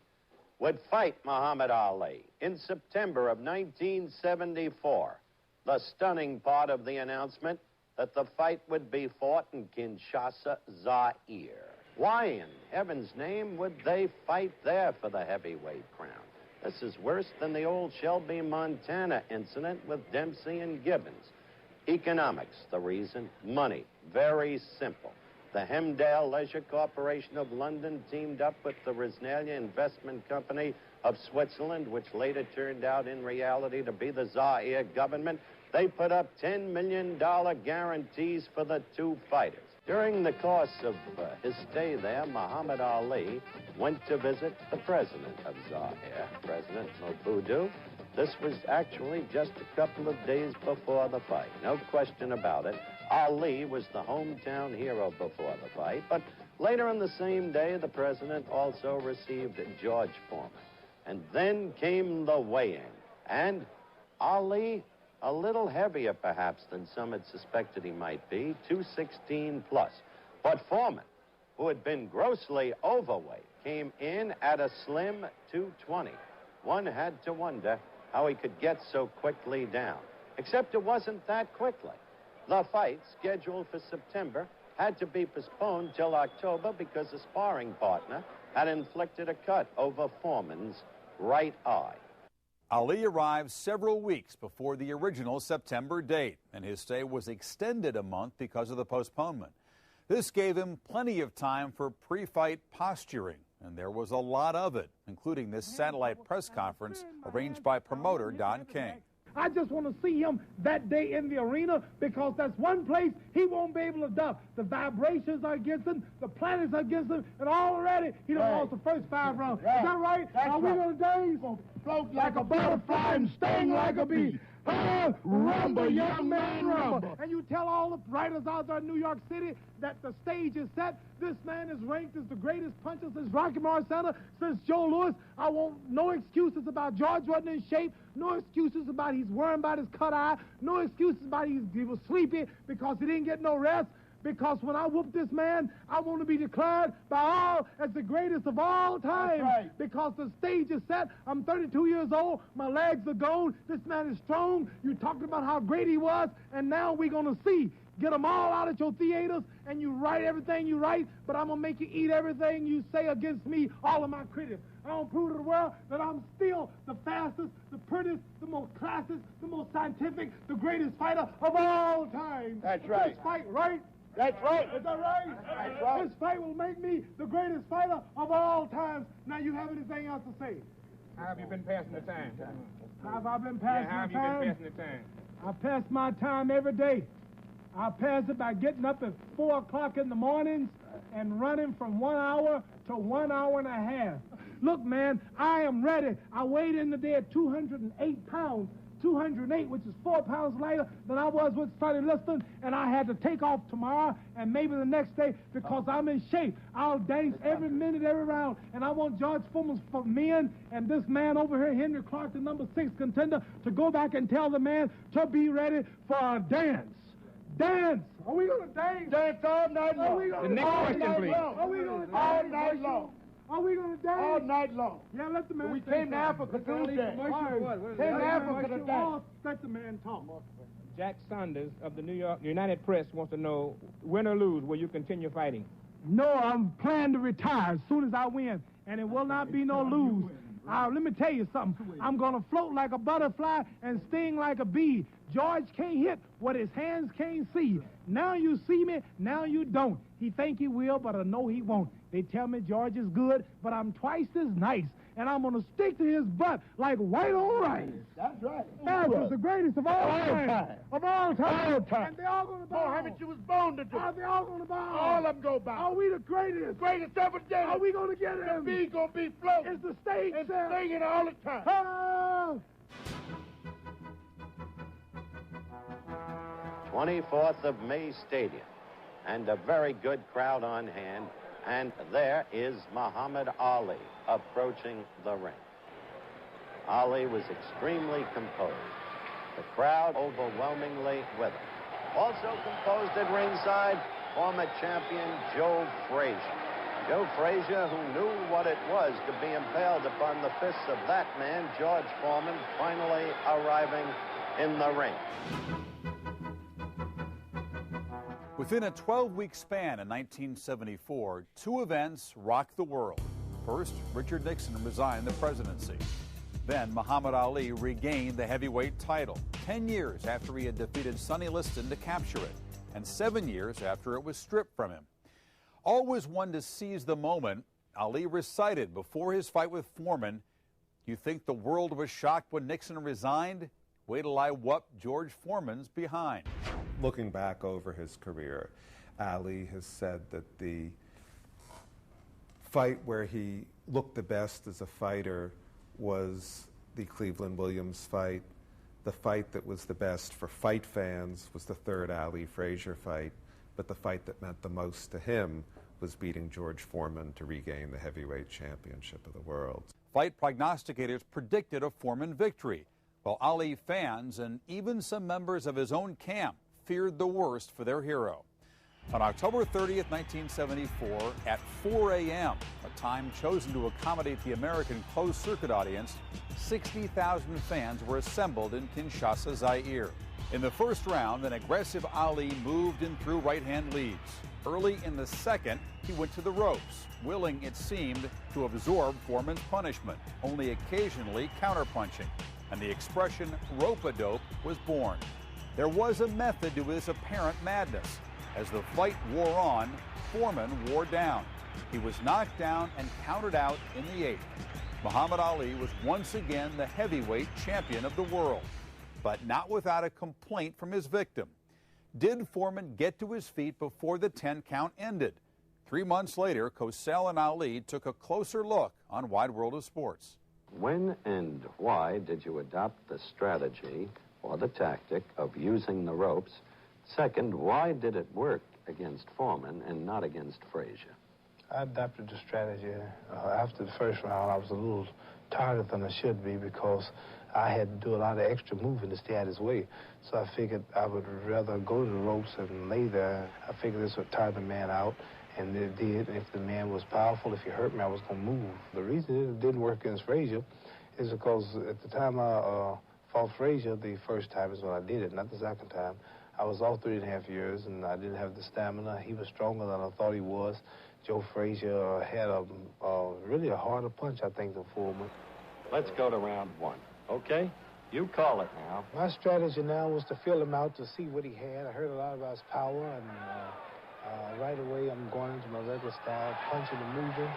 would fight Muhammad Ali in September of 1974. The stunning part of the announcement that the fight would be fought in Kinshasa, Zaire. Why in heaven's name would they fight there for the heavyweight crown? This is worse than the old Shelby, Montana incident with Dempsey and Gibbons. Economics, the reason. Money, very simple. The Hemdale Leisure Corporation of London teamed up with the Risnalia Investment Company of Switzerland, which later turned out in reality to be the Zaire government. They put up $10 million guarantees for the two fighters. During the course of his stay there, Muhammad Ali went to visit the president of Zaire, President Mobutu. This was actually just a couple of days before the fight. No question about it. Ali was the hometown hero before the fight, but later on the same day, the president also received George Foreman. And then came the weigh-in. And Ali, a little heavier perhaps than some had suspected he might be, 216 plus. But Foreman, who had been grossly overweight, came in at a slim 220. One had to wonder how he could get so quickly down. Except it wasn't that quickly. The fight, scheduled for September, had to be postponed till October because a sparring partner had inflicted a cut over Foreman's right eye. Ali arrived several weeks before the original September date, and his stay was extended a month because of the postponement. This gave him plenty of time for pre-fight posturing, and there was a lot of it, including this satellite press conference arranged by promoter Don King. I just want to see him that day in the arena because that's one place he won't be able to duck. The vibrations are against him, the planets are against him, and already he done lost the first 5 rounds. Is that right? Are we going to days? Float like a butterfly and sting like a bee. Rumble, young man, rumble. And you tell all the writers out there in New York City that the stage is set. This man is ranked as the greatest puncher since Rocky Marciano, since Joe Louis. I want no excuses about George wasn't in shape. No excuses about he's worrying about his cut eye. No excuses about he was sleepy because he didn't get no rest. Because when I whoop this man, I want to be declared by all as the greatest of all time. Right. Because the stage is set. I'm 32 years old. My legs are gone. This man is strong. You talked about how great he was. And now we're going to see. Get them all out at your theaters, and you write everything you write, but I'm going to make you eat everything you say against me, all of my critics. I'm going to prove to the world that I'm still the fastest, the prettiest, the most classist, the most scientific, the greatest fighter of all time. That's right. This fight, right? That's right. Is that right? That's right. This fight will make me the greatest fighter of all time. Now, you have anything else to say? How have you been passing the time? How have I been passing how have the time? you been passing the time? I pass my time every day. I pass it by getting up at 4 o'clock in the mornings and running from 1 hour to 1 hour and a half. Look, man, I am ready. I weighed in today at 208 pounds. 208, which is 4 pounds lighter than I was with Sonny Liston, and I had to take off tomorrow and maybe the next day because I'm in shape. I'll dance every minute, every round, and I want George Foreman for men and this man over here, Henry Clark, the number 6 contender, to go back and tell the man to be ready for a dance. Dance! Are we going to dance? Dance all night long. The next question, please. Are we going to dance? All night long. Are we going to dance? All night long. Yeah, let the man We say came to something. Africa to dance. Came to Africa to dance. Let the man talk. Jack Saunders of the New York United Press wants to know, win or lose, will you continue fighting? No, I'm planning to retire as soon as I win, and it will not be no lose. Now, let me tell you something. I'm going to float like a butterfly and sting like a bee. George can't hit what his hands can't see. Now you see me, now you don't. He think he will, but I know he won't. They tell me George is good, but I'm twice as nice. And I'm going to stick to his butt like white on rice. That's right. That was the greatest of all time. Of all time. All time. And they all going to bow. Mohammed, you was born to do. Are they all going to bow? All of them go bow. Are we the greatest? Greatest ever did. Are we going to get him? The bee going to be floating. It's the stage, It's sir. singing all the time. Oh! 24th of May Stadium, and a very good crowd on hand, and there is Muhammad Ali approaching the ring. Ali was extremely composed, the crowd overwhelmingly with him. Also composed at ringside, former champion Joe Frazier. Joe Frazier, who knew what it was to be impaled upon the fists of that man, George Foreman, finally arriving in the ring. Within a 12-week span in 1974, two events rocked the world. First, Richard Nixon resigned the presidency. Then Muhammad Ali regained the heavyweight title, 10 years after he had defeated Sonny Liston to capture it, and 7 years after it was stripped from him. Always one to seize the moment, Ali recited before his fight with Foreman, "You think the world was shocked when Nixon resigned? Wait till I whoop George Foreman's behind." Looking back over his career, Ali has said that the fight where he looked the best as a fighter was the Cleveland Williams fight. The fight that was the best for fight fans was the third Ali Frazier fight, but the fight that meant the most to him was beating George Foreman to regain the heavyweight championship of the world. Fight prognosticators predicted a Foreman victory, while Ali fans and even some members of his own camp feared the worst for their hero. On October 30th, 1974, at 4 a.m., a time chosen to accommodate the American closed-circuit audience, 60,000 fans were assembled in Kinshasa, Zaire. In the first round, an aggressive Ali moved and threw right-hand leads. Early in the second, he went to the ropes, willing, it seemed, to absorb Foreman's punishment, only occasionally counterpunching. And the expression rope-a-dope was born. There was a method to his apparent madness. As the fight wore on, Foreman wore down. He was knocked down and counted out in the 8th. Muhammad Ali was once again the heavyweight champion of the world, but not without a complaint from his victim. Did Foreman get to his feet before the 10 count ended? 3 months later, Cosell and Ali took a closer look on Wide World of Sports. When and why did you adopt the strategy or the tactic of using the ropes? Second, why did it work against Foreman and not against Frazier? I adopted the strategy. After the first round, I was a little tired than I should be because I had to do a lot of extra moving to stay out of his way. So I figured I would rather go to the ropes and lay there. I figured this would tire the man out, and it did. And if the man was powerful, if he hurt me, I was going to move. The reason it didn't work against Frazier is because at the time I fought Frazier, the first time is when I did it, not the second time. I was off 3.5 years, and I didn't have the stamina. He was stronger than I thought he was. Joe Frazier had really a harder punch, I think, than Foreman. Let's go to round 1, okay? You call it now. My strategy now was to feel him out to see what he had. I heard a lot about his power, and right away I'm going into my regular style, punching and moving.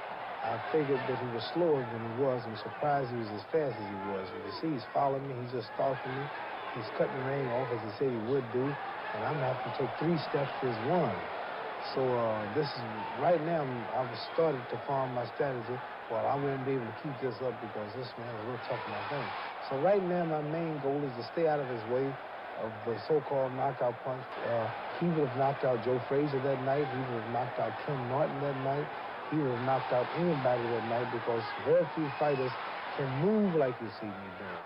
I figured that he was slower than he was. I'm surprised he was as fast as he was. You see, he's following me. He's just stalking me. He's cutting the ring off as he said he would do, and I'm going to have to take 3 steps to his 1. So this is, right now, I've started to form my strategy. Well, I won't be able to keep this up because this man is real tough on my thing. So right now, my main goal is to stay out of his way of the so-called knockout punch. He would have knocked out Joe Frazier that night. He would have knocked out Ken Norton that night. He would have knocked out anybody that night because very few fighters can move like you see me doing.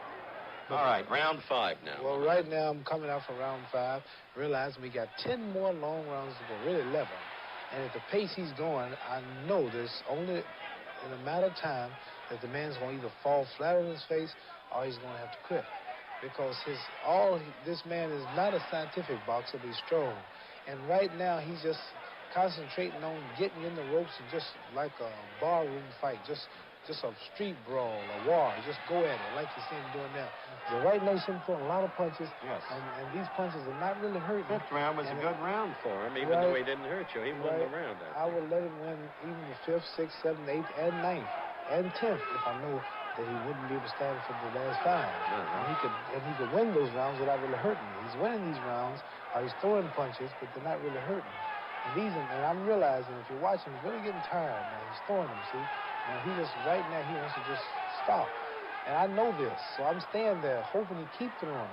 All right, round 5 now. Well, right now I'm coming out from round 5, realizing we got 10 more long rounds to go, really 11. And at the pace he's going, I know there's only in a matter of time that the man's going to either fall flat on his face or he's going to have to quit. Because this man is not a scientific boxer, but he's strong. And right now he's just concentrating on getting in the ropes and just like a barroom fight, just just a street brawl, a war. Just go at it, like you see him doing now. The right next to him throwing a lot of punches, and these punches are not really hurting. Fifth round was a good round for him, even though he didn't hurt you. He won the round. I would let him win even the 5th, 6th, 7th, 8th, and 9th, and 10th if I know that he wouldn't be able to stand for the last 5. And he could win those rounds without really hurting. He's winning these rounds, he's throwing punches, but they're not really hurting. And I'm realizing if you watch him, he's really getting tired now. He's throwing them, see? And he just, right now, he wants to just stop. And I know this, so I'm standing there hoping he keeps throwing them.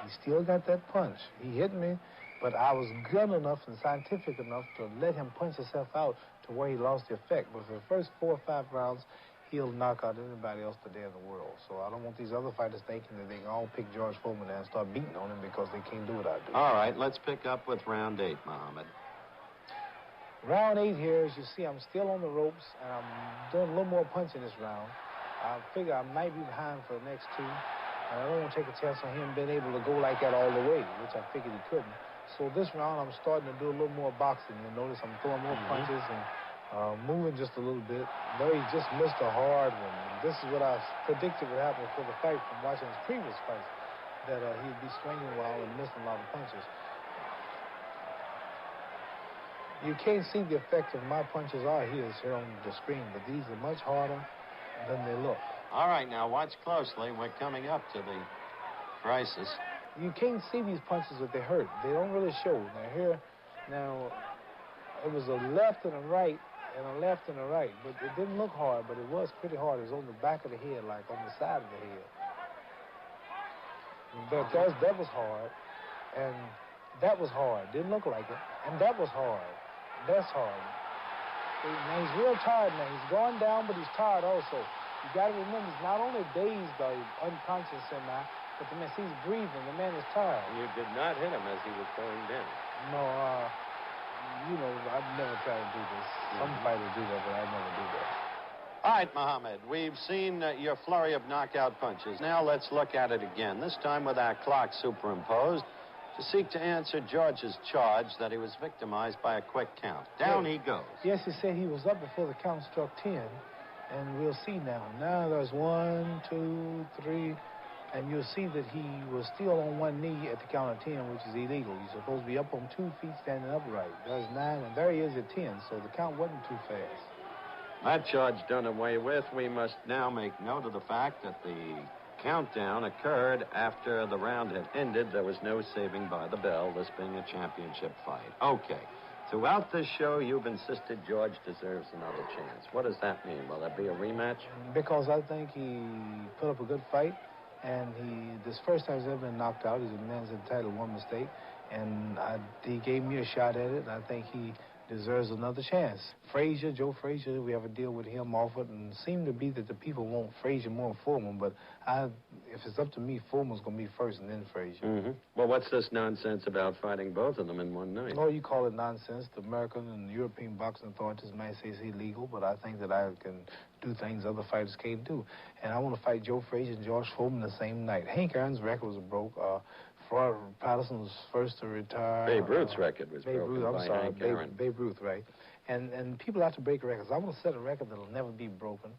He still got that punch. He hit me, but I was good enough and scientific enough to let him punch himself out to where he lost the effect. But for the first 4 or 5 rounds, he'll knock out anybody else today in the world. So I don't want these other fighters thinking that they can all pick George Foreman and start beating on him because they can't do what I do. All right, let's pick up with round 8, Muhammad. Round 8 here, as you see, I'm still on the ropes, and I'm doing a little more punching this round. I figure I might be behind for the next 2, and I don't want to take a chance on him being able to go like that all the way, which I figured he couldn't. So this round, I'm starting to do a little more boxing. You'll notice I'm throwing more punches and moving just a little bit. Though he just missed a hard one. And this is what I predicted would happen for the fight from watching his previous fights, that he'd be swinging well and missing a lot of punches. You can't see the effect of my punches are his here on the screen, but these are much harder than they look. All right, now watch closely. We're coming up to the crisis. You can't see these punches if they hurt. They don't really show. Now, it was a left and a right, and a left and a right, but it didn't look hard, but it was pretty hard. It was on the back of the head, like on the side of the head. That was hard, and that was hard. Didn't look like it, and that was hard. That's hard. Now, he's real tired now. He's going down, but he's tired also. You got to remember, he's not only dazed or unconscious now, but the man, he's breathing. The man is tired. You did not hit him as he was going down. No, I'd never try to do this. Some fighters do that, but I'd never do that. All right, Muhammad, we've seen your flurry of knockout punches. Now let's look at it again, this time with our clock superimposed, to seek to answer George's charge that he was victimized by a quick count. Down he goes. Yes, he said he was up before the count struck 10, and we'll see now. Now there's 1, 2, 3, and you'll see that he was still on one knee at the count of 10, which is illegal. He's supposed to be up on 2 feet standing upright. There's 9, and there he is at 10, so the count wasn't too fast. That charge done away with, we must now make note of the fact that the countdown occurred after the round had ended. There was no saving by the bell, this being a championship fight. Okay. Throughout this show, you've insisted George deserves another chance. What does that mean? Will there be a rematch? Because I think he put up a good fight, and this first time he's ever been knocked out. He's a man's entitled one mistake, and he gave me a shot at it, and I think he deserves another chance. Joe Frazier, we have a deal with him offered, and it seemed to be that the people want Frazier more than Foreman, but if it's up to me, Foreman's going to be first and then Frazier. Mm-hmm. Well, what's this nonsense about fighting both of them in one night? Oh, you call it nonsense. The American and European boxing authorities might say it's illegal, but I think that I can do things other fighters can't do. And I want to fight Joe Frazier and George Foreman the same night. Hank Aaron's record was broke. Floyd Patterson was first to retire. Babe Ruth's record was broken by Hank Aaron. Babe Ruth, right. And people have to break records. I want to set a record that'll never be broken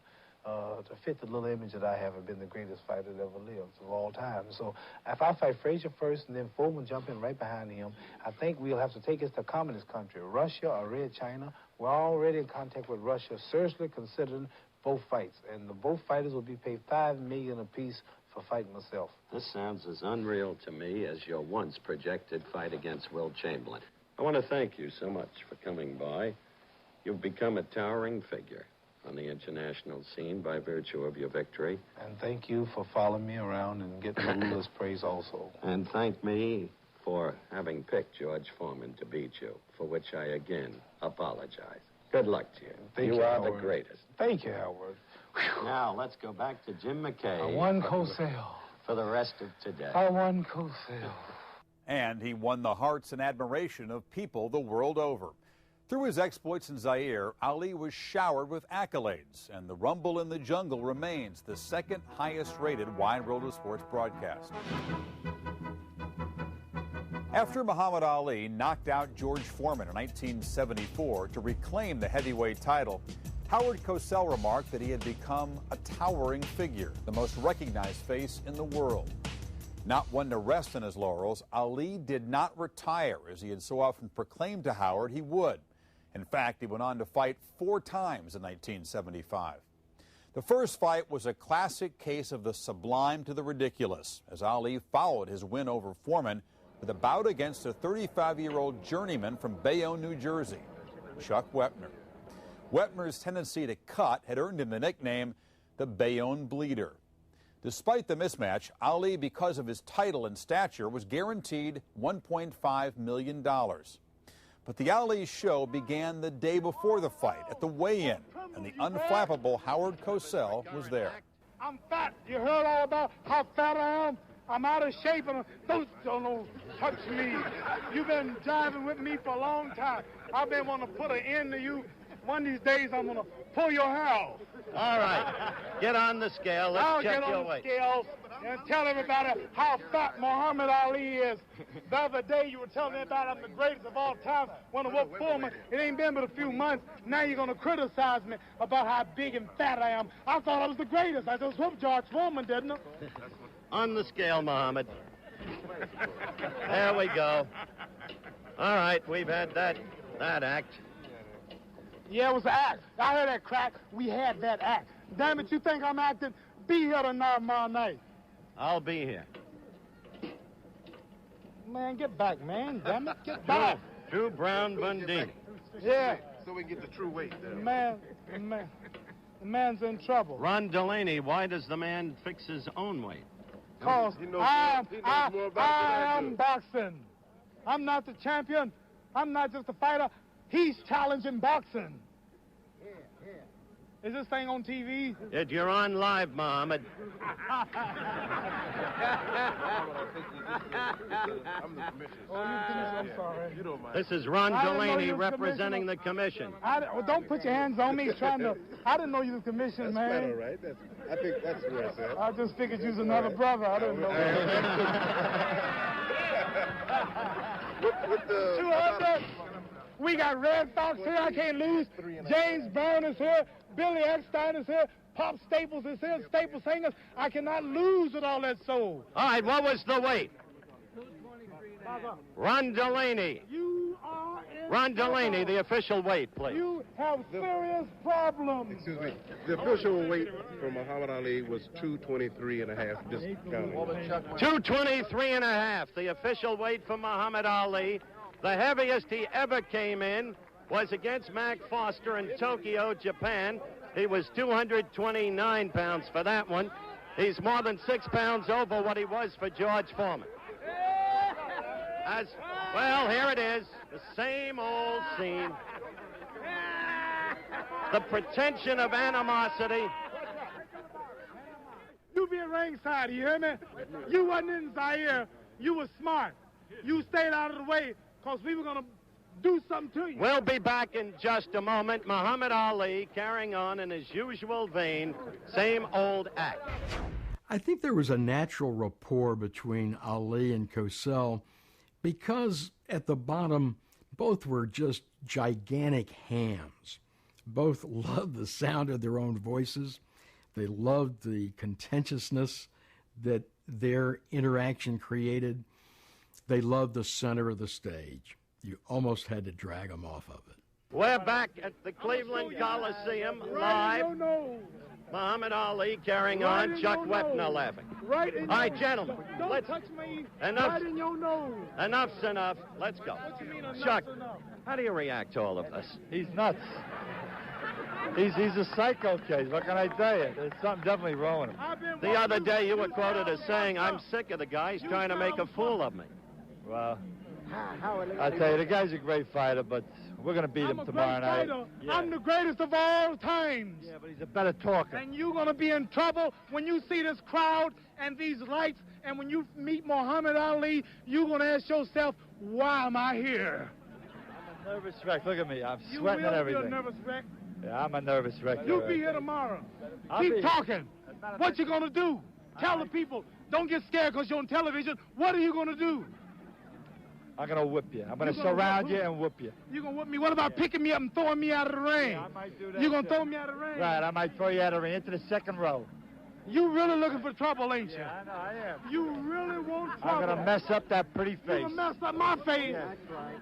to fit the little image that I have of being the greatest fighter that ever lived of all time. So if I fight Frazier first and then Foreman jump in right behind him, I think we'll have to take us to a communist country, Russia or Red China. We're already in contact with Russia, seriously considering both fights. And both fighters will be paid $5 million apiece for fighting myself. This sounds as unreal to me as your once projected fight against Will Chamberlain. I want to thank you so much for coming by. You've become a towering figure on the international scene by virtue of your victory. And thank you for following me around and getting the ruler's praise also. And thank me for having picked George Foreman to beat you, for which I again apologize. Good luck to you. Thank you, you are Howard. The greatest. Thank you, Howard. Now, let's go back to Jim McKay. I won Cosell. For the rest of today. I won Cosell. And he won the hearts and admiration of people the world over. Through his exploits in Zaire, Ali was showered with accolades, and the Rumble in the Jungle remains the second highest-rated Wide World of Sports broadcast. After Muhammad Ali knocked out George Foreman in 1974 to reclaim the heavyweight title, Howard Cosell remarked that he had become a towering figure, the most recognized face in the world. Not one to rest on his laurels, Ali did not retire, as he had so often proclaimed to Howard he would. In fact, he went on to fight 4 times in 1975. The first fight was a classic case of the sublime to the ridiculous, as Ali followed his win over Foreman with a bout against a 35-year-old journeyman from Bayonne, New Jersey, Chuck Wepner. Wepner's tendency to cut had earned him the nickname the Bayonne Bleeder. Despite the mismatch, Ali, because of his title and stature, was guaranteed $1.5 million. But the Ali show began the day before the fight at the weigh-in, and the unflappable Howard Cosell was there. I'm fat. You heard all about how fat I am? I'm out of shape, and don't touch me. You've been driving with me for a long time. I've been wanting to put an end to you. One of these days, I'm going to pull your hair out. All right. Get on the scale. Let's check your weight. I'll get on the scales and tell everybody how fat Muhammad Ali is. The other day, you were telling me about I'm the greatest of all time. When I worked for me, it ain't been but a few months. Now you're going to criticize me about how big and fat I am. I thought I was the greatest. I just whooped George Foreman, didn't I? On the scale, Muhammad. There we go. All right, we've had that act. Yeah, it was an act. I heard that crack. We had that act. Damn it, you think I'm acting? Be here tomorrow night. I'll be here. Man, get back, man. Damn it, get back. Drew Brown Bundini. Yeah. So we can get the true weight there. The man's in trouble. Ron Delaney, why does the man fix his own weight? Because I am boxing. I'm not the champion. I'm not just a fighter. He's challenging boxing. Is this thing on TV? You're on live, Muhammad. I'm the commissioner. Oh, you're the commissioner. I'm sorry. You don't mind. This is Ron Delaney representing the commission. Don't put your hands on me. I didn't know you were the commissioner, man. That's all right. I think that's where it's at. I just figured you was another brother. I didn't know that. With the 200. We got Red Fox here. I can't lose. James Brown is here. Billy Eckstein is here. Pop Staples is here. Staples Singers. I cannot lose with all that soul. All right, what was the weight? Ron Delaney. Ron Delaney, the official weight, please. You have serious problems. Excuse me. The official weight for Muhammad Ali was 223.5, discounting. 223.5, the official weight for Muhammad Ali. The heaviest he ever came in was against Mac Foster in Tokyo, Japan. He was 229 pounds for that one. He's more than 6 pounds over what he was for George Foreman. Well, here it is, the same old scene. The pretension of animosity. You be ringside, you hear me? You wasn't in Zaire. You were smart. You stayed out of the way because we were going to do something to you. We'll be back in just a moment. Muhammad Ali carrying on in his usual vein, same old act. I think there was a natural rapport between Ali and Cosell because at the bottom, both were just gigantic hams. Both loved the sound of their own voices. They loved the contentiousness that their interaction created. They loved the center of the stage. You almost had to drag them off of it. We're back at the Cleveland Coliseum live. Muhammad Ali carrying on, Chuck Wepner laughing. Right in All right, gentlemen, don't touch me. Enough. Right in your nose. Enough's enough. Let's go. What you mean enough's Chuck, enough? how do you react to all of this? He's nuts. He's a psycho case. What can I tell you? There's something definitely wrong with him. The other day you were quoted as saying, I'm sick of the guys trying to make a fool of me. Well, I tell you, the guy's a great fighter, but we're going to beat him tomorrow night. Yeah. I'm the greatest of all times. Yeah, but he's a better talker. And you're going to be in trouble when you see this crowd and these lights, and when you meet Muhammad Ali, you're going to ask yourself, why am I here? I'm a nervous wreck. Look at me. I'm sweating and everything. You're a nervous wreck? Yeah, I'm a nervous wreck. You'll be here tomorrow. Keep talking. What you going to do? Tell the people. Don't get scared because you're on television. What are you going to do? I'm going to whip you. I'm going to surround you and whip you. You're going to whip me? What about picking me up and throwing me out of the ring? Yeah, I might do that. You're going to throw me out of the ring? Right, I might throw you out of the ring into the second row. You really looking for trouble, ain't you? Yeah, I know, I am. You really want trouble. I'm going to mess up that pretty face. You're going to mess up my face? Yeah, that's right.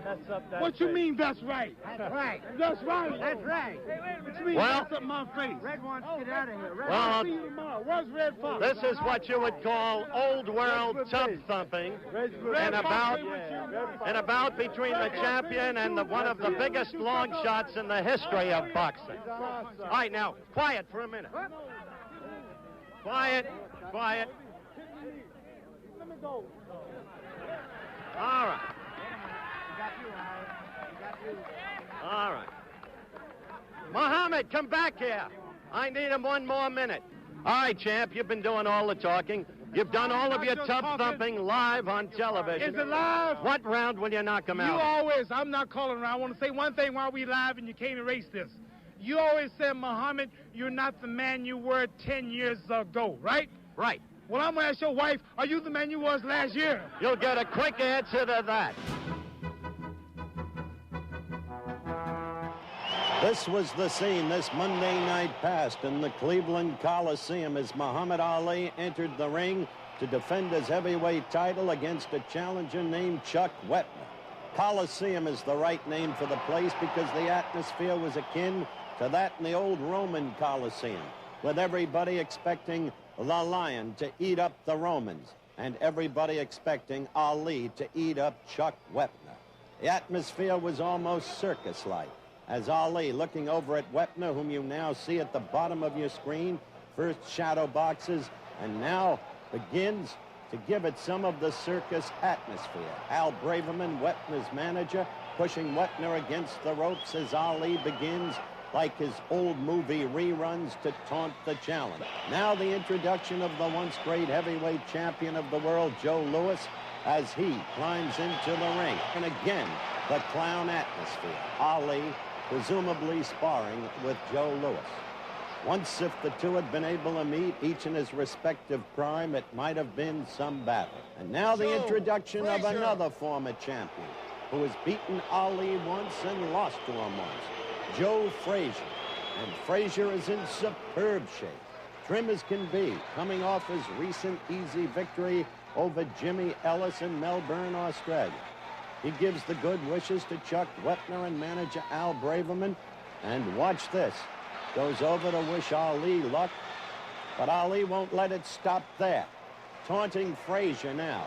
Mess up that What face. you mean that's right? That's right. That's right. That's right. What you mean Well- mess up my face? Red wants to get out of here. Red Well, I'll see you tomorrow. Where's Red Fox? This is what you would call old world tub thumping, and about between the champion and one of the biggest long shots in the history of boxing. All right, now, quiet for a minute. Quiet, quiet. Let me go. All right. All right. Muhammad, come back here. I need him 1 more minute. All right, champ, you've been doing all the talking. You've done all of your tub thumping live on television. Is it live? What round will you knock him You out? always, I'm not calling around. I want to say one thing while we live and you can't erase this. You always said, Muhammad, you're not the man you were 10 years ago, right? Right. Well, I'm going to ask your wife, are you the man you was last year? You'll get a quick answer to that. This was the scene this Monday night past in the Cleveland Coliseum as Muhammad Ali entered the ring to defend his heavyweight title against a challenger named Chuck Wepner. Coliseum is the right name for the place because the atmosphere was akin to that in the old Roman Coliseum, with everybody expecting the Lion to eat up the Romans and everybody expecting Ali to eat up Chuck Wepner. The atmosphere was almost circus-like, as Ali, looking over at Wepner, whom you now see at the bottom of your screen, first shadow boxes, and now begins to give it some of the circus atmosphere. Al Braverman, Wepner's manager, pushing Wepner against the ropes as Ali begins, like his old movie reruns, to taunt the challenge. Now the introduction of the once great heavyweight champion of the world, Joe Louis, as he climbs into the ring. And again, the clown atmosphere. Ali presumably sparring with Joe Louis. Once, if the two had been able to meet, each in his respective prime, it might have been some battle. And now the introduction of another former champion who has beaten Ali once and lost to him once, Joe Frazier. And Frazier is in superb shape, trim as can be, coming off his recent easy victory over Jimmy Ellis in Melbourne, Australia. He gives the good wishes to Chuck Wepner and manager Al Braverman. And watch this. Goes over to wish Ali luck. But Ali won't let it stop there. Taunting Frazier now.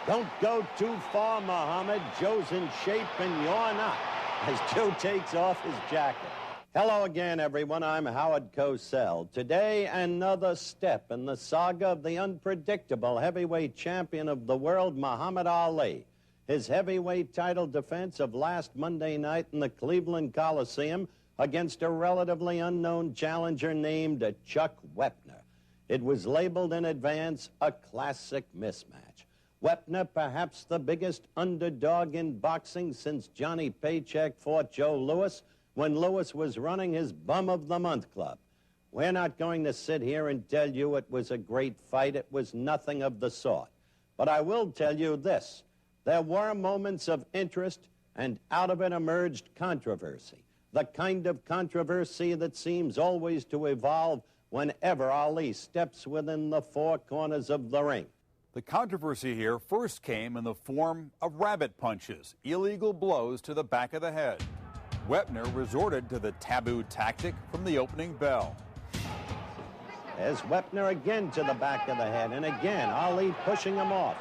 Don't go too far, Muhammad. Joe's in shape and you're not. As Joe takes off his jacket. Hello again, everyone. I'm Howard Cosell. Today, another step in the saga of the unpredictable heavyweight champion of the world, Muhammad Ali. His heavyweight title defense of last Monday night in the Cleveland Coliseum against a relatively unknown challenger named Chuck Wepner. It was labeled in advance a classic mismatch. Wepner, perhaps the biggest underdog in boxing since Johnny Paycheck fought Joe Louis when Louis was running his Bum of the Month club. We're not going to sit here and tell you it was a great fight. It was nothing of the sort. But I will tell you this. There were moments of interest, and out of it emerged controversy. The kind of controversy that seems always to evolve whenever Ali steps within the four corners of the ring. The controversy here first came in the form of rabbit punches, illegal blows to the back of the head. Wepner resorted to the taboo tactic from the opening bell. There's Wepner again to the back of the head, and again, Ali pushing him off.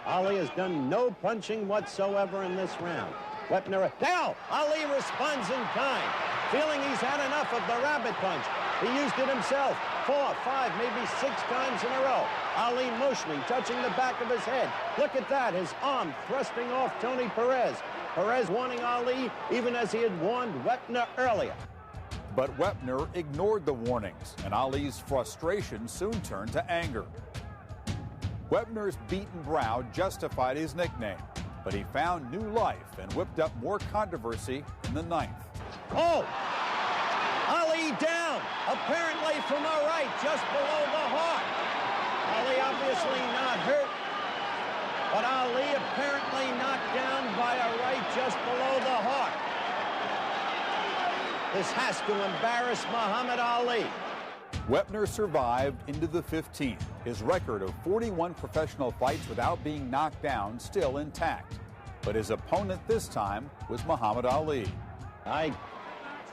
Ali has done no punching whatsoever in this round. Wepner, now Ali responds in kind, feeling he's had enough of the rabbit punch. He used it himself 4, 5, maybe 6 times in a row. Ali motioning, touching the back of his head. Look at that, his arm thrusting off Tony Perez. Perez warning Ali, even as he had warned Wepner earlier. But Wepner ignored the warnings, and Ali's frustration soon turned to anger. Wepner's beaten brow justified his nickname, but he found new life and whipped up more controversy in the 9th. Oh! Ali down, apparently from the right, just below the heart. Ali obviously not hurt. But Ali apparently knocked down by a right just below the heart. This has to embarrass Muhammad Ali. Wepner survived into the 15th, his record of 41 professional fights without being knocked down still intact. But his opponent this time was Muhammad Ali. I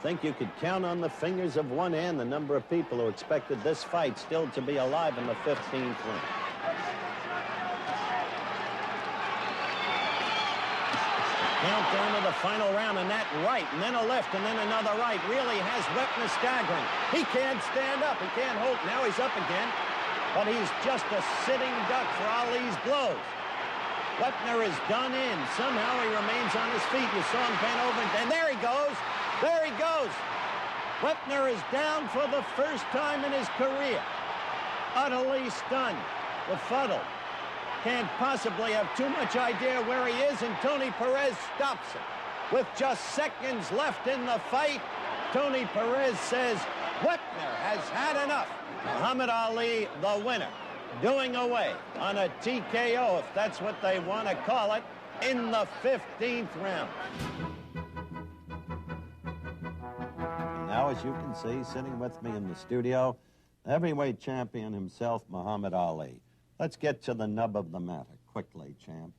think you could count on the fingers of one hand the number of people who expected this fight still to be alive in the 15th round. Countdown to the final round, and that right, and then a left, and then another right really has Wepner staggering. He can't stand up. He can't hold. Now he's up again, but he's just a sitting duck for Ali's blows. Wepner is done in. Somehow he remains on his feet. You saw him bent over, and there he goes. There he goes. Wepner is down for the first time in his career. Utterly stunned, befuddled. Can't possibly have too much idea where he is, and Tony Perez stops it. With just seconds left in the fight, Tony Perez says, Wepner has had enough. Muhammad Ali, the winner, doing away on a TKO, if that's what they want to call it, in the 15th round. Now, as you can see, sitting with me in the studio, the heavyweight champion himself, Muhammad Ali. Let's get to the nub of the matter quickly, champ.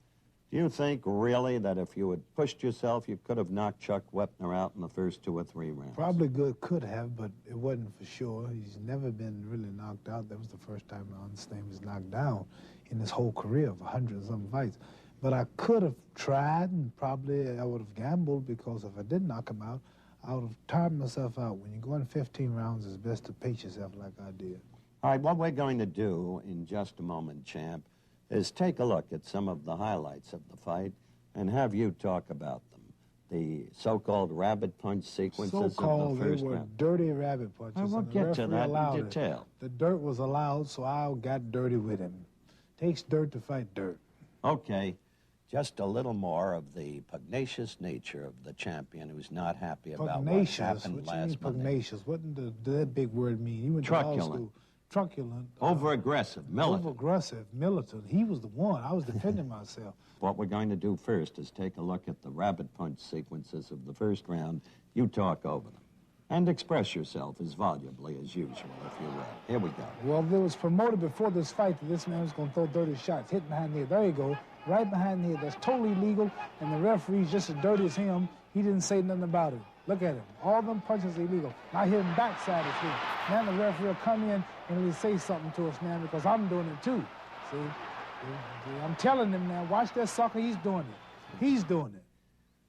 Do you think really that if you had pushed yourself, you could have knocked Chuck Wepner out in the first 2 or 3 rounds? Probably could have, but it wasn't for sure. He's never been really knocked out. That was the first time I understand he was knocked down in his whole career of 100-some fights. But I could have tried, and probably I would have gambled, because if I did knock him out, I would have tired myself out. When you go in 15 rounds, it's best to pace yourself like I did. All right, what we're going to do in just a moment, champ, is take a look at some of the highlights of the fight and have you talk about them. The so-called rabbit punch sequences of the first round. They were dirty rabbit punches. I won't get to that in detail. The dirt was allowed, so I got dirty with him. Takes dirt to fight dirt. Okay, just a little more of the pugnacious nature of the champion who's not happy about what happened last Monday. Pugnacious? What did that big word mean? You went to law school. Truculent. Over-aggressive, militant. Over-aggressive, militant. He was the one. I was defending myself. What we're going to do first is take a look at the rabbit punch sequences of the first round. You talk over them. And express yourself as volubly as usual, if you will. Here we go. Well, it was promoted before this fight that this man was going to throw dirty shots. Hit behind the head. There you go. Right behind the head. That's totally legal. And the referee's just as dirty as him. He didn't say nothing about it. Look at him. All them punches are illegal. Now hit him backside is legal. Now the referee will come in and he'll say something to us now, because I'm doing it too. See? I'm telling him now, watch that sucker. He's doing it. He's doing it.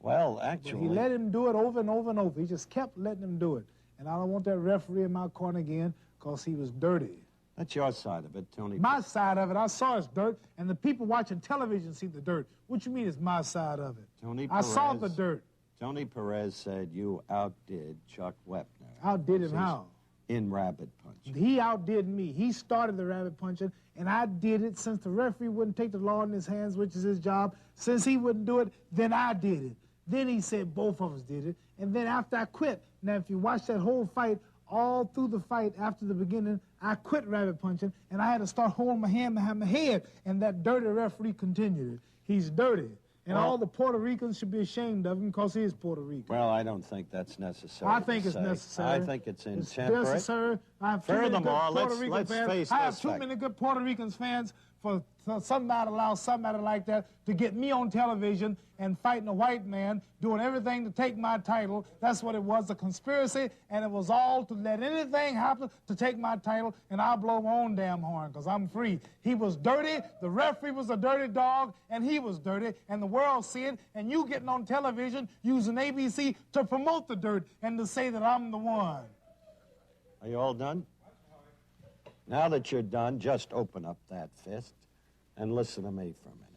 Well, actually... But he let him do it over and over and over. He just kept letting him do it. And I don't want that referee in my corner again, because he was dirty. That's your side of it, Tony. My side of it, I saw his dirt, and the people watching television see the dirt. What you mean is my side of it? Tony Perez, I saw the dirt. Tony Perez said you outdid Chuck Wepner. Outdid him how? In rabbit punching. He outdid me. He started the rabbit punching, and I did it. Since the referee wouldn't take the law in his hands, which is his job, since he wouldn't do it, then I did it. Then he said both of us did it, and then after I quit, now if you watch that whole fight, all through the fight after the beginning, I quit rabbit punching, and I had to start holding my hand behind my head, and that dirty referee continued it. He's dirty. And all the Puerto Ricans should be ashamed of him, because he is Puerto Rican. Well, I don't think that's necessary. I think it's necessary. I think it's intemperate. It's necessary. I have Furthermore, let's face this. I have too many good Puerto Ricans fans for somebody allow somebody like that to get me on television and fighting a white man, doing everything to take my title. That's what it was, a conspiracy, and it was all to let anything happen to take my title, and I'll blow my own damn horn, because I'm free. He was dirty, the referee was a dirty dog, and he was dirty, and the world see it, and you getting on television using ABC to promote the dirt and to say that I'm the one. Are you all done? Now that you're done, just open up that fist and listen to me for a minute.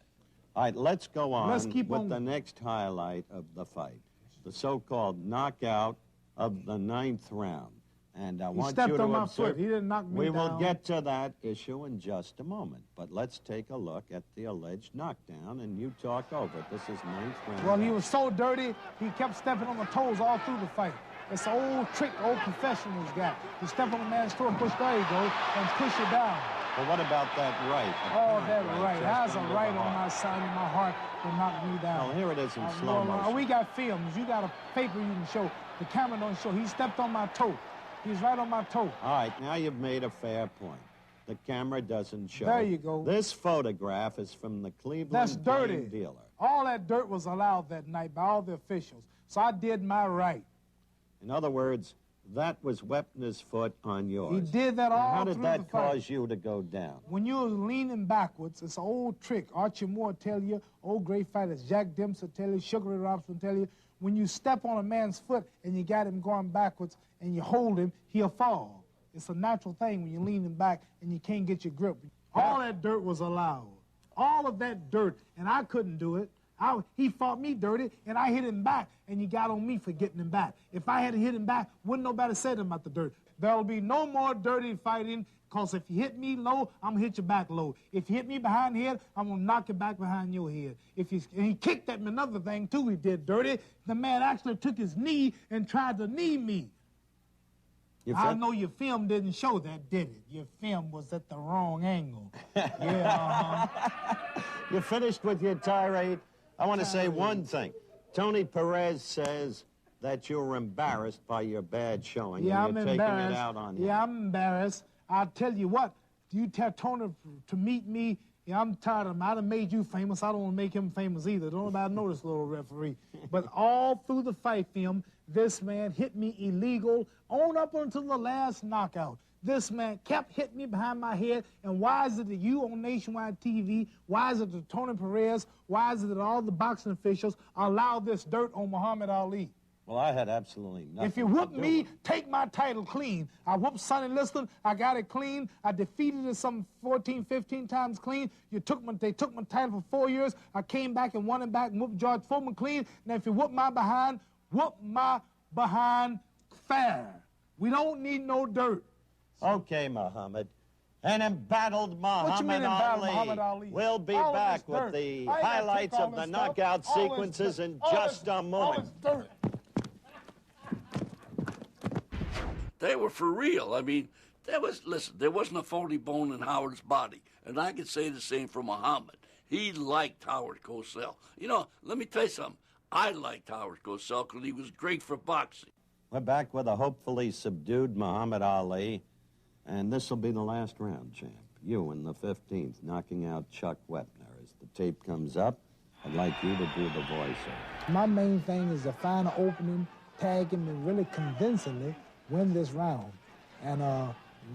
All right, let's go on with the next highlight of the fight, the so-called knockout of the 9th round. And I want you to on my observe. foot. He didn't knock me We down. will get to that issue in just a moment, but let's take a look at the alleged knockdown, and you talk over it. This is 9th round. Well, he was so dirty, he kept stepping on the toes all through the fight. It's an old trick old professionals got. You step on a man's toe and push, there you go, and push you down. Well, what about that right? Oh, that right. How's a right on my side of my heart to knock me down? Well, here it is in slow motion. We got films. You got a paper you can show. The camera don't show. He stepped on my toe. He's right on my toe. All right, now you've made a fair point. The camera doesn't show. There you go. This photograph is from the Cleveland That's dirty. Plain Dealer. All that dirt was allowed that night by all the officials. So I did my right. In other words, that was Wepner's foot on yours. He did that all How through did that the fight. cause you to go down? When you was leaning backwards, it's an old trick. Archie Moore tell you, old great fighters, Jack Dempsey tell you, Sugar Ray Robinson tell you, when you step on a man's foot and you got him going backwards and you hold him, he'll fall. It's a natural thing when you're leaning back and you can't get your grip. All that dirt was allowed. All of that dirt, and I couldn't do it. He fought me dirty, and I hit him back, and you got on me for getting him back. If I had hit him back, wouldn't nobody say anything about the dirt. There'll be no more dirty fighting, because if you hit me low, I'm going to hit you back low. If you hit me behind the head, I'm going to knock you back behind your head. And he kicked at me, another thing, too, he did dirty. The man actually took his knee and tried to knee me. I know your film didn't show that, did it? Your film was at the wrong angle. Yeah, You finished with your tirade? I want to say one thing. Tony Perez says that you were embarrassed by your bad showing. Yeah, and I'm you're embarrassed. taking it out on him. Yeah, I'm embarrassed. I'll tell you what, you tell Tony to meet me. Yeah, I'm tired of him. I done made you famous. I don't want to make him famous either. Don't nobody know this little referee. But all through the fight film, this man hit me illegal on up until the last knockout. This man kept hitting me behind my head, and why is it that you on Nationwide TV, why is it that Tony Perez, why is it that all the boxing officials allow this dirt on Muhammad Ali? Well, I had absolutely nothing. If you whoop me, take my title clean. I whooped Sonny Liston. I got it clean. I defeated it some 14, 15 times clean. They took my title for 4 years. I came back and won it back and whooped George Foreman clean. Now, if you whoop my behind fair. We don't need no dirt. Okay, Muhammad. An embattled Muhammad Ali. We'll be back with the highlights of the knockout sequences in just a moment. They were for real. I mean, there wasn't a phony bone in Howard's body. And I could say the same for Muhammad. He liked Howard Cosell. You know, let me tell you something. I liked Howard Cosell because he was great for boxing. We're back with a hopefully subdued Muhammad Ali. And this will be the last round, champ. You in the 15th, knocking out Chuck Wepner. As the tape comes up, I'd like you to do the voiceover. My main thing is to find an opening, tag him, and really convincingly win this round. And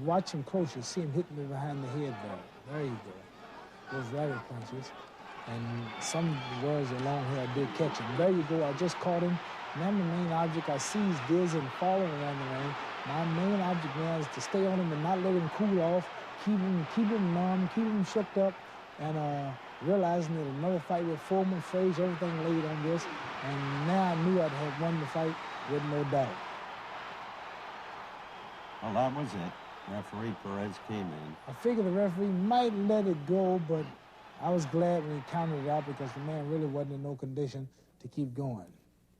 watch him close. You see him hitting me behind the head there. There you go. Those rabbit punches. And some words along here I did catch him. There you go. I just caught him. Now the main object I see is dizzy and falling around the ring. My main object now is to stay on him and not let him cool off, keep him numb, keep him shook up, and realizing that another fight with Foreman, Frazier, everything laid on this, and now I knew I'd have won the fight with no doubt. Well, that was it. Referee Perez came in. I figured the referee might let it go, but I was glad when he counted it out because the man really wasn't in no condition to keep going.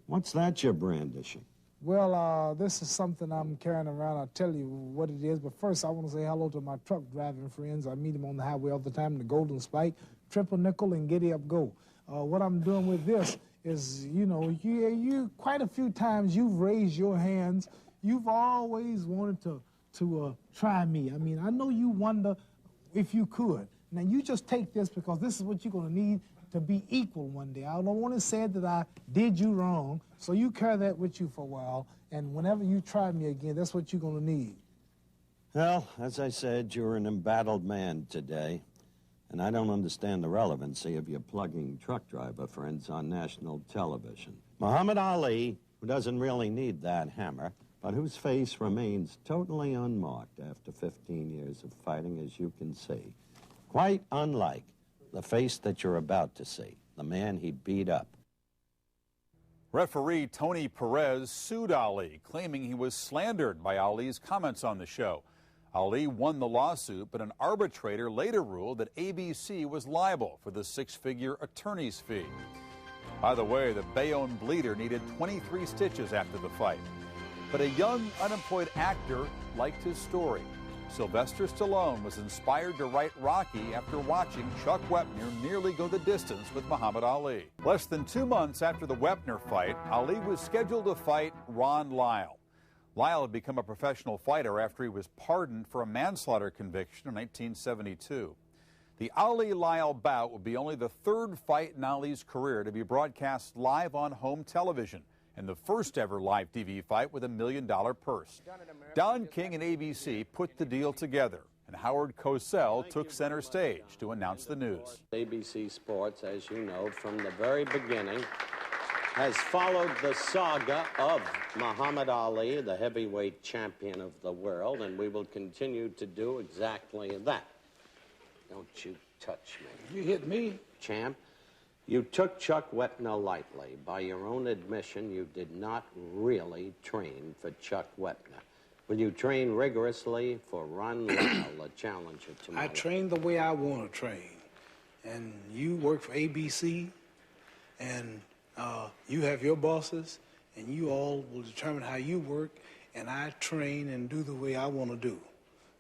What's that you're brandishing? Well, this is something I'm carrying around. I'll tell you what it is. But first, I want to say hello to my truck driving friends. I meet them on the highway all the time, the Golden Spike, Triple Nickel, and Giddy Up Go. What I'm doing with this is, you know, you quite a few times you've raised your hands. You've always wanted to try me. I mean, I know you wonder if you could. Now, you just take this because this is what you're going to need to be equal one day. I don't want to say that I did you wrong, so you carry that with you for a while, and whenever you try me again, that's what you're going to need. Well, as I said, you're an embattled man today, and I don't understand the relevancy of your plugging truck driver friends on national television. Muhammad Ali, who doesn't really need that hammer, but whose face remains totally unmarked after 15 years of fighting, as you can see. Quite unlike the face that you're about to see, the man he beat up. Referee Tony Perez sued Ali, claiming he was slandered by Ali's comments on the show. Ali won the lawsuit, but an arbitrator later ruled that ABC was liable for the six-figure attorney's fee. By the way, the Bayonne bleeder needed 23 stitches after the fight. But a young, unemployed actor liked his story. Sylvester Stallone was inspired to write Rocky after watching Chuck Wepner nearly go the distance with Muhammad Ali. Less than 2 months after the Wepner fight, Ali was scheduled to fight Ron Lyle. Lyle had become a professional fighter after he was pardoned for a manslaughter conviction in 1972. The Ali-Lyle bout would be only the third fight in Ali's career to be broadcast live on home television, and the first ever live TV fight with $1 million purse. Don King and ABC put the deal together, and Howard Cosell took center stage to announce the news. ABC Sports, as you know, from the very beginning, has followed the saga of Muhammad Ali, the heavyweight champion of the world, and we will continue to do exactly that. Don't you touch me. You hit me. Champ, you took Chuck Wepner lightly. By your own admission, you did not really train for Chuck Wepner. Will you train rigorously for Ron Lyle, a challenger tomorrow? I train the way I want to train. And you work for ABC, and you have your bosses, and you all will determine how you work, and I train and do the way I want to do.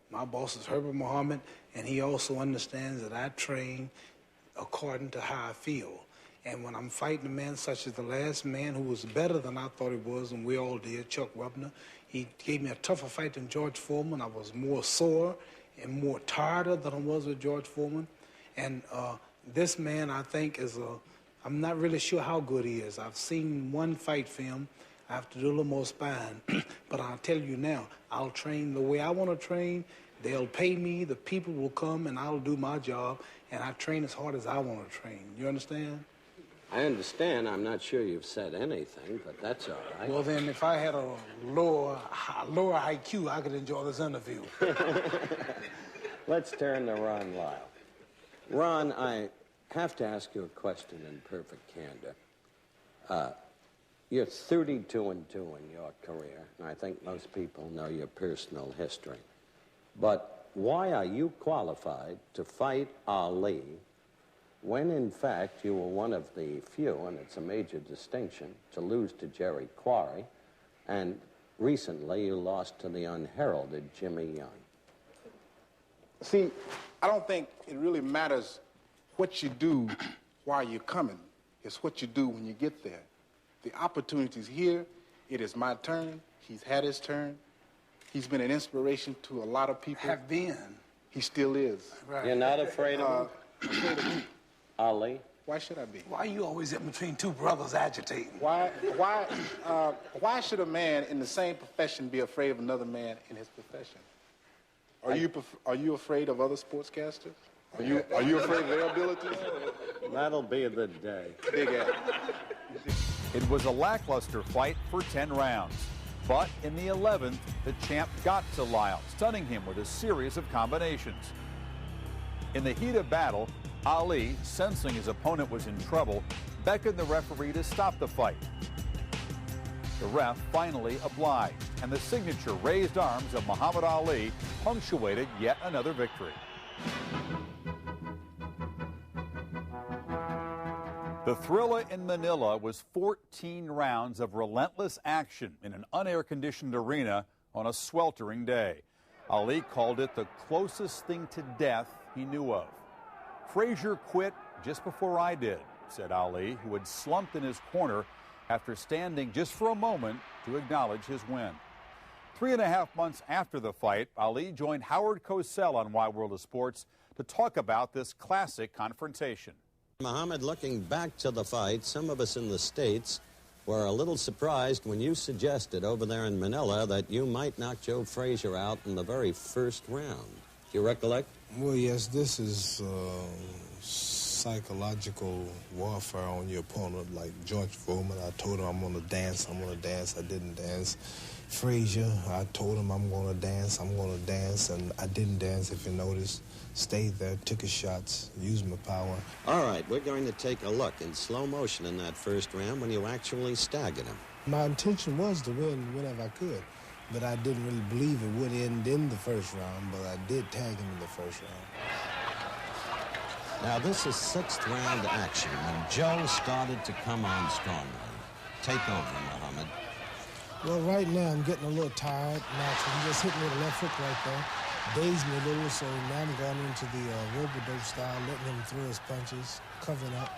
My boss is Herbert Muhammad, and he also understands that I train according to how I feel. And when I'm fighting a man such as the last man who was better than I thought he was, and we all did, Chuck Wepner, he gave me a tougher fight than George Foreman. I was more sore and more tired than I was with George Foreman. And this man, I think, I'm not really sure how good he is. I've seen one fight film. I have to do a little more sparring. But I'll tell you now, I'll train the way I want to train. They'll pay me, the people will come, and I'll do my job, and I train as hard as I want to train. You understand? I understand. I'm not sure you've said anything, but that's all right. Well, then, if I had a lower IQ, I could enjoy this interview. Let's turn to Ron Lyle. Ron, I have to ask you a question in perfect candor. You're 32-2 in your career, and I think most people know your personal history. But why are you qualified to fight Ali when, in fact, you were one of the few, and it's a major distinction, to lose to Jerry Quarry, and recently you lost to the unheralded Jimmy Young? See, I don't think it really matters what you do while you're coming. It's what you do when you get there. The opportunity's here. It is my turn. He's had his turn. He's been an inspiration to a lot of people. Have been. He still is. Right. You're not afraid of him? Afraid of me. Ali? Why should I be? Why are you always in between two brothers agitating? Why should a man in the same profession be afraid of another man in his profession? Are you afraid of other sportscasters? Are you afraid of their abilities? That'll be the day. Big Al. It was a lackluster fight for 10 rounds. But in the 11th, the champ got to Lyle, stunning him with a series of combinations. In the heat of battle, Ali, sensing his opponent was in trouble, beckoned the referee to stop the fight. The ref finally obliged, and the signature raised arms of Muhammad Ali punctuated yet another victory. The Thrilla in Manila was 14 rounds of relentless action in an unair-conditioned arena on a sweltering day. Ali called it the closest thing to death he knew of. Frazier quit just before I did, said Ali, who had slumped in his corner after standing just for a moment to acknowledge his win. 3.5 months after the fight, Ali joined Howard Cosell on Wide World of Sports to talk about this classic confrontation. Muhammad, looking back to the fight, some of us in the States were a little surprised when you suggested over there in Manila that you might knock Joe Frazier out in the very first round. Do you recollect? Well, yes, this is psychological warfare on your opponent, like George Foreman. I told him I'm going to dance, I didn't dance. Frazier, I told him I'm going to dance, and I didn't dance, if you notice. Stayed there, took his shots, used my power. All right, we're going to take a look in slow motion in that first round when you actually staggered him. My intention was to win whenever I could, but I didn't really believe it would end in the first round, but I did tag him in the first round. Now, this is sixth round action when Joe started to come on strongly. Take over, Muhammad. Well, right now I'm getting a little tired. Naturally, he just hit me with a left hook right there. Dazed me a little, so now I'm going into the rope-a-dope style, letting him throw his punches, covering up.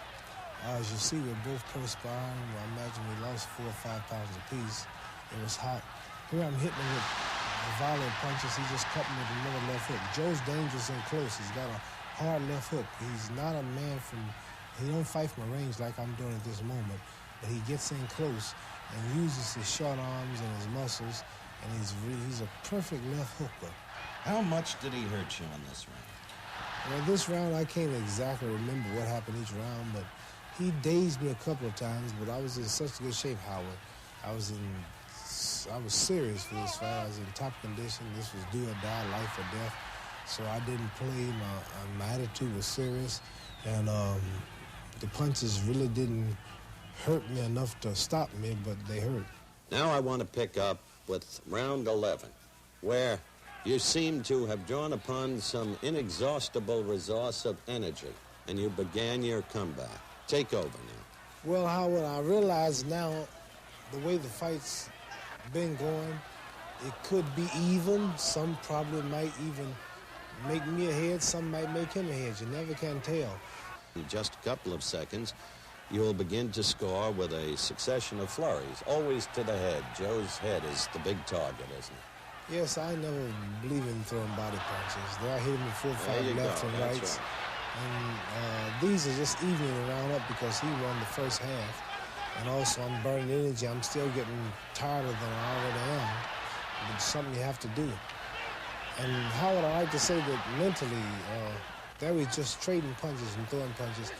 As you see, we're both perspiring. I imagine we lost 4 or 5 pounds apiece. It was hot. Here I'm hitting him with a volley of punches. He just cut me with another left hook. Joe's dangerous and close. He's got a hard left hook. He's not a man he don't fight from a range like I'm doing at this moment, but he gets in close and uses his short arms and his muscles, and he's a perfect left hooker. How much did he hurt you in this round? Well, this round, I can't exactly remember what happened each round, but he dazed me a couple of times, but I was in such good shape, Howard. I was serious for this fight. I was in top condition. This was do or die, life or death. So I didn't play. My attitude was serious, and the punches really didn't hurt me enough to stop me, but they hurt. Now I want to pick up with round 11, where you seem to have drawn upon some inexhaustible resource of energy, and you began your comeback. Take over now. Well, Howard, I realize now the way the fight's been going, it could be even. Some probably might even make me ahead. Some might make him ahead. You never can tell. In just a couple of seconds, you'll begin to score with a succession of flurries, always to the head. Joe's head is the big target, isn't it? Yes, I never believe in throwing body punches. There I hit him with 4 or 5 lefts and rights. Right. And these are just evening the round up because he won the first half. And also I'm burning energy. I'm still getting tired than I already am. But it's something you have to do. And Howard, I like to say that mentally, there we just trading punches and throwing punches.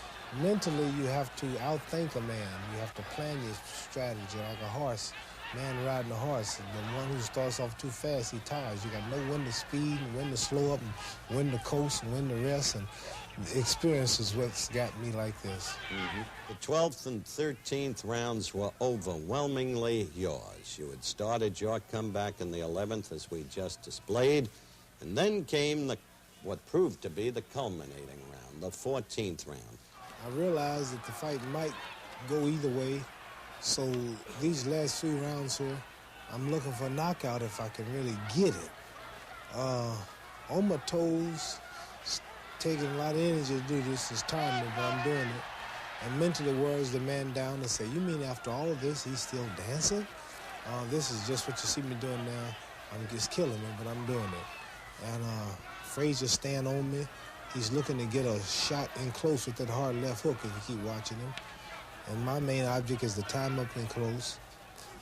Mentally, you have to outthink a man. You have to plan your strategy like a horse. Man riding a horse, and the one who starts off too fast, he tires. You got to know when to speed and when to slow up and when to coast and when to rest. And the experience is what's got me like this. Mm-hmm. The 12th and 13th rounds were overwhelmingly yours. You had started your comeback in the 11th, as we just displayed, and then came what proved to be the culminating round, the 14th round. I realized that the fight might go either way, so these last 3 rounds here, I'm looking for a knockout if I can really get it. On my toes, taking a lot of energy to do this, it's tiring me, but I'm doing it. And mentally wears the man down and say, you mean after all of this, he's still dancing? This is just what you see me doing now. I'm just killing me, but I'm doing it. And Frazier stand on me. He's looking to get a shot in close with that hard left hook if you keep watching him. And my main object is to time up in close.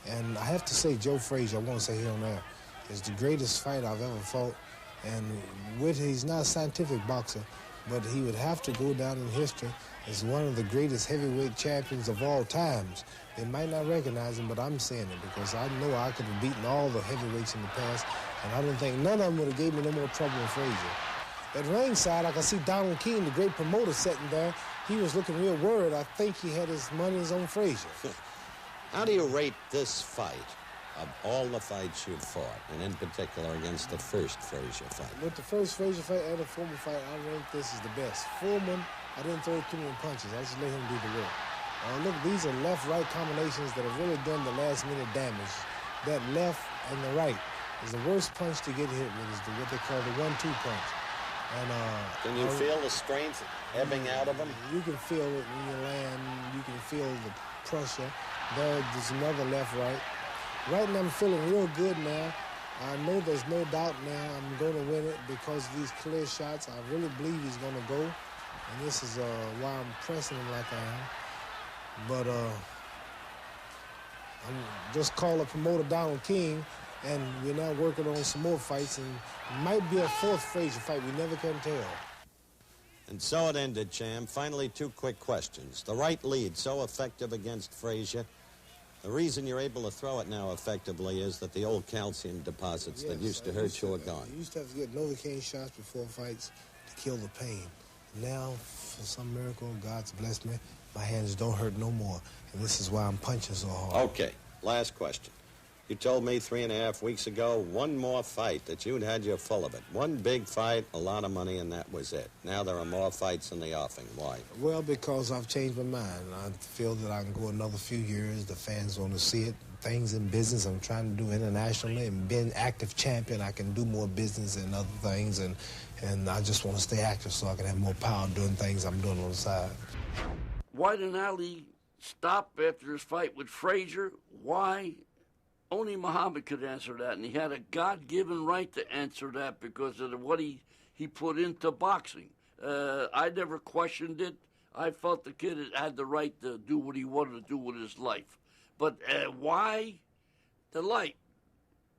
And I have to say, Joe Frazier, I want to say here and there, is the greatest fight I've ever fought. And he's not a scientific boxer, but he would have to go down in history as one of the greatest heavyweight champions of all times. They might not recognize him, but I'm saying it because I know I could have beaten all the heavyweights in the past, and I don't think none of them would have gave me no more trouble than Frazier. At ringside, I can see Donald King, the great promoter, sitting there. He was looking real worried. I think he had his money on Frazier. How do you rate this fight of all the fights you've fought, and in particular against the first Frazier fight? With the first Frazier fight and the Foreman fight, I rank this as the best. Foreman, I didn't throw too many punches. I just let him do the work. Look, these are left-right combinations that have really done the last-minute damage. That left and the right is the worst punch to get hit with, is what they call the 1-2 punch. And, can you feel the strength ebbing out of him? You can feel it when you land. You can feel the pressure. There's another left-right. Right now, I'm feeling real good now. I know there's no doubt now I'm going to win it because of these clear shots. I really believe he's going to go. And this is why I'm pressing him like I am. But I'm just call up promoter Donald King, and we're now working on some more fights, and it might be a 4th Frazier fight. We never can tell. And so it ended, Cham. Finally, 2 quick questions. The right lead, so effective against Frazier. The reason you're able to throw it now effectively is that the old calcium deposits that used to hurt you are gone. I used to have to get Novocaine shots before fights to kill the pain. Now, for some miracle, God's blessed me. My hands don't hurt no more, and this is why I'm punching so hard. Okay, last question. You told me 3.5 weeks ago, one more fight, that you'd had you full of it. One big fight, a lot of money, and that was it. Now there are more fights in the offing. Why? Well, because I've changed my mind. I feel that I can go another few years. The fans want to see it. things in business. I'm trying to do internationally, and being active champion, I can do more business and other things, and I just want to stay active so I can have more power doing things I'm doing on the side. Why didn't Ali stop after his fight with Frazier? Why? Only Muhammad could answer that, and he had a God-given right to answer that because of what he put into boxing. I never questioned it. I felt the kid had the right to do what he wanted to do with his life. But why? The light,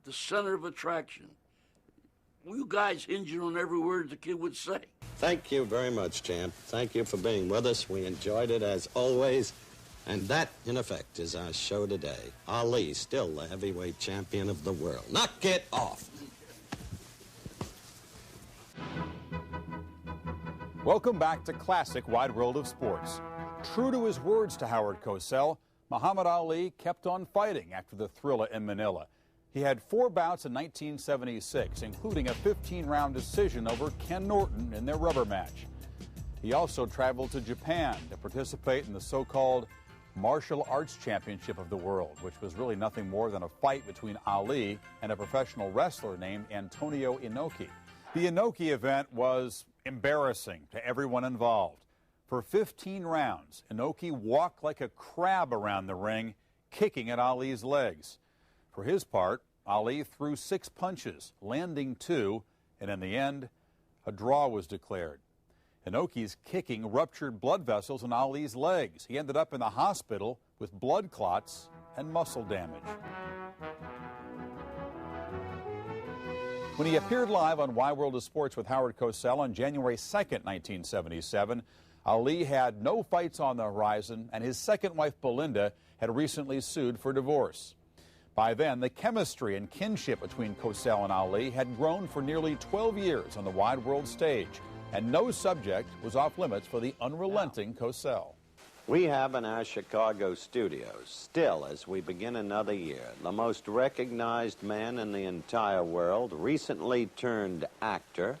the center of attraction. You guys hinge on every word the kid would say. Thank you very much, champ. Thank you for being with us. We enjoyed it as always. And that, in effect, is our show today. Ali, still the heavyweight champion of the world. Knock it off. Welcome back to Classic Wide World of Sports. True to his words to Howard Cosell, Muhammad Ali kept on fighting after the Thrilla in Manila. He had 4 bouts in 1976, including a 15-round decision over Ken Norton in their rubber match. He also traveled to Japan to participate in the so-called Martial Arts Championship of the World, which was really nothing more than a fight between Ali and a professional wrestler named Antonio Inoki. The Inoki event was embarrassing to everyone involved. For 15 rounds, Inoki walked like a crab around the ring, kicking at Ali's legs. For his part, Ali threw 6 punches, landing 2, and in the end, a draw was declared. Inoki's kicking ruptured blood vessels in Ali's legs. He ended up in the hospital with blood clots and muscle damage. When he appeared live on Wide World of Sports with Howard Cosell on January 2nd, 1977, Ali had no fights on the horizon, and his second wife, Belinda, had recently sued for divorce. By then, the chemistry and kinship between Cosell and Ali had grown for nearly 12 years on the wide world stage, and no subject was off limits for the unrelenting Cosell. We have in our Chicago studios, still as we begin another year, the most recognized man in the entire world, recently turned actor.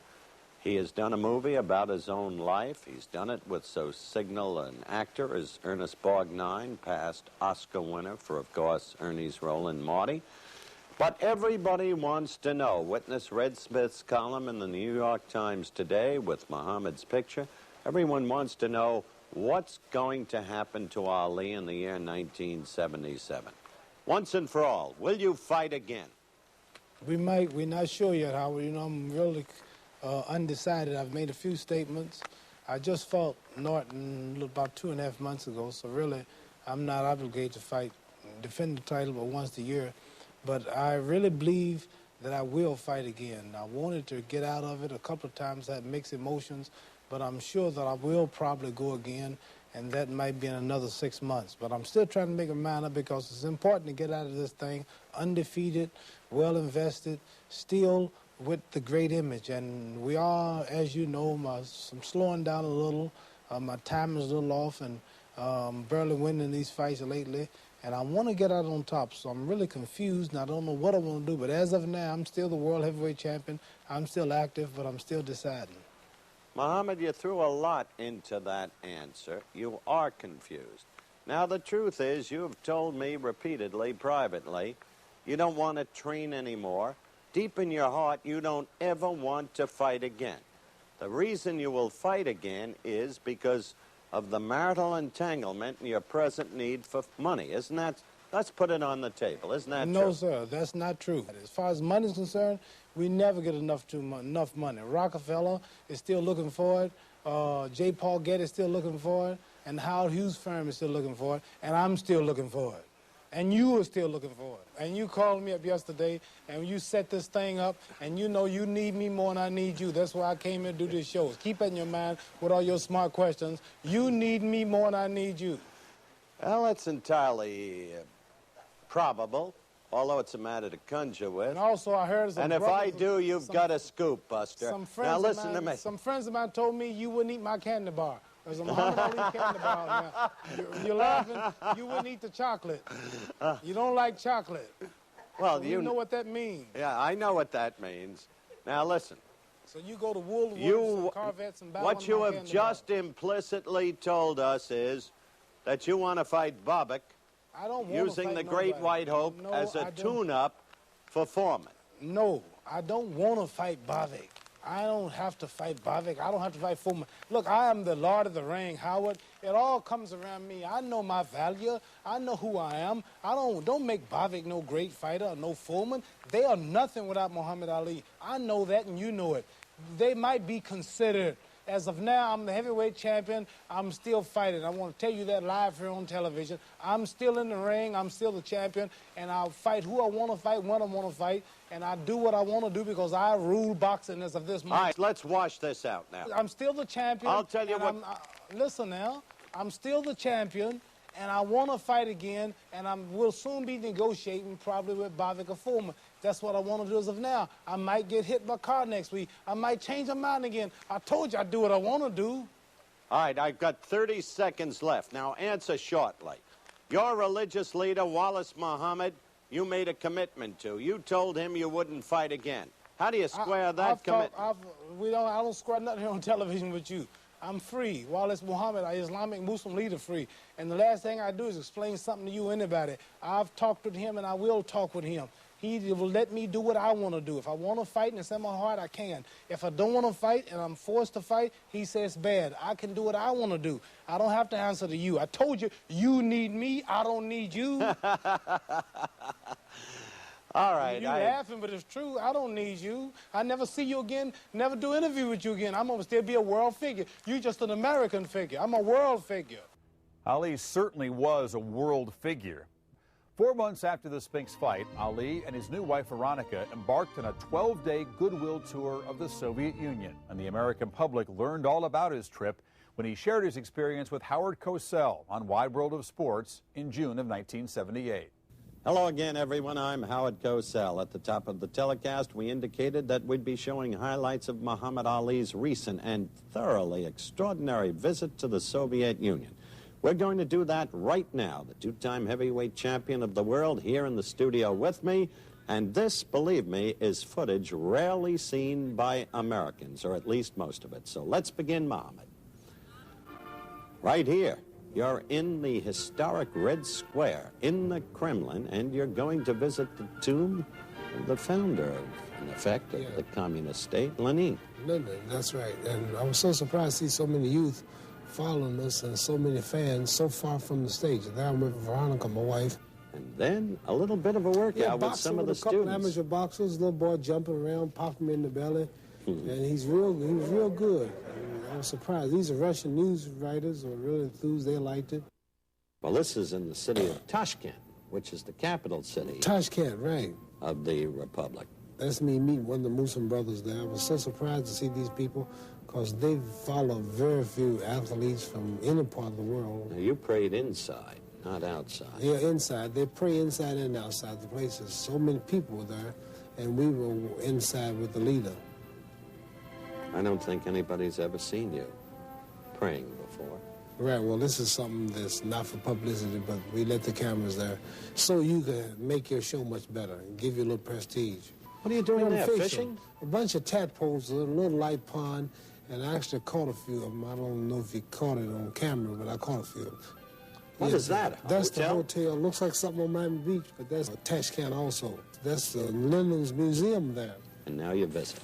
He has done a movie about his own life. He's done it with so signal an actor as Ernest Borgnine, past Oscar winner for, of course, Ernie's role in Marty. But everybody wants to know. Witness Red Smith's column in the New York Times today with Muhammad's picture. Everyone wants to know what's going to happen to Ali in the year 1977. Once and for all, will you fight again? We might. We're not sure yet, Howard. You know, I'm really undecided. I've made a few statements. I just fought Norton about 2.5 months ago, so really I'm not obligated to fight, defend the title but once a year. But I really believe that I will fight again. I wanted to get out of it a couple of times. I had mixed emotions, but I'm sure that I will probably go again, and that might be in another 6 months. But I'm still trying to make a mind up because it's important to get out of this thing undefeated, well invested, still with the great image. And we are, as you know, I'm slowing down a little. My time is a little off, and barely winning these fights lately. And I want to get out on top, so I'm really confused, and I don't know what I want to do. But as of now, I'm still the world heavyweight champion. I'm still active, but I'm still deciding. Muhammad, you threw a lot into that answer. You are confused. Now, the truth is, you have told me repeatedly, privately, you don't want to train anymore. Deep in your heart, you don't ever want to fight again. The reason you will fight again is because of the marital entanglement and your present need for money. Isn't that? Let's put it on the table. Isn't that true? No, sir, that's not true. As far as money is concerned, we never get enough money. Rockefeller is still looking for it. J. Paul Getty is still looking for it. And Howard Hughes' firm is still looking for it. And I'm still looking for it. And you are still looking for it. And you called me up yesterday, and you set this thing up, and you know you need me more than I need you. That's why I came here to do this show. Keep it in your mind with all your smart questions. You need me more than I need you. Well, it's entirely probable, although it's a matter to conjure with. And also, I heard some And if I do, you've got a scoop, Buster. Now, listen to me. Some friends of mine told me you wouldn't eat my candy bar. There's a Muhammad Ali candy bar now. You're laughing. You wouldn't eat the chocolate. You don't like chocolate. Well, so you know what that means. Yeah, I know what that means. Now, listen. So you go to Woolworths and Carvettes and buy what you have just implicitly told us is that you want to fight Bobbick I don't want using to the fight Great nobody. White Hope No, as a I don't. tune-up for Foreman. No, I don't want to fight Bavik. I don't have to fight Bavik. I don't have to fight Foreman. Look, I am the Lord of the Ring, Howard. It all comes around me. I know my value. I know who I am. I don't make Bavik no great fighter or no Foreman. They are nothing without Muhammad Ali. I know that, and you know it. They might be considered. As of now, I'm the heavyweight champion. I'm still fighting. I want to tell you that live here on television. I'm still in the ring. I'm still the champion, and I'll fight who I want to fight, when I want to fight, and I do what I want to do because I rule boxing as of this moment. All right, let's wash this out now. I'm still the champion. I'll tell you what... Listen now. I'm still the champion, and I want to fight again, and we'll soon be negotiating probably with Bavik or Foreman. That's what I want to do as of now. I might get hit by a car next week. I might change my mind again. I told you I'd do what I want to do. All right, I've got 30 seconds left. Now, answer shortly. Your religious leader, Wallace Muhammad, you made a commitment to. You told him you wouldn't fight again. How do you square that commitment? I don't square nothing here on television with you. I'm free. Wallace Muhammad, an Islamic Muslim leader, free. And the last thing I do is explain something to you, anybody. I've talked with him, and I will talk with him. He will let me do what I want to do. If I want to fight and it's in my heart, I can. If I don't want to fight and I'm forced to fight, he says bad. I can do what I want to do. I don't have to answer to you. I told you, you need me. I don't need you. All right. You're laughing, but it's true. I don't need you. I never see you again, never do an interview with you again. I'm going to still be a world figure. You're just an American figure. I'm a world figure. Ali certainly was a world figure. 4 months after the Spinks fight, Ali and his new wife Veronica embarked on a 12-day goodwill tour of the Soviet Union, and the American public learned all about his trip when he shared his experience with Howard Cosell on Wide World of Sports in June of 1978. Hello again, everyone. I'm Howard Cosell. At the top of the telecast, we indicated that we'd be showing highlights of Muhammad Ali's recent and thoroughly extraordinary visit to the Soviet Union. We're going to do that right now. The two-time heavyweight champion of the world here in the studio with me. And this, believe me, is footage rarely seen by Americans, or at least most of it. So let's begin, Muhammad. Right here. You're in the historic Red Square in the Kremlin, and you're going to visit the tomb of the founder of, in effect, of the communist state, Lenin. Lenin, that's right. And I was so surprised to see so many youth following us and so many fans so far from the stage. There I'm with Veronica, my wife. And then a little bit of a workout with some of the students. Amateur boxers, little boy jumping around, popping him in the belly. And he was real good. I was surprised. These are Russian news writers were really enthused. They liked it. Well, this is in the city of Tashkent, which is the capital city. Tashkent, right. Of the Republic. That's me meeting one of the Muslim brothers there. I was so surprised to see these people because they follow very few athletes from any part of the world. Now, you prayed inside, not outside. Yeah, inside. They pray inside and outside the places. So many people were there, and we were inside with the leader. I don't think anybody's ever seen you praying before. Right, well, this is something that's not for publicity, but we let the cameras there so you can make your show much better and give you a little prestige. What are you doing there, fishing? A bunch of tadpoles, a little light pond, and I actually caught a few of them. I don't know if you caught it on camera, but I caught a few of them. What is that, That's the hotel. Looks like something on Miami Beach, but that's Tashkent also. That's Lenin's museum there. And now you visit.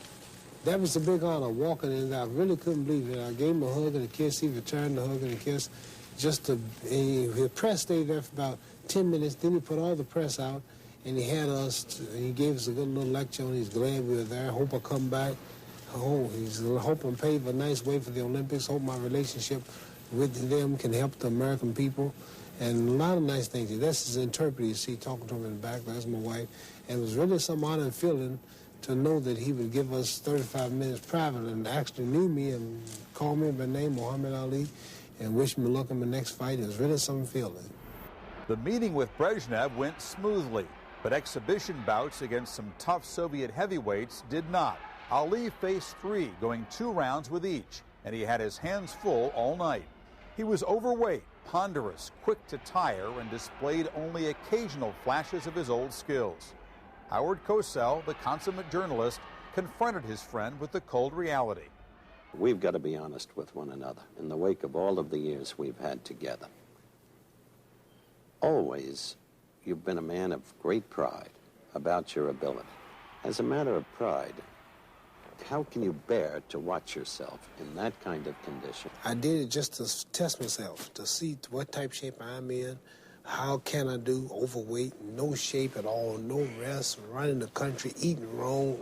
That was a big honor, walking in there. I really couldn't believe it. I gave him a hug and a kiss. He returned the hug and a kiss. The press stayed there for about 10 minutes. Then he put all the press out, and he had us, he gave us a good little lecture, and he's glad we were there. Hope I come back. He's hoping pave a nice way for the Olympics. Hope my relationship with them can help the American people. And a lot of nice things. That's his interpreter, you see, talking to him in the back. That's my wife. And it was really some honor and feeling to know that he would give us 35 minutes private and actually knew me and called me by name, Muhammad Ali, and wished me luck in my next fight. It was really some feeling. The meeting with Brezhnev went smoothly, but exhibition bouts against some tough Soviet heavyweights did not. Ali faced 3, going 2 rounds with each, and he had his hands full all night. He was overweight, ponderous, quick to tire, and displayed only occasional flashes of his old skills. Howard Cosell, the consummate journalist, confronted his friend with the cold reality. We've got to be honest with one another in the wake of all of the years we've had together. Always, you've been a man of great pride about your ability. As a matter of pride, how can you bear to watch yourself in that kind of condition? I did it just to test myself, to see what type of shape I'm in, how can I do, overweight, no shape at all, no rest, running the country, eating wrong,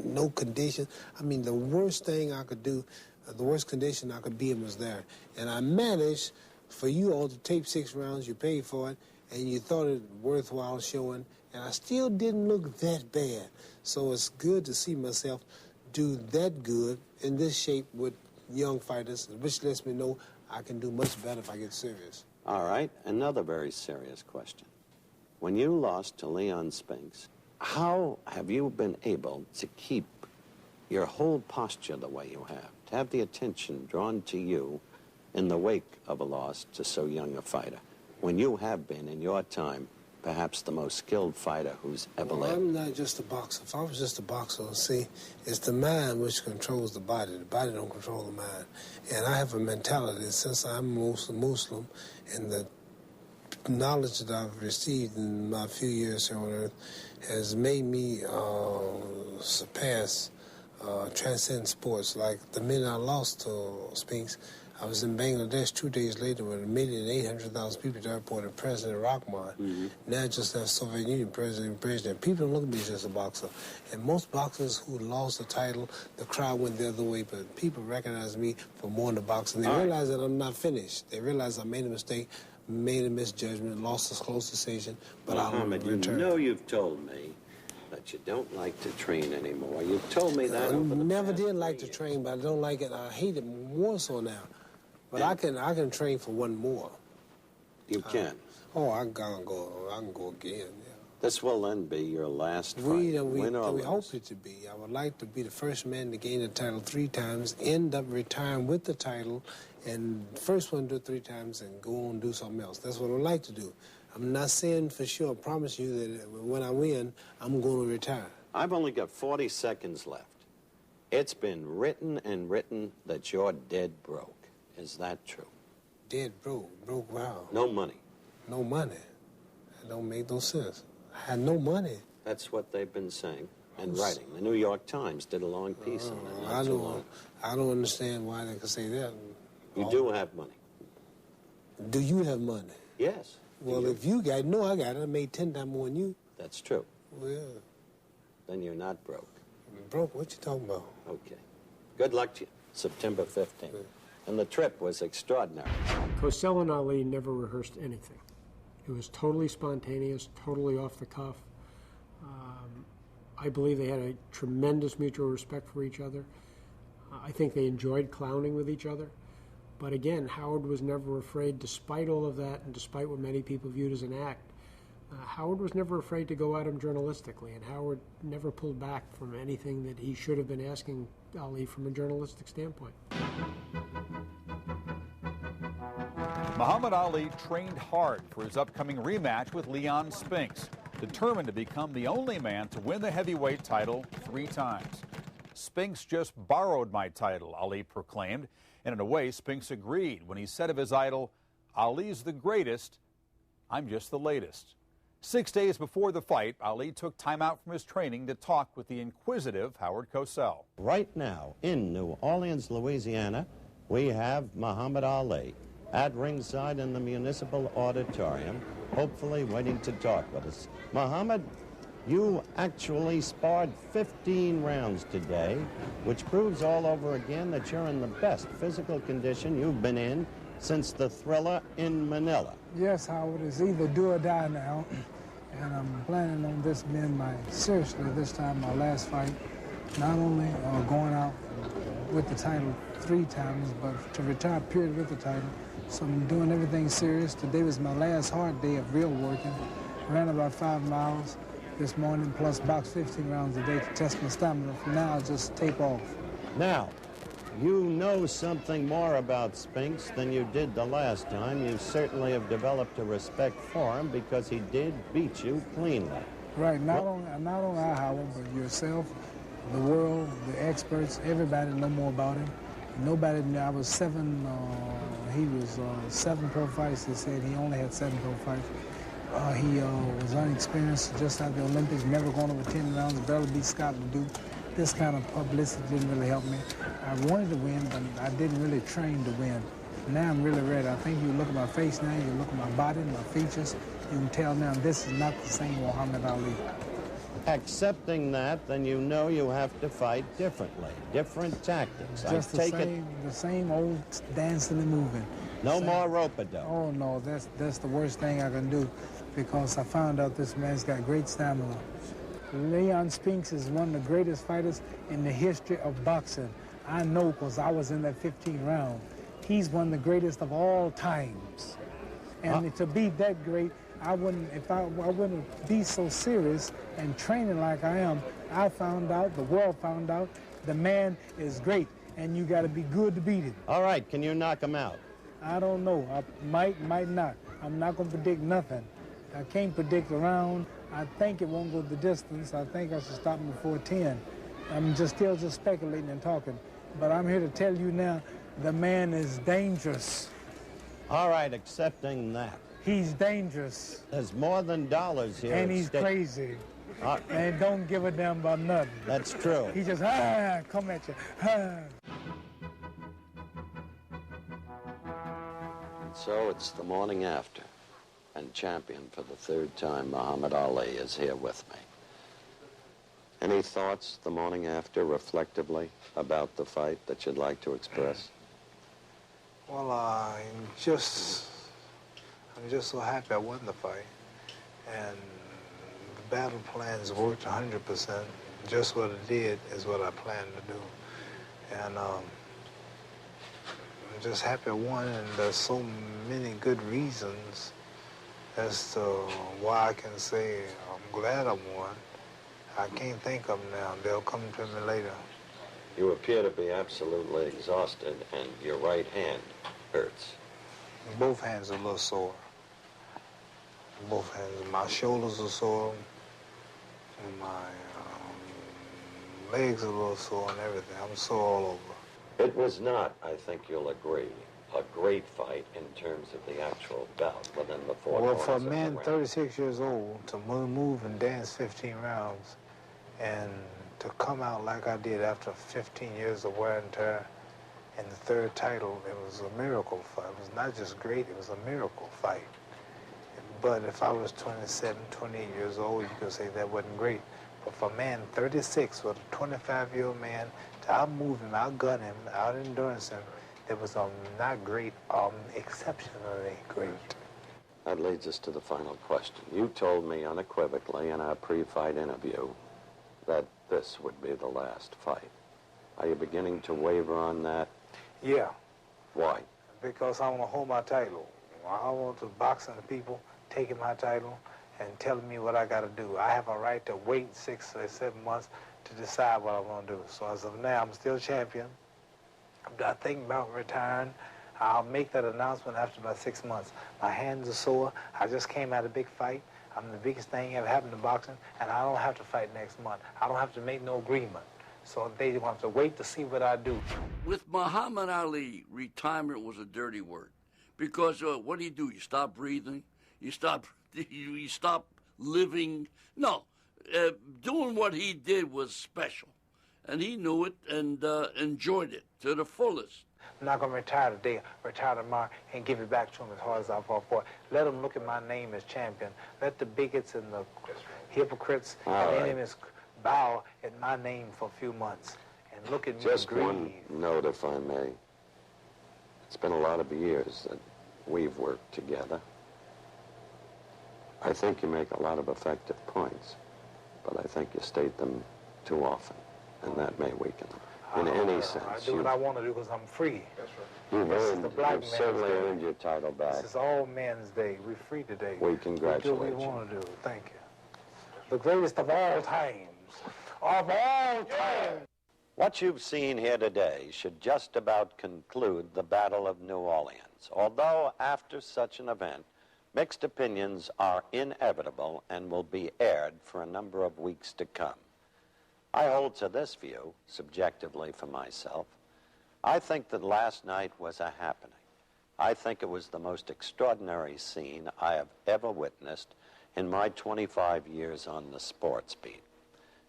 no condition. I mean, the worst thing I could do, the worst condition I could be in was there. And I managed for you all to tape 6 rounds, you paid for it, and you thought it worthwhile showing, and I still didn't look that bad. So it's good to see myself do that good in this shape with young fighters, which lets me know I can do much better if I get serious. All right, another very serious question. When you lost to Leon Spinks, how have you been able to keep your whole posture the way you have the attention drawn to you in the wake of a loss to so young a fighter, when you have been, in your time, perhaps the most skilled fighter who's ever lived? I'm not just a boxer. If I was just a boxer, see, it's the mind which controls the body. The body don't control the mind. And I have a mentality, since I'm Muslim, and the knowledge that I've received in my few years here on earth has made me transcend sports. Like the minute I lost to Spinks, I was in Bangladesh 2 days later with 1,800,000 people at the airport and President Rahman. Now just left Soviet Union president. People don't look at me as a boxer. And most boxers who lost the title, the crowd went the other way, but people recognize me for more than the boxing. They realize that I'm not finished. They realize I made a mistake, made a misjudgment, lost a close decision, but Muhammad, I'll return. You know you've told me that you don't like to train anymore. You've told me that. I never did like to train, but I don't like it. I hate it more so now. But I can train for one more. You can? I can go again, yeah. This will then be your last fight, We win or lose. hope it to be. I would like to be the first man to gain the title 3 times, end up retiring with the title, and first one to do it 3 times and go on and do something else. That's what I would like to do. I'm not saying for sure, I promise you that when I win, I'm going to retire. I've only got 40 seconds left. It's been written and written that you're dead broke. Is that true? Dead broke? Broke wow. No money? No money. That don't make no sense. I had no money. That's what they've been saying and writing. The New York Times did a long piece on that not too long. I don't understand why they could say that. You do have money. Do you have money? Yes. Well, if you got it, no, I got it. I made 10 times more than you. That's true. Well. Then you're not broke. Broke? What you talking about? Okay. Good luck to you. September 15th. And the trip was extraordinary. Cosell and Ali never rehearsed anything. It was totally spontaneous, totally off the cuff. I believe they had a tremendous mutual respect for each other. I think they enjoyed clowning with each other. But again, Howard was never afraid, despite all of that and despite what many people viewed as an act, Howard was never afraid to go at him journalistically, and Howard never pulled back from anything that he should have been asking Ali from a journalistic standpoint. Muhammad Ali trained hard for his upcoming rematch with Leon Spinks, determined to become the only man to win the heavyweight title 3 times. Spinks just borrowed my title, Ali proclaimed, and in a way, Spinks agreed when he said of his idol, "Ali's the greatest, I'm just the latest." 6 days before the fight, Ali took time out from his training to talk with the inquisitive Howard Cosell. Right now, in New Orleans, Louisiana, we have Muhammad Ali at ringside in the Municipal Auditorium, hopefully waiting to talk with us. Muhammad, you actually sparred 15 rounds today, which proves all over again that you're in the best physical condition you've been in since the Thriller in Manila. Yes, Howard, it's either do or die now, and I'm planning on this being seriously this time, my last fight, not only going out with the title 3 times, but to retire period with the title. So I'm doing everything serious. Today was my last hard day of real working. Ran about 5 miles this morning, plus boxed 15 rounds a day to test my stamina. From now, I'll just tape off. Now, you know something more about Spinks than you did the last time. You certainly have developed a respect for him because he did beat you cleanly. Right, not only I, Howard, but yourself, the world, the experts, everybody know more about him. Nobody knew. I was 7, he was 7 pro fights. They said he only had 7 pro fights. He was unexperienced, just out the Olympics, never gone over 10 rounds, barely beat Scott LeDuc. This kind of publicity didn't really help me. I wanted to win, but I didn't really train to win. Now I'm really ready. I think you look at my face now, you look at my body, my features, you can tell now this is not the same Muhammad Ali. Accepting that, then you know you have to fight differently, different tactics. Just the same old dancing and moving. No more rope-a-dope. Oh, no, that's the worst thing I can do, because I found out this man's got great stamina. Leon Spinks is one of the greatest fighters in the history of boxing. I know because I was in that 15 round. He's one of the greatest of all times. And to be that great, I wouldn't be so serious and training like I am. I found out, the world found out, the man is great, and you got to be good to beat him. All right, can you knock him out? I don't know. I might not. I'm not going to predict nothing. I can't predict a round. I think it won't go the distance. I think I should stop him before 10. I'm still speculating and talking. But I'm here to tell you now, the man is dangerous. All right, accepting that. He's dangerous. There's more than dollars here. And he's crazy. And don't give a damn about nothing. That's true. He just, come at you. So it's the morning after, and champion for the third time, Muhammad Ali, is here with me. Any thoughts the morning after, reflectively, about the fight that you'd like to express? Well, I'm just so happy I won the fight. And the battle plans worked 100%. Just what it did is what I planned to do. And I'm just happy I won, and there's so many good reasons as to why I can say I'm glad I won. I can't think of them now. They'll come to me later. You appear to be absolutely exhausted, and your right hand hurts. Both hands are a little sore. Both hands. My shoulders are sore, and my legs are a little sore and everything. I'm sore all over. It was not, I think you'll agree, a great fight in terms of the actual bout within the four corners. Well, for a man 36 years old to move and dance 15 rounds and to come out like I did after 15 years of wear and tear in the third title, it was a miracle fight. It was not just great, it was a miracle fight. But if I was 27, 28 years old, you could say that wasn't great. But for a man 36 with a 25-year-old man, to outmove him, outgun him, out-endurance him, it was not great, exceptionally great. That leads us to the final question. You told me unequivocally in our pre-fight interview that this would be the last fight. Are you beginning to waver on that? Yeah. Why? Because I want to hold my title. I want the boxing people taking my title and telling me what I got to do. I have a right to wait 6 or 7 months to decide what I want to do. So as of now, I'm still champion. I'm thinking about retiring. I'll make that announcement after about 6 months. My hands are sore. I just came out of a big fight. I'm the biggest thing ever happened to boxing, and I don't have to fight next month. I don't have to make no agreement. So they want to wait to see what I do. With Muhammad Ali, retirement was a dirty word. Because what do? You stop breathing? You stop living? No. Doing what he did was special. And he knew it and enjoyed it to the fullest. I'm not going to retire today, retire tomorrow, and give it back to him as hard as I fought for it. Let them look at my name as champion. Let the bigots and the hypocrites and enemies bow at my name for a few months and look at me. Just one note, if I may. It's been a lot of years that we've worked together. I think you make a lot of effective points, but I think you state them too often, and that may weaken them. In any sense. I do what I want to do because I'm free. You've certainly earned your title back. This is all men's day. We're free today. We congratulate you. We do what we want to do. Thank you. The greatest of all times. Of all times. What you've seen here today should just about conclude the Battle of New Orleans. Although after such an event, mixed opinions are inevitable and will be aired for a number of weeks to come. I hold to this view, subjectively for myself. I think that last night was a happening. I think it was the most extraordinary scene I have ever witnessed in my 25 years on the sports beat.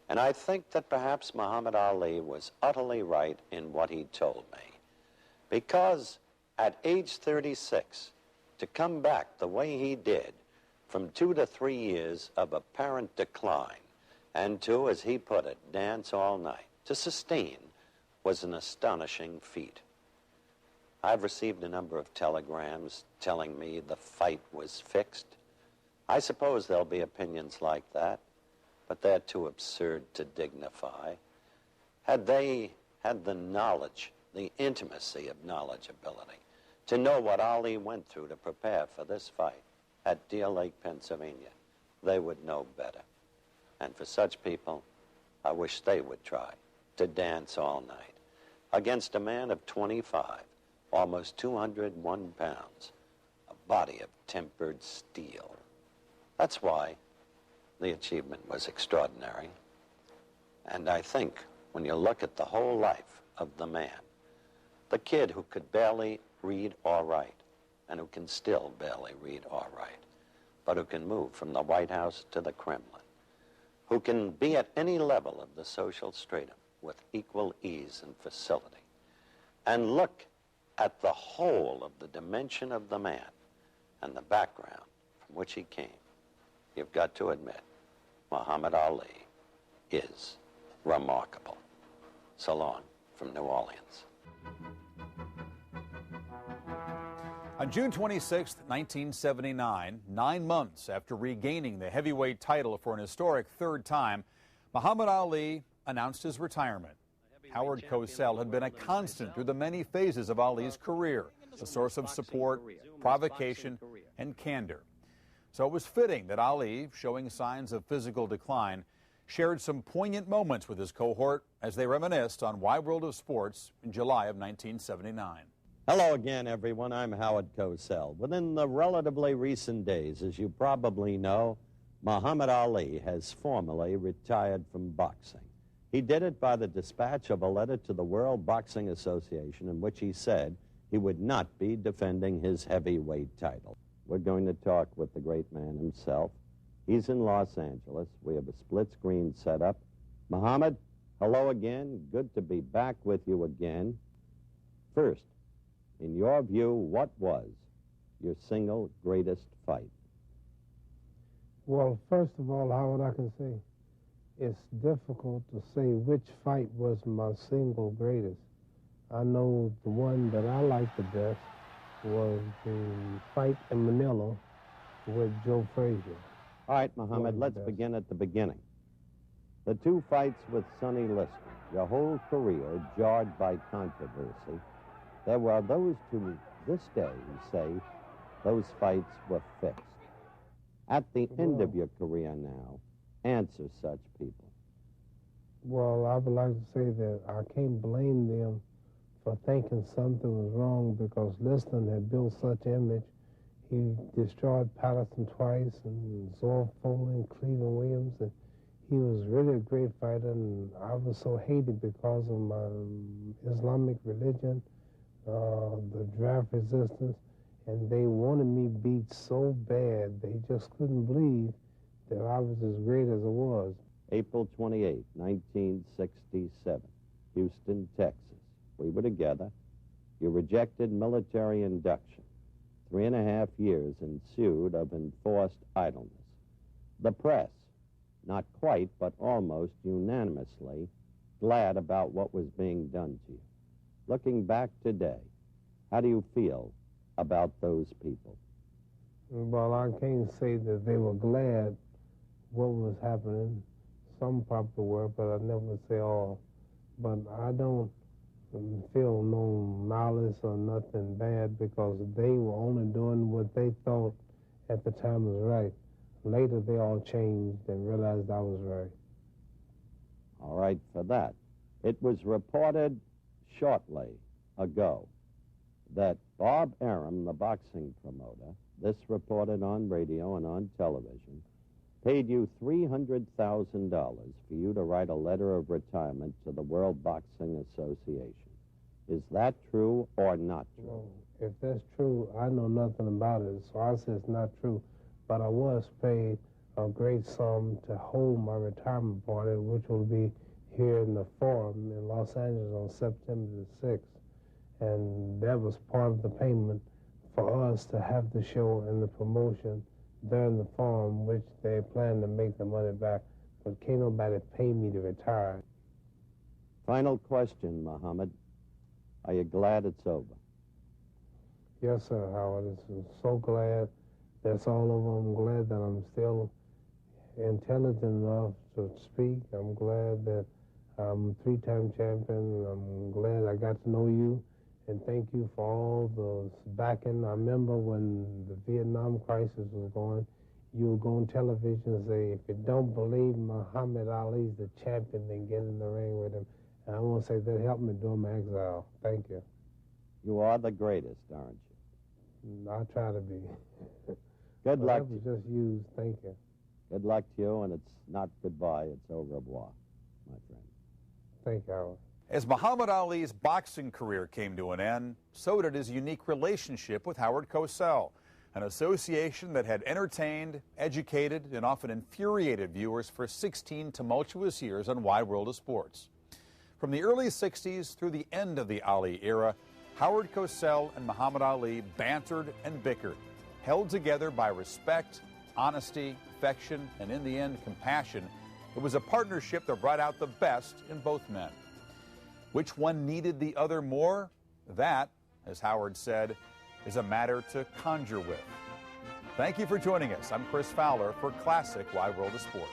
And I think that perhaps Muhammad Ali was utterly right in what he told me. Because at age 36, to come back the way he did, from 2 to 3 years of apparent decline, and to, as he put it, dance all night, to sustain, was an astonishing feat. I've received a number of telegrams telling me the fight was fixed. I suppose there'll be opinions like that, but they're too absurd to dignify. Had they had the knowledge, the intimacy of knowledgeability, to know what Ali went through to prepare for this fight at Deer Lake, Pennsylvania, they would know better. And for such people, I wish they would try to dance all night against a man of 25, almost 201 pounds, a body of tempered steel. That's why the achievement was extraordinary. And I think when you look at the whole life of the man, the kid who could barely read or write, and who can still barely read or write, but who can move from the White House to the Kremlin, who can be at any level of the social stratum with equal ease and facility, and look at the whole of the dimension of the man and the background from which he came, you've got to admit, Muhammad Ali is remarkable. So long from New Orleans. On June 26, 1979, 9 months after regaining the heavyweight title for an historic third time, Muhammad Ali announced his retirement. Howard Cosell had been a constant through the many phases of Ali's career, a source of support, provocation, and candor. So it was fitting that Ali, showing signs of physical decline, shared some poignant moments with his cohort as they reminisced on Wide World of Sports in July of 1979. Hello again, everyone. I'm Howard Cosell. Within the relatively recent days, as you probably know, Muhammad Ali has formally retired from boxing. He did it by the dispatch of a letter to the World Boxing Association in which he said he would not be defending his heavyweight title. We're going to talk with the great man himself. He's in Los Angeles. We have a split screen set up. Muhammad, hello again. Good to be back with you again. First, in your view, what was your single greatest fight? Well, first of all, Howard, I can say it's difficult to say which fight was my single greatest. I know the one that I liked the best was the fight in Manila with Joe Frazier. All right, Muhammad, let's begin at the beginning. The two fights with Sonny Liston, your whole career jarred by controversy. There were those to this day who say those fights were fixed. At the end of your career now, answer such people. Well, I would like to say that I can't blame them for thinking something was wrong because Liston had built such image. He destroyed Patterson twice and Zorb Foley and Cleveland Williams. And he was really a great fighter, and I was so hated because of my Islamic religion, the draft resistance, and they wanted me beat so bad they just couldn't believe that I was as great as I was. April 28, 1967, Houston, Texas. We were together. You rejected military induction. 3.5 years ensued of enforced idleness. The press, not quite, but almost unanimously, glad about what was being done to you. Looking back today, how do you feel about those people? Well, I can't say that they were glad what was happening. Some probably were, but I never say all. But I don't feel no malice or nothing bad because they were only doing what they thought at the time was right. Later, they all changed and realized I was right. All right, for that. It was reported shortly ago that Bob Arum, the boxing promoter, this reported on radio and on television, paid you $300,000 for you to write a letter of retirement to the World Boxing Association. Is that true or not true? Well, If that's true, I know nothing about it, so I say it's not true. But I was paid a great sum to hold my retirement party, which will be here in the Forum in Los Angeles on September the 6th. And that was part of the payment for us to have the show and the promotion during the Forum, which they plan to make the money back. But can't nobody pay me to retire. Final question, Muhammad. Are you glad it's over? Yes, sir, Howard. I'm so glad that's all over. I'm glad that I'm still intelligent enough to speak. I'm glad that I'm a three-time champion. I'm glad I got to know you. And thank you for all the backing. I remember when the Vietnam crisis was going, you would go on television and say, if you don't believe Muhammad Ali's the champion, then get in the ring with him. And I want to say that helped me during my exile. Thank you. You are the greatest, aren't you? I try to be. Good luck. That was just used. Thank you. Good luck to you, and it's not goodbye, it's au revoir, my friend. Thank you, Howard. As Muhammad Ali's boxing career came to an end, so did his unique relationship with Howard Cosell, an association that had entertained, educated, and often infuriated viewers for 16 tumultuous years on Wide World of Sports. From the early 60s through the end of the Ali era, Howard Cosell and Muhammad Ali bantered and bickered, held together by respect, honesty, affection, and in the end, compassion. It was a partnership that brought out the best in both men. Which one needed the other more? That, as Howard said, is a matter to conjure with. Thank you for joining us. I'm Chris Fowler for Classic Wide World of Sports.